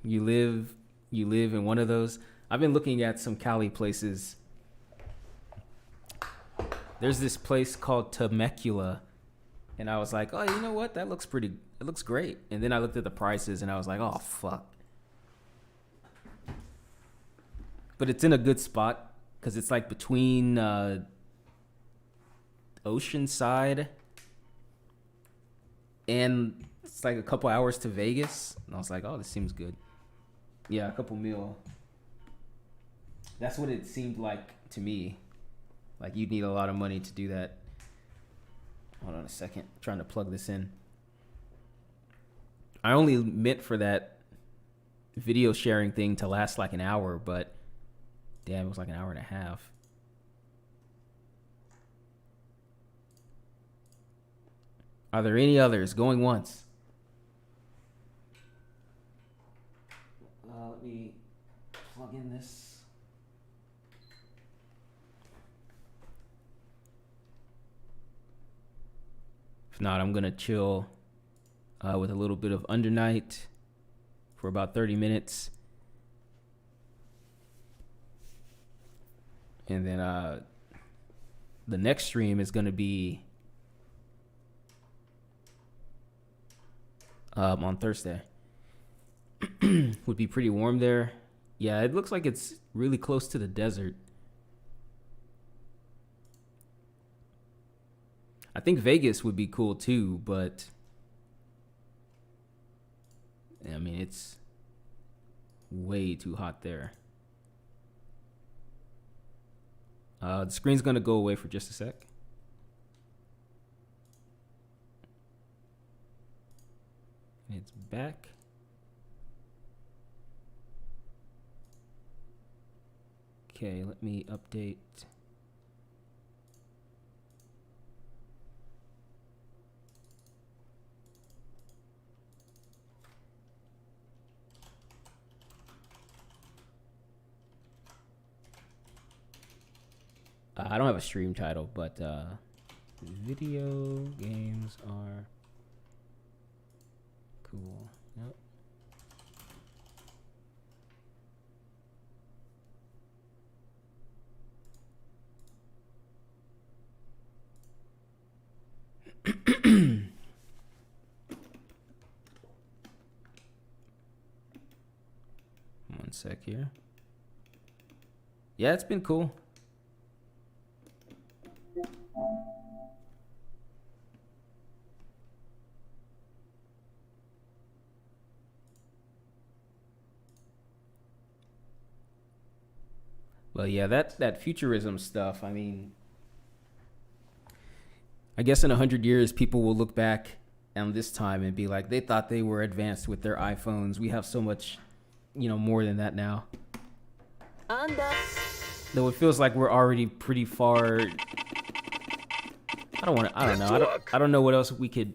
You live in one of those. I've been looking at some Cali places. There's this place called Temecula, and I was like, oh, you know what? It looks great. And then I looked at the prices, and I was like, oh fuck, But it's in a good spot because it's like between Oceanside and it's like a couple hours to Vegas. And I was like, oh, this seems good. Yeah, a couple mil. That's what it seemed like to me. Like you'd need a lot of money to do that. Hold on a second. I'm trying to plug this in. I only meant for that video sharing thing to last like an hour, but damn, it was like an hour and a half. Are there any others? Going once. Let me plug in this. If not, I'm gonna chill with a little bit of Under Night for about 30 minutes. And then the next stream is gonna be on Thursday. Would be pretty warm there. Yeah, it looks like it's really close to the desert. I think Vegas would be cool too, but I mean, it's way too hot there. The screen's gonna go away for just a sec. It's back. Okay, let me update. I don't have a stream title, but video games are cool. Yep. One sec here. Yeah, it's been cool. Well, yeah, that futurism stuff, I mean, I guess in 100 years, people will look back on this time and be like, they thought they were advanced with their iPhones. We have so much, more than that now. Though it feels like we're already pretty far. I don't know. I don't know what else we could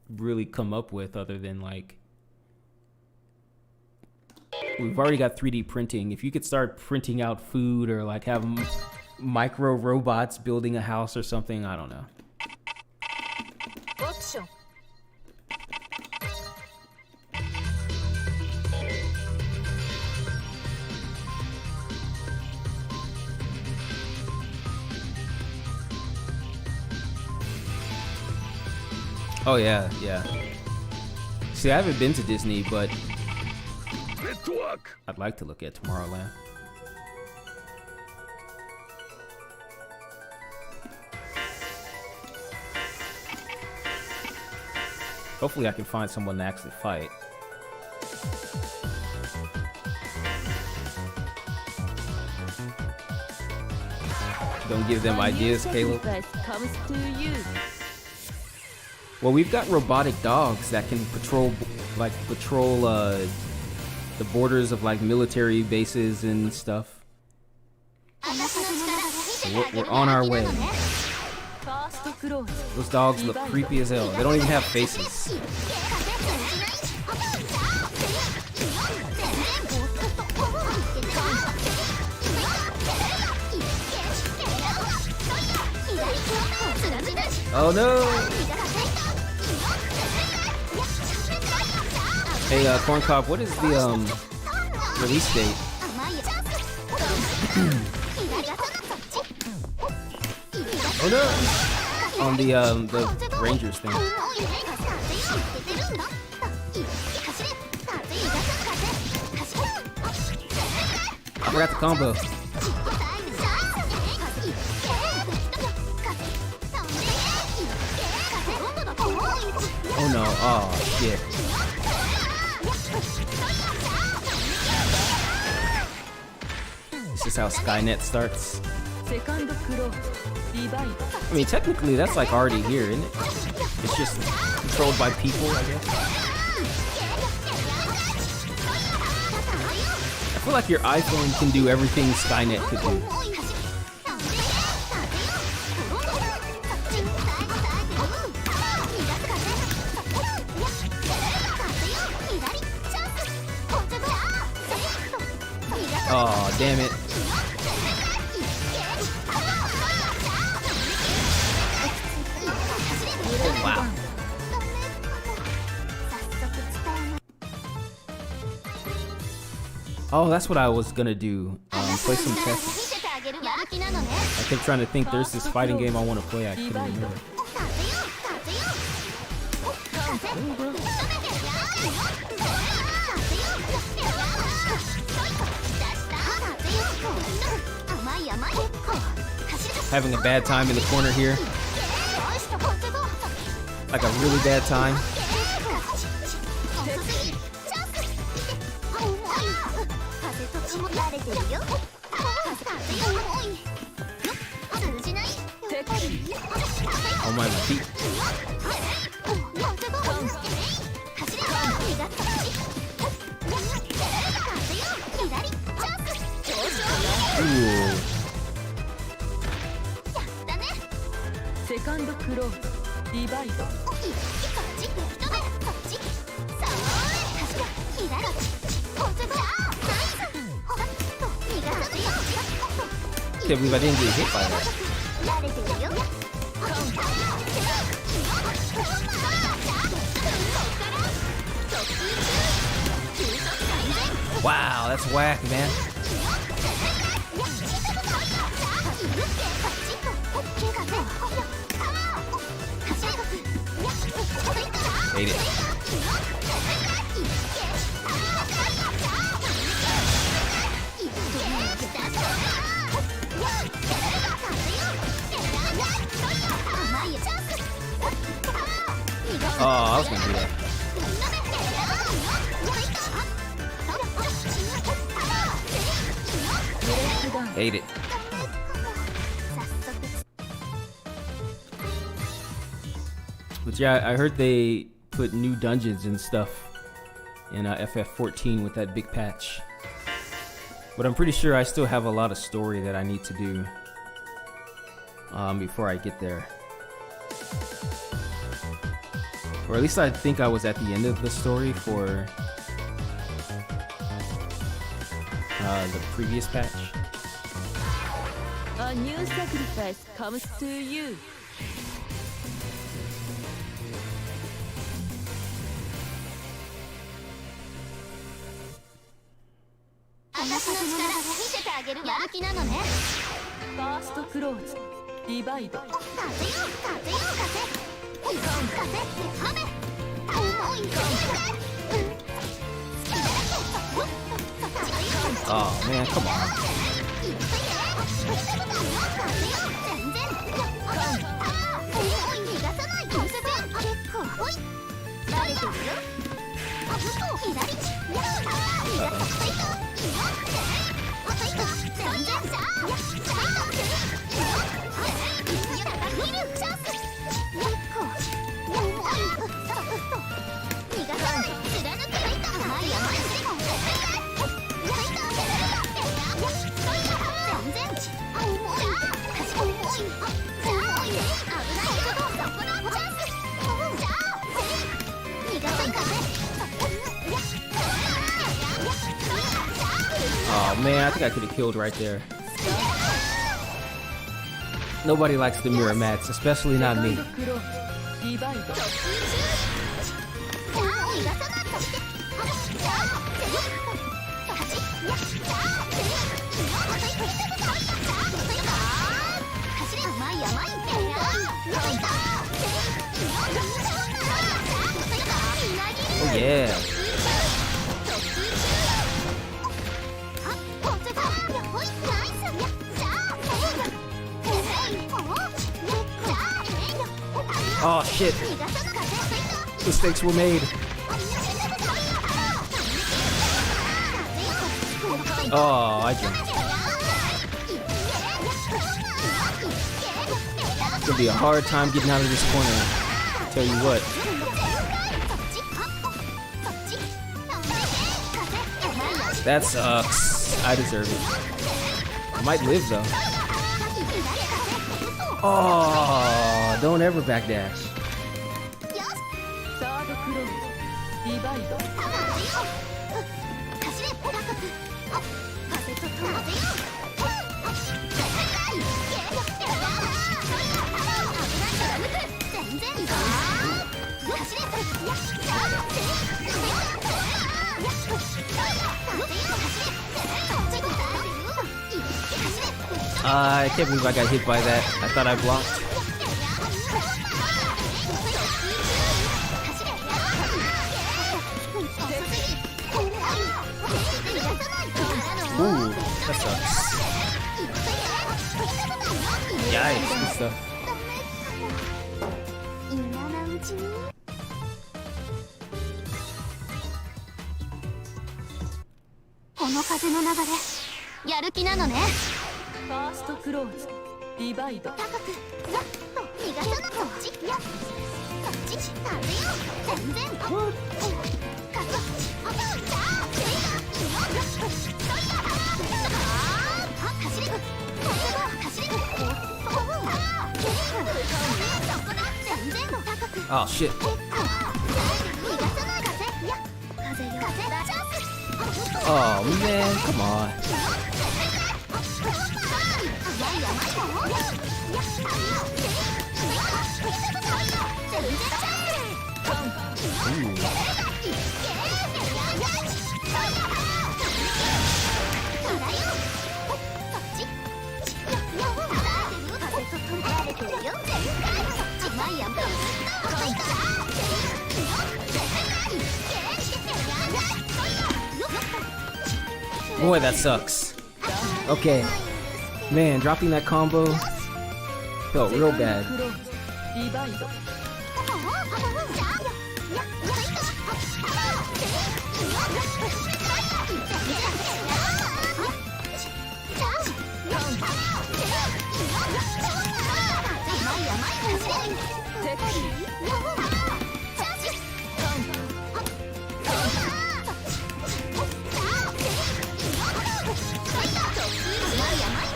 really come up with other than like, we've already got 3D printing. If you could start printing out food or like have micro robots building a house or something, I don't know. Oh yeah, yeah. See, I haven't been to Disney, but I'd like to look at Tomorrowland. Hopefully I can find someone to actually fight. Don't give them ideas, Caleb. Comes to you. Well, we've got robotic dogs that can patrol the borders of like military bases and stuff. So we're on our way. Those dogs look creepy as hell. They don't even have faces. Oh no! Hey, Corn Cob, what is the release date? Oh no! On the Rangers thing. forgot the combo. Oh no, oh shit. This is how Skynet starts. I mean, technically that's like already here, isn't it? It's just controlled by people, I guess. I feel like your iPhone can do everything Skynet could do. Oh, damn it. Wow. Oh, that's what I was gonna do. Play some Tetris. I kept trying to think there's this fighting game I want to play. I couldn't remember. Having a bad time in the corner here. Like a really bad time. Oh my feet. Ooh. Can't believe I didn't get hit by that. Wow, that's whack, man. Ate it. Oh, I was gonna do that. Ate it. But yeah, I heard they put new dungeons and stuff in FF14 with that big patch. But I'm pretty sure I still have a lot of story that I need to do before I get there. Or at least I think I was at the end of the story for the previous patch. A new sacrifice comes to you. First close, divide. Oh man, come on. Oh man, I think I could have killed right there. Nobody likes the mirror mats, especially not me. Oh yeah. Oh shit. Mistakes were made. Oh, I jumped. It's gonna be a hard time getting out of this corner. Tell you what. That sucks. I deserve it. I might live though. Oh, don't ever backdash. I can't believe I got hit by that. I thought I blocked. Ooh, that sucks. Yikes, good stuff. この風の流れ、やる気なのね。ファーストクローズ、ディバイド。高く、ざっと逃がさなこっち、や、そっち、風よ、全然。かそ、Oh shit. Oh man, come on. Boy, that sucks. Okay. Man, dropping that combo felt real bad.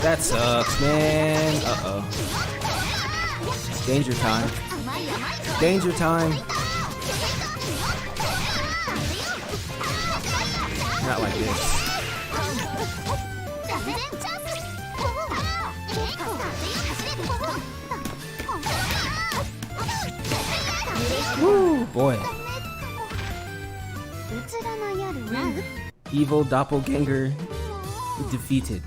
That sucks, man. Uh-oh. Danger time. Danger time. Not like this. Woo, boy. Evil doppelganger defeated.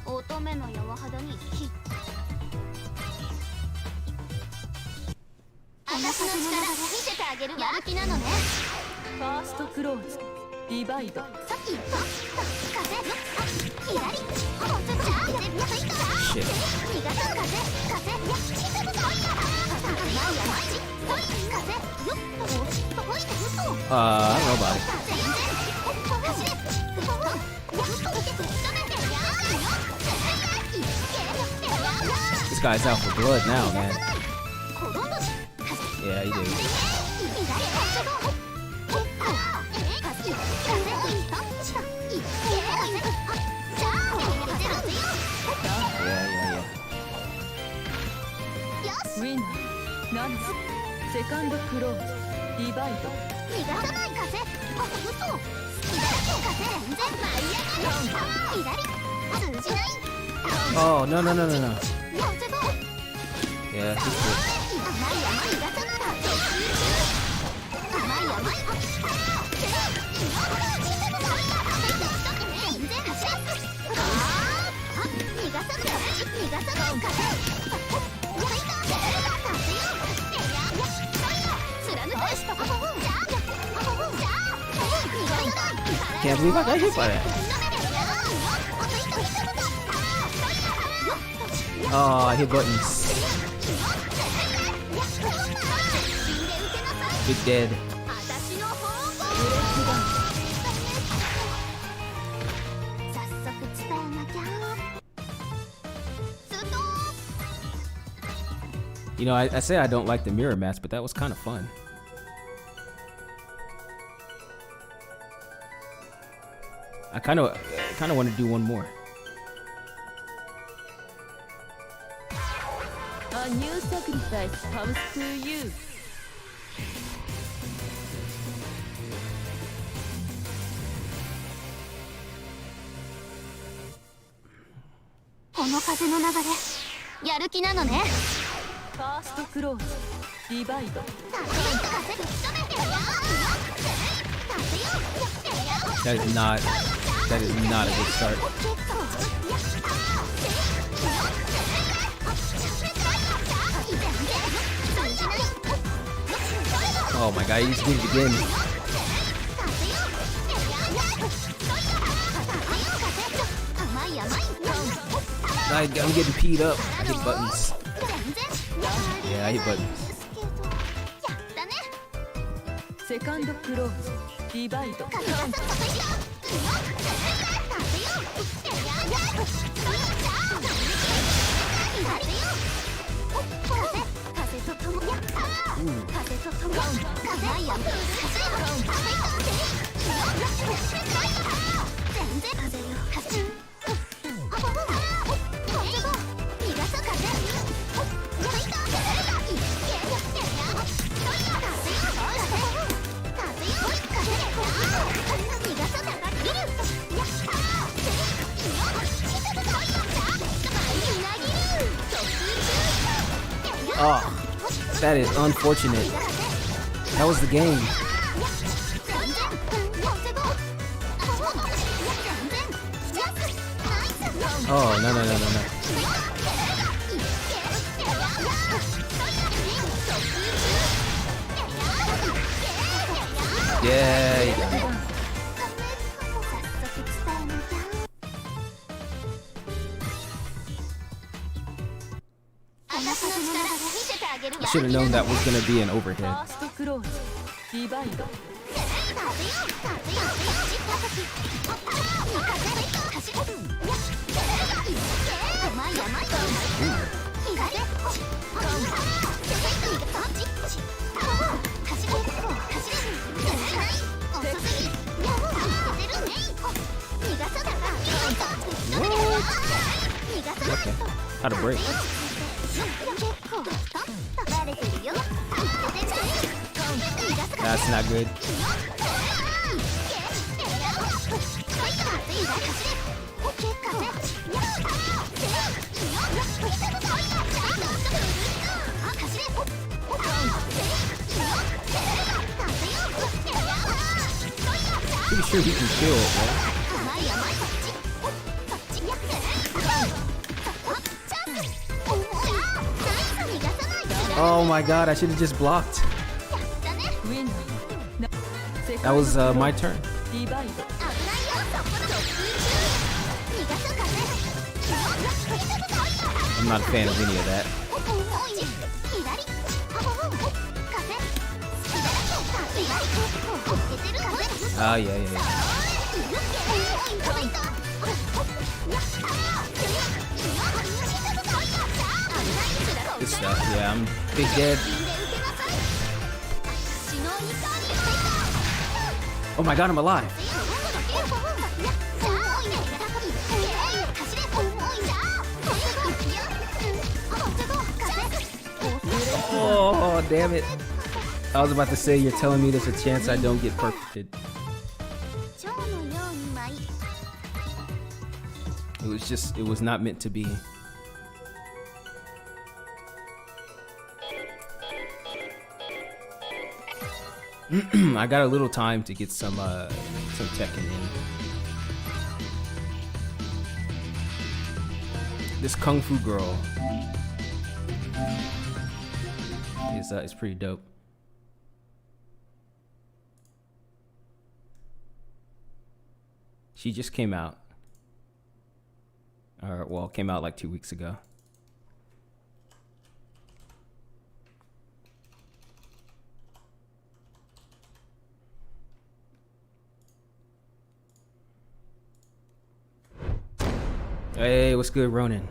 First close, divide. Shit. I don't know about it. This guy's out for blood now, man. Yeah, he did. Winner, nuns, second close, divide. Oh, no. Yeah, he's good. Can't believe I got hit by that. Oh, I hit buttons. Big Dead. You know, I say I don't like the mirror match, but that was kind of fun. I kind of want to do one more. A new sacrifice comes to you. First close, divide. That is not a good start. Oh my god, he just did it again. I'm getting peed up. I hit buttons. Yeah, I hit buttons. Second close, divide. Oh, that is unfortunate. That was the game. Oh, no. Yeah, you got it. I should have known that was going to be an overhead. Okay, how to break. That's not good. Pretty sure he can kill it, man. Oh my god, I should have just blocked. That was my turn. I'm not a fan of any of that. Oh, yeah. Good stuff. Yeah, I'm big dead. Oh my god, I'm alive. Oh, damn it. I was about to say, you're telling me there's a chance I don't get perfected. It was not meant to be. I got a little time to get some Tekken in. This Kung Fu girl is pretty dope. She just came out. Came out like 2 weeks ago. Hey, what's good, Ronan?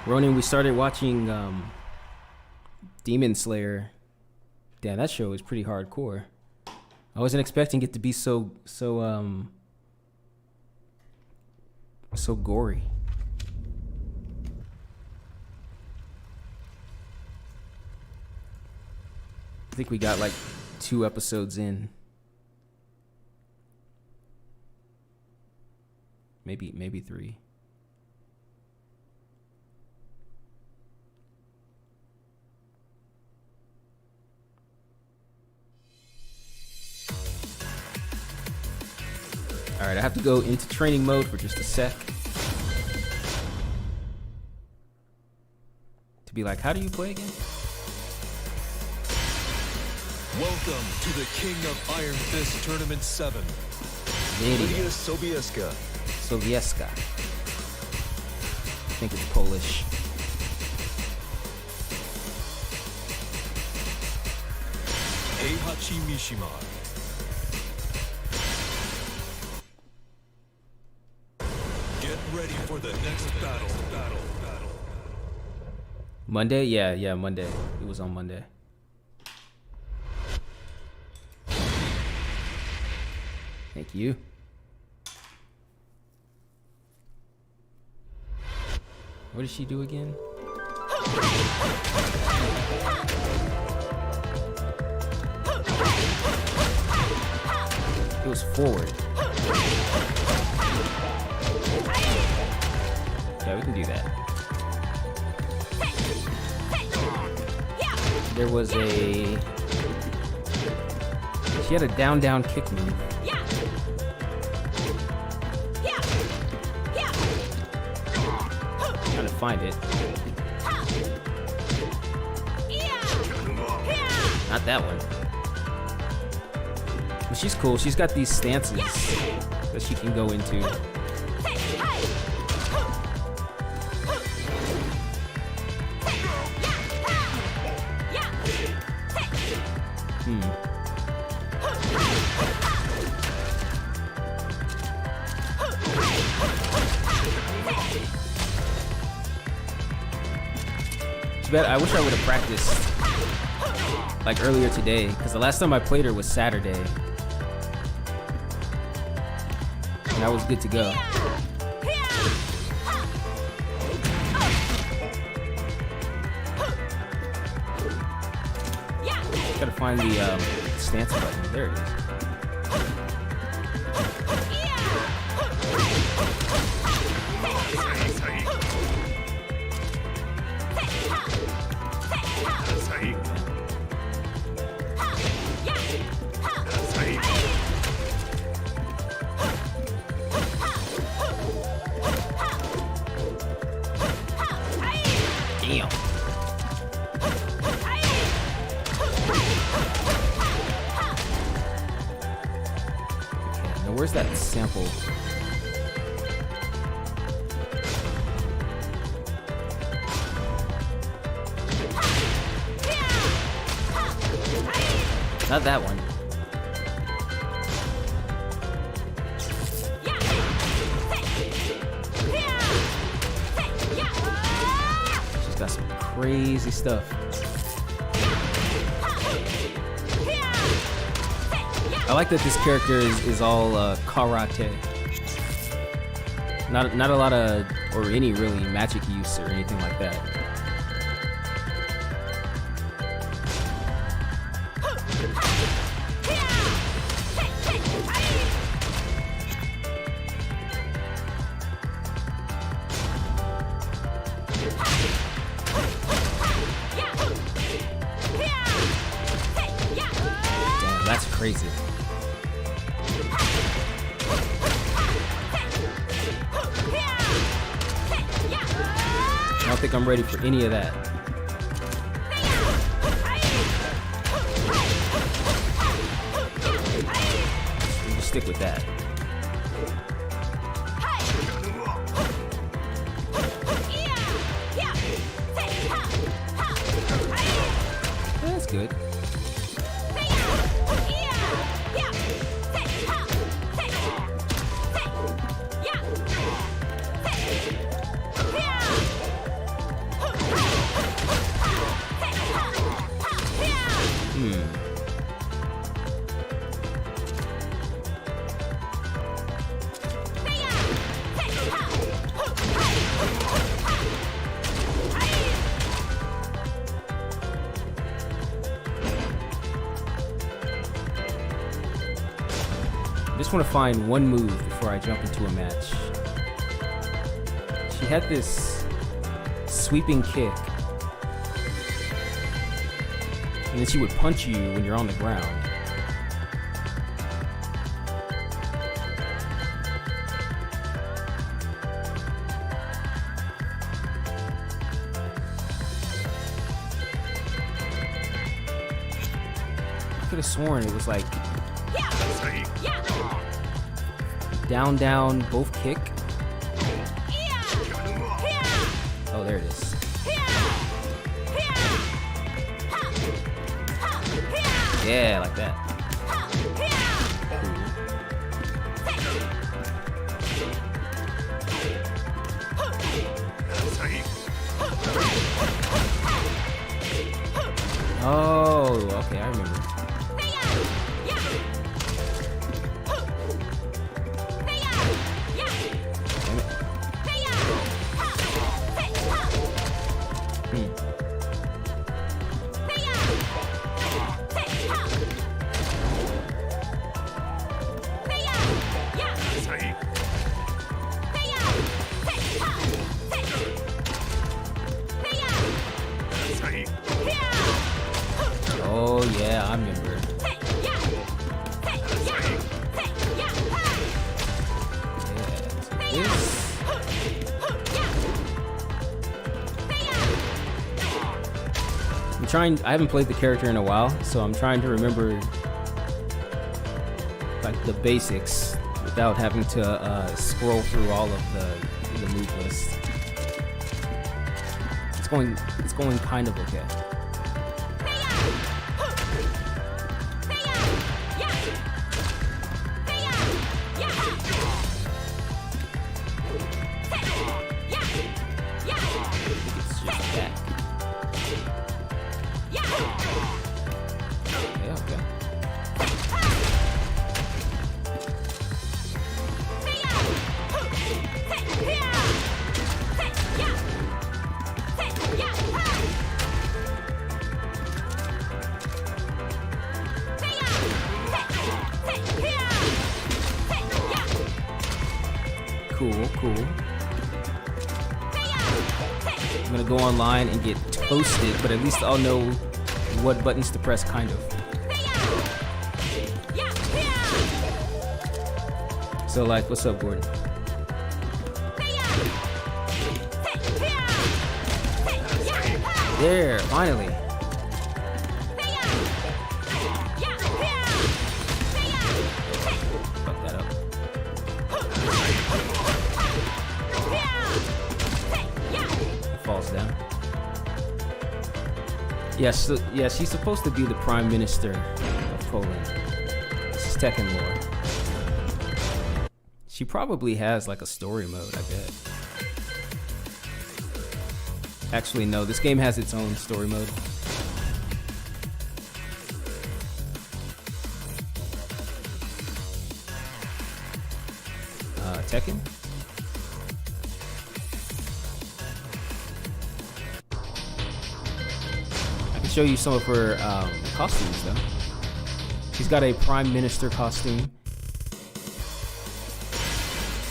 Ronan, we started watching Demon Slayer. Damn, that show is pretty hardcore. I wasn't expecting it to be so gory. I think we got like 2 episodes in. Maybe 3. All right, I have to go into training mode for just a sec. To be like, how do you play again? Welcome to the King of Iron Fist Tournament 7. Lydia Sobieska. Sobieska. I think it's Polish. Heihachi Mishima. Get ready for the next battle. Monday? Yeah, Monday. It was on Monday. Thank you. What did she do again? It was forward. Yeah, we can do that. There was a... She had a down kick move. Trying to find it. Not that one. But she's cool. She's got these stances that she can go into. I wish I would have practiced like earlier today, because the last time I played her was Saturday and I was good to go. Gotta find the stance button. There it is. Where's that sample? Not that one. She's got some crazy stuff. I like that this character is all karate. Not a lot of, or any really magic use or anything like that. Damn, that's crazy. I don't think I'm ready for any of that. Just stick with that. That's good. just want to find one move before I jump into a match. She had this sweeping kick. And then she would punch you when you're on the ground. I could have sworn it was like down, down, both kick. Oh, there it is. Yeah, like that. Oh, okay, I remember. Oh yeah, I remember. I haven't played the character in a while, so I'm trying to remember like the basics without having to scroll through all of the move list. It's going kind of okay. Cool. I'm gonna go online and get toasted, but at least I'll know what buttons to press, kind of. So like, what's up, Gordon? There, finally. Fuck that up. Falls down. Yes, yeah, she's supposed to be the Prime Minister of Poland. This is Tekken lore. She probably has like a story mode, I bet. Actually, no, this game has its own story mode. Tekken? I can show you some of her costumes though. She's got a Prime Minister costume.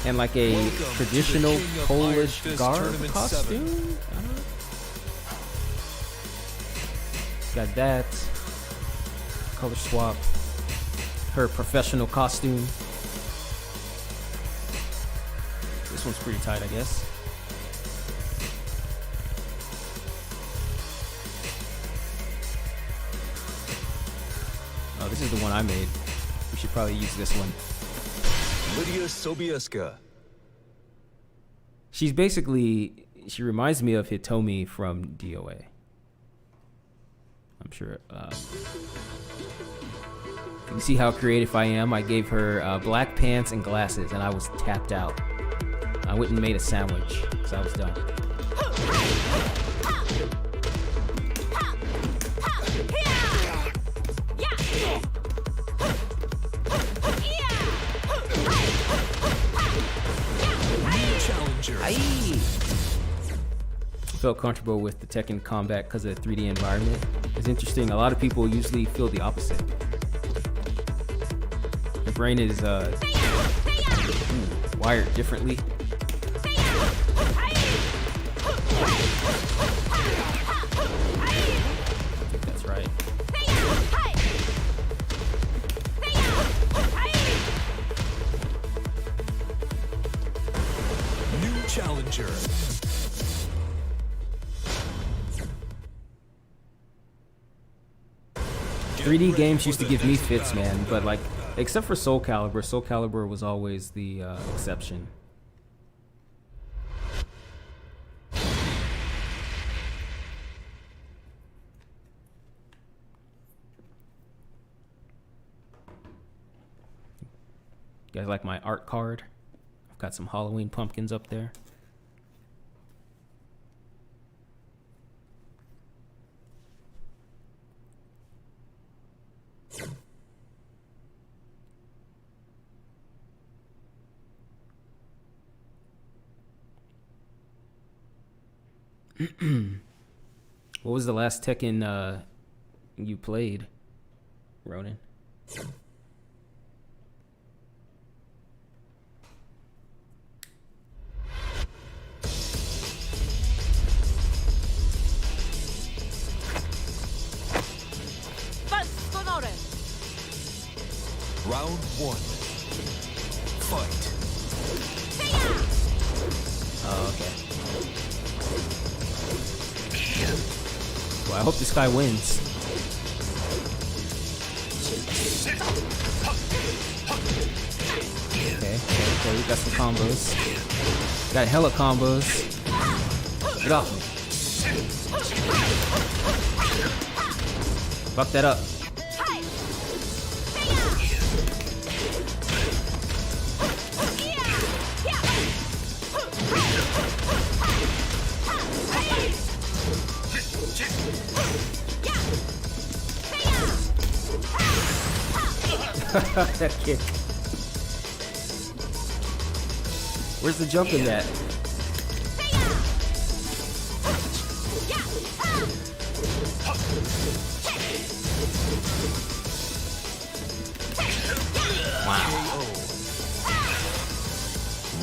And like a traditional Polish garb costume? Got that. Color swap. Her professional costume. This one's pretty tight, I guess. Oh, this is the one I made. We should probably use this one. Lydia Sobieska. She reminds me of Hitomi from DOA. I'm sure. You see how creative I am? I gave her black pants and glasses, and I was tapped out. I went and made a sandwich because I was done. I felt comfortable with the Tekken combat because of the 3D environment. It's interesting, a lot of people usually feel the opposite. And for brain is wired differently. That's right. New challenger. 3D games used to give me fits, man, but like, except for Soul Calibur. Soul Calibur was always the exception. You guys like my art card? I've got some Halloween pumpkins up there. What was the last Tekken you played, Ronan? Round 1. Fight. Oh, okay. Well, I hope this guy wins. Okay, we got some combos. Got hella combos. Get off me. Fuck that up. That kick. Where's the jump in that? Wow.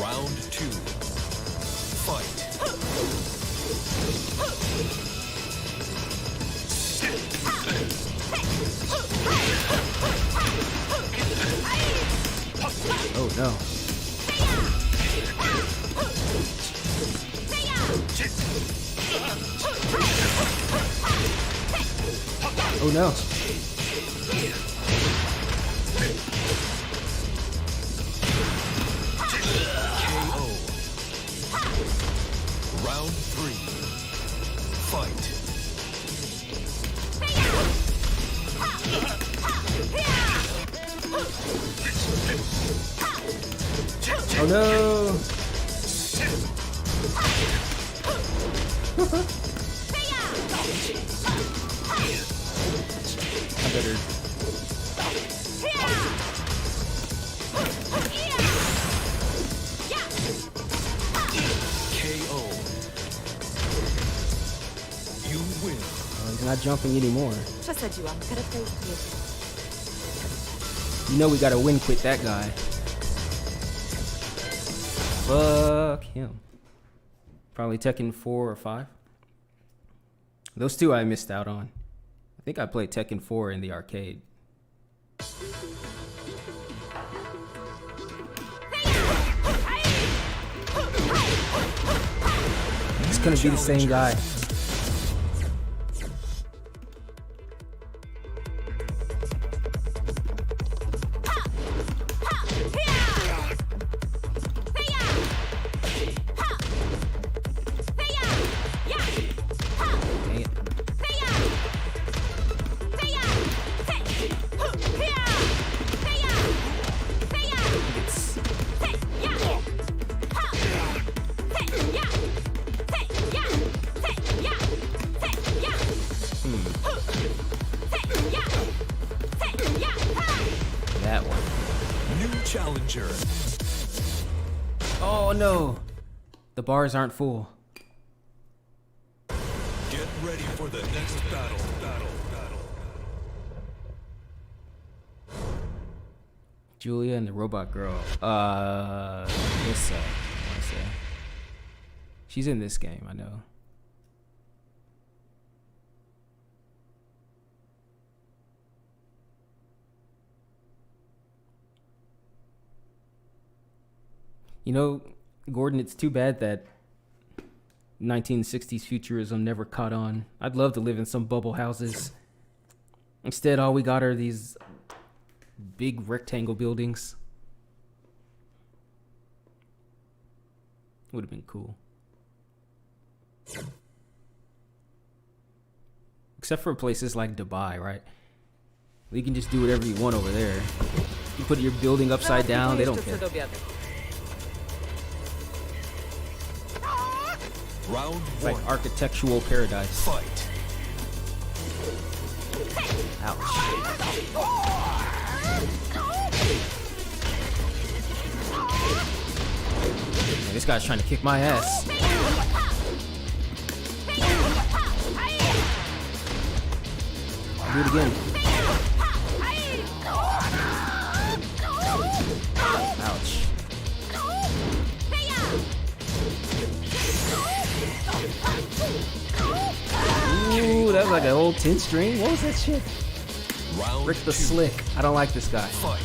Round 2. Fight. Oh no. Oh no. KO. Round 3. Fight. Oh no. I better. KO. You win. Oh, he's not jumping anymore. Przesadziłam. Charakterystycznie. You know we gotta win quit that guy. Fuck him. Probably Tekken 4 or 5. Those two I missed out on. I think I played Tekken 4 in the arcade. It's gonna be the same guy. That one. New challenger. Oh no. The bars aren't full. Get ready for the next battle. Julia and the robot girl. Lisa, I wanna say. She's in this game, I know. You know, Gordon, it's too bad that 1960s futurism never caught on. I'd love to live in some bubble houses. Instead, all we got are these big rectangle buildings. Would have been cool. Except for places like Dubai, right? You can just do whatever you want over there. You put your building upside down, they don't care. Round It's like architectural paradise. Fight. Ouch. Man, this guy's trying to kick my ass. Do it again. Ouch. Ooh, that was like an old 10 string. What was that shit? Rick the Slick. I don't like this guy. Fight.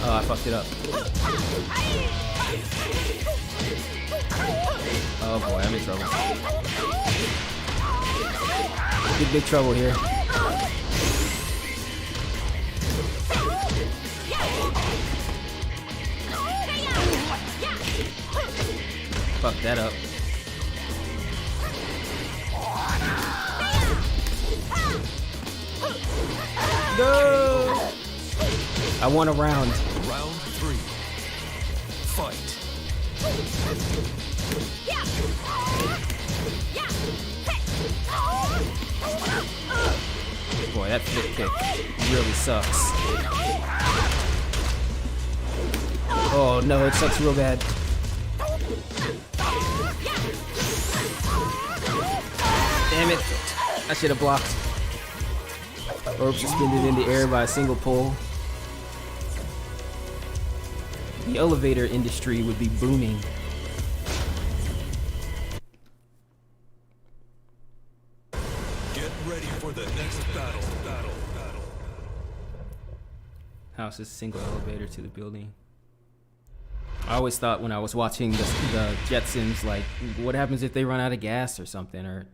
Oh, I fucked it up. Oh boy, I'm in trouble. Big trouble here. Fuck that up. No! I won a round. Round 3. Fight. Boy, that flip kick really sucks. Oh no, it sucks real bad. Damn it. I should have blocked. Orb suspended in the air by a single pole. The elevator industry would be booming. Get ready for the next battle. House is a single elevator to the building. I always thought when I was watching the Jetsons, like, what happens if they run out of gas or something, or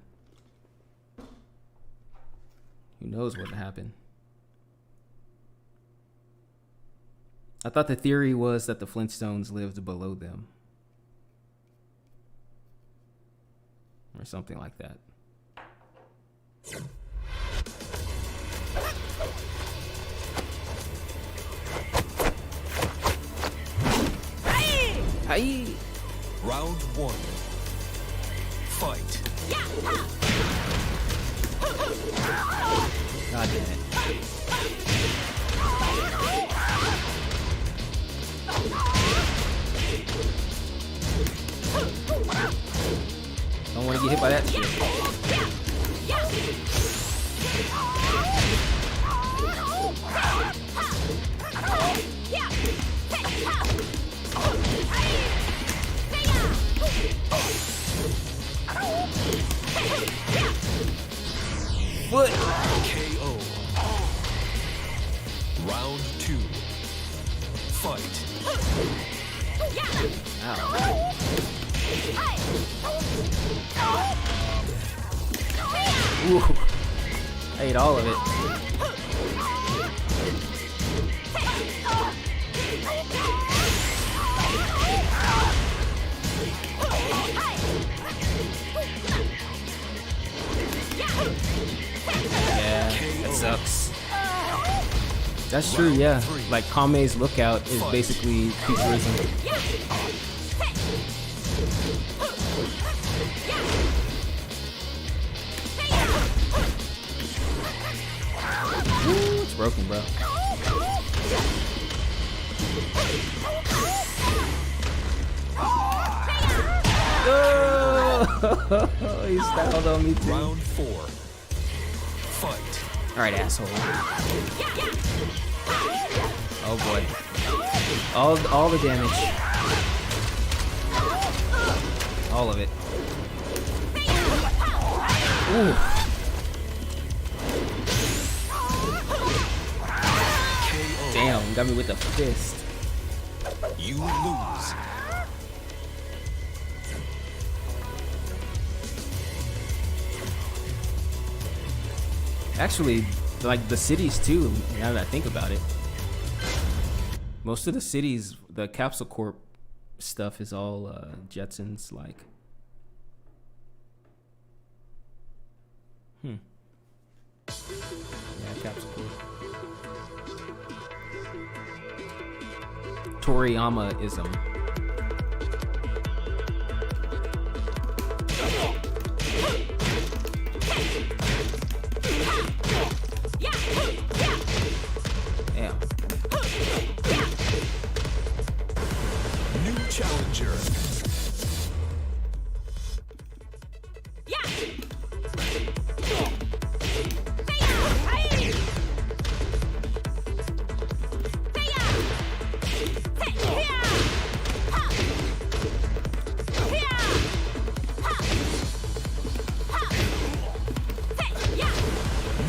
who knows what would happen. I thought the theory was that the Flintstones lived below them. Or something like that. Hi. Round 1. Fight. God damn it. Don't want to get hit by that shit. Foot. KO. Round 2. Fight. Ow. Ooh. I ate all of it. Yeah, that sucks. That's true, yeah. Like Kame's Lookout is basically futurism. Ooh, it's broken, bro. Oh! He styled on me too. Round 4. Fight. All right, asshole. Oh boy. All the damage. All of it. Ooh. Damn, got me with the fist. You lose. Actually, like the cities too, now that I think about it. Most of the cities, the Capsule Corp stuff is all Jetsons like. Yeah, Capsule Corp. Toriyama-ism. Damn. New challenger.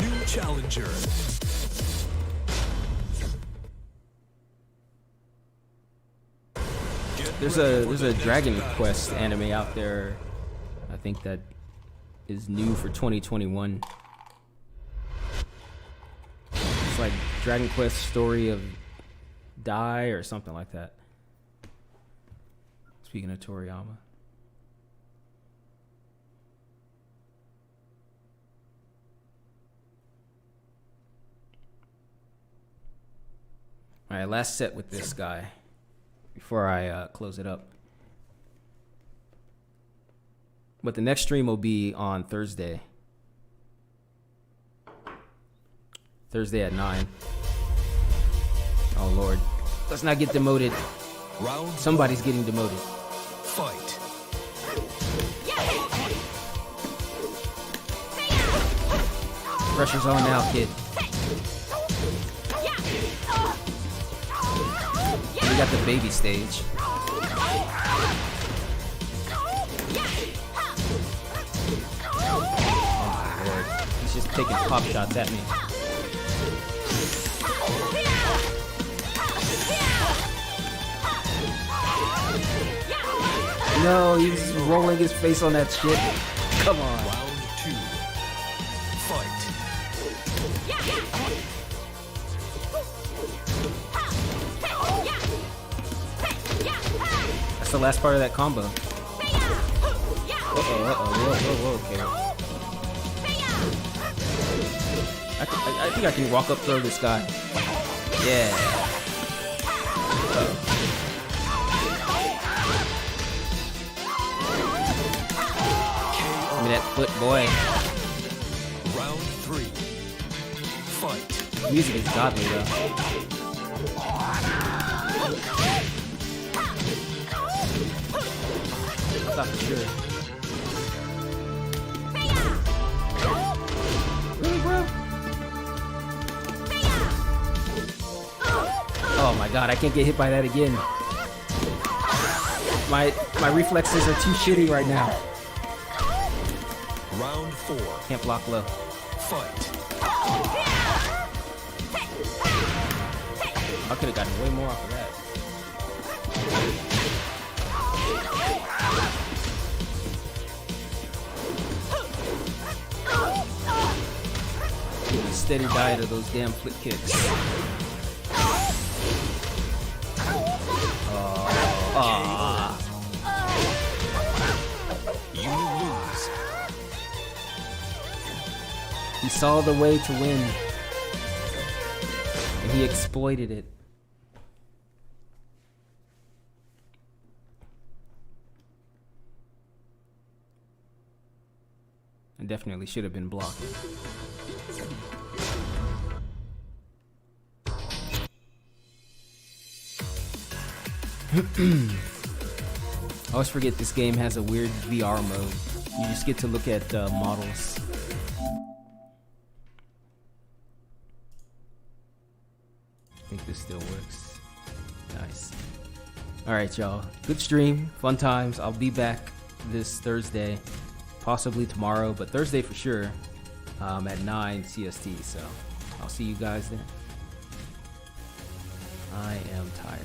New challenger. There's a Dragon Quest anime out there, I think that is new for 2021. It's like Dragon Quest Story of Die or something like that. Speaking of Toriyama. All right, last set with this guy before I close it up. But the next stream will be on Thursday. Thursday at 9. Oh Lord, let's not get demoted. Somebody's getting demoted. Fight. Pressure's on now, kid. We got the baby stage. Oh my Lord. He's just taking pop shots at me. No, he's rolling his face on that shit. Come on. Round 2. Fight. That's the last part of that combo. Whoa, okay. I think I can walk up throw this guy. Yeah. Give me that foot, boy. Round 3. Fight. Music is godly, though. I thought for sure. Really, bro? Oh my god, I can't get hit by that again. My reflexes are too shitty right now. Round 4. Can't block low. Fight. I could have gotten way more off of that. Getting a steady diet of those damn flip kicks. You lose. He saw the way to win, and he exploited it. I definitely should have been blocking. I always forget this game has a weird VR mode. You just get to look at models. I think this still works. Nice. Alright, y'all. Good stream. Fun times. I'll be back this Thursday. Possibly tomorrow, but Thursday for sure. At 9 CST. So I'll see you guys then. I am tired.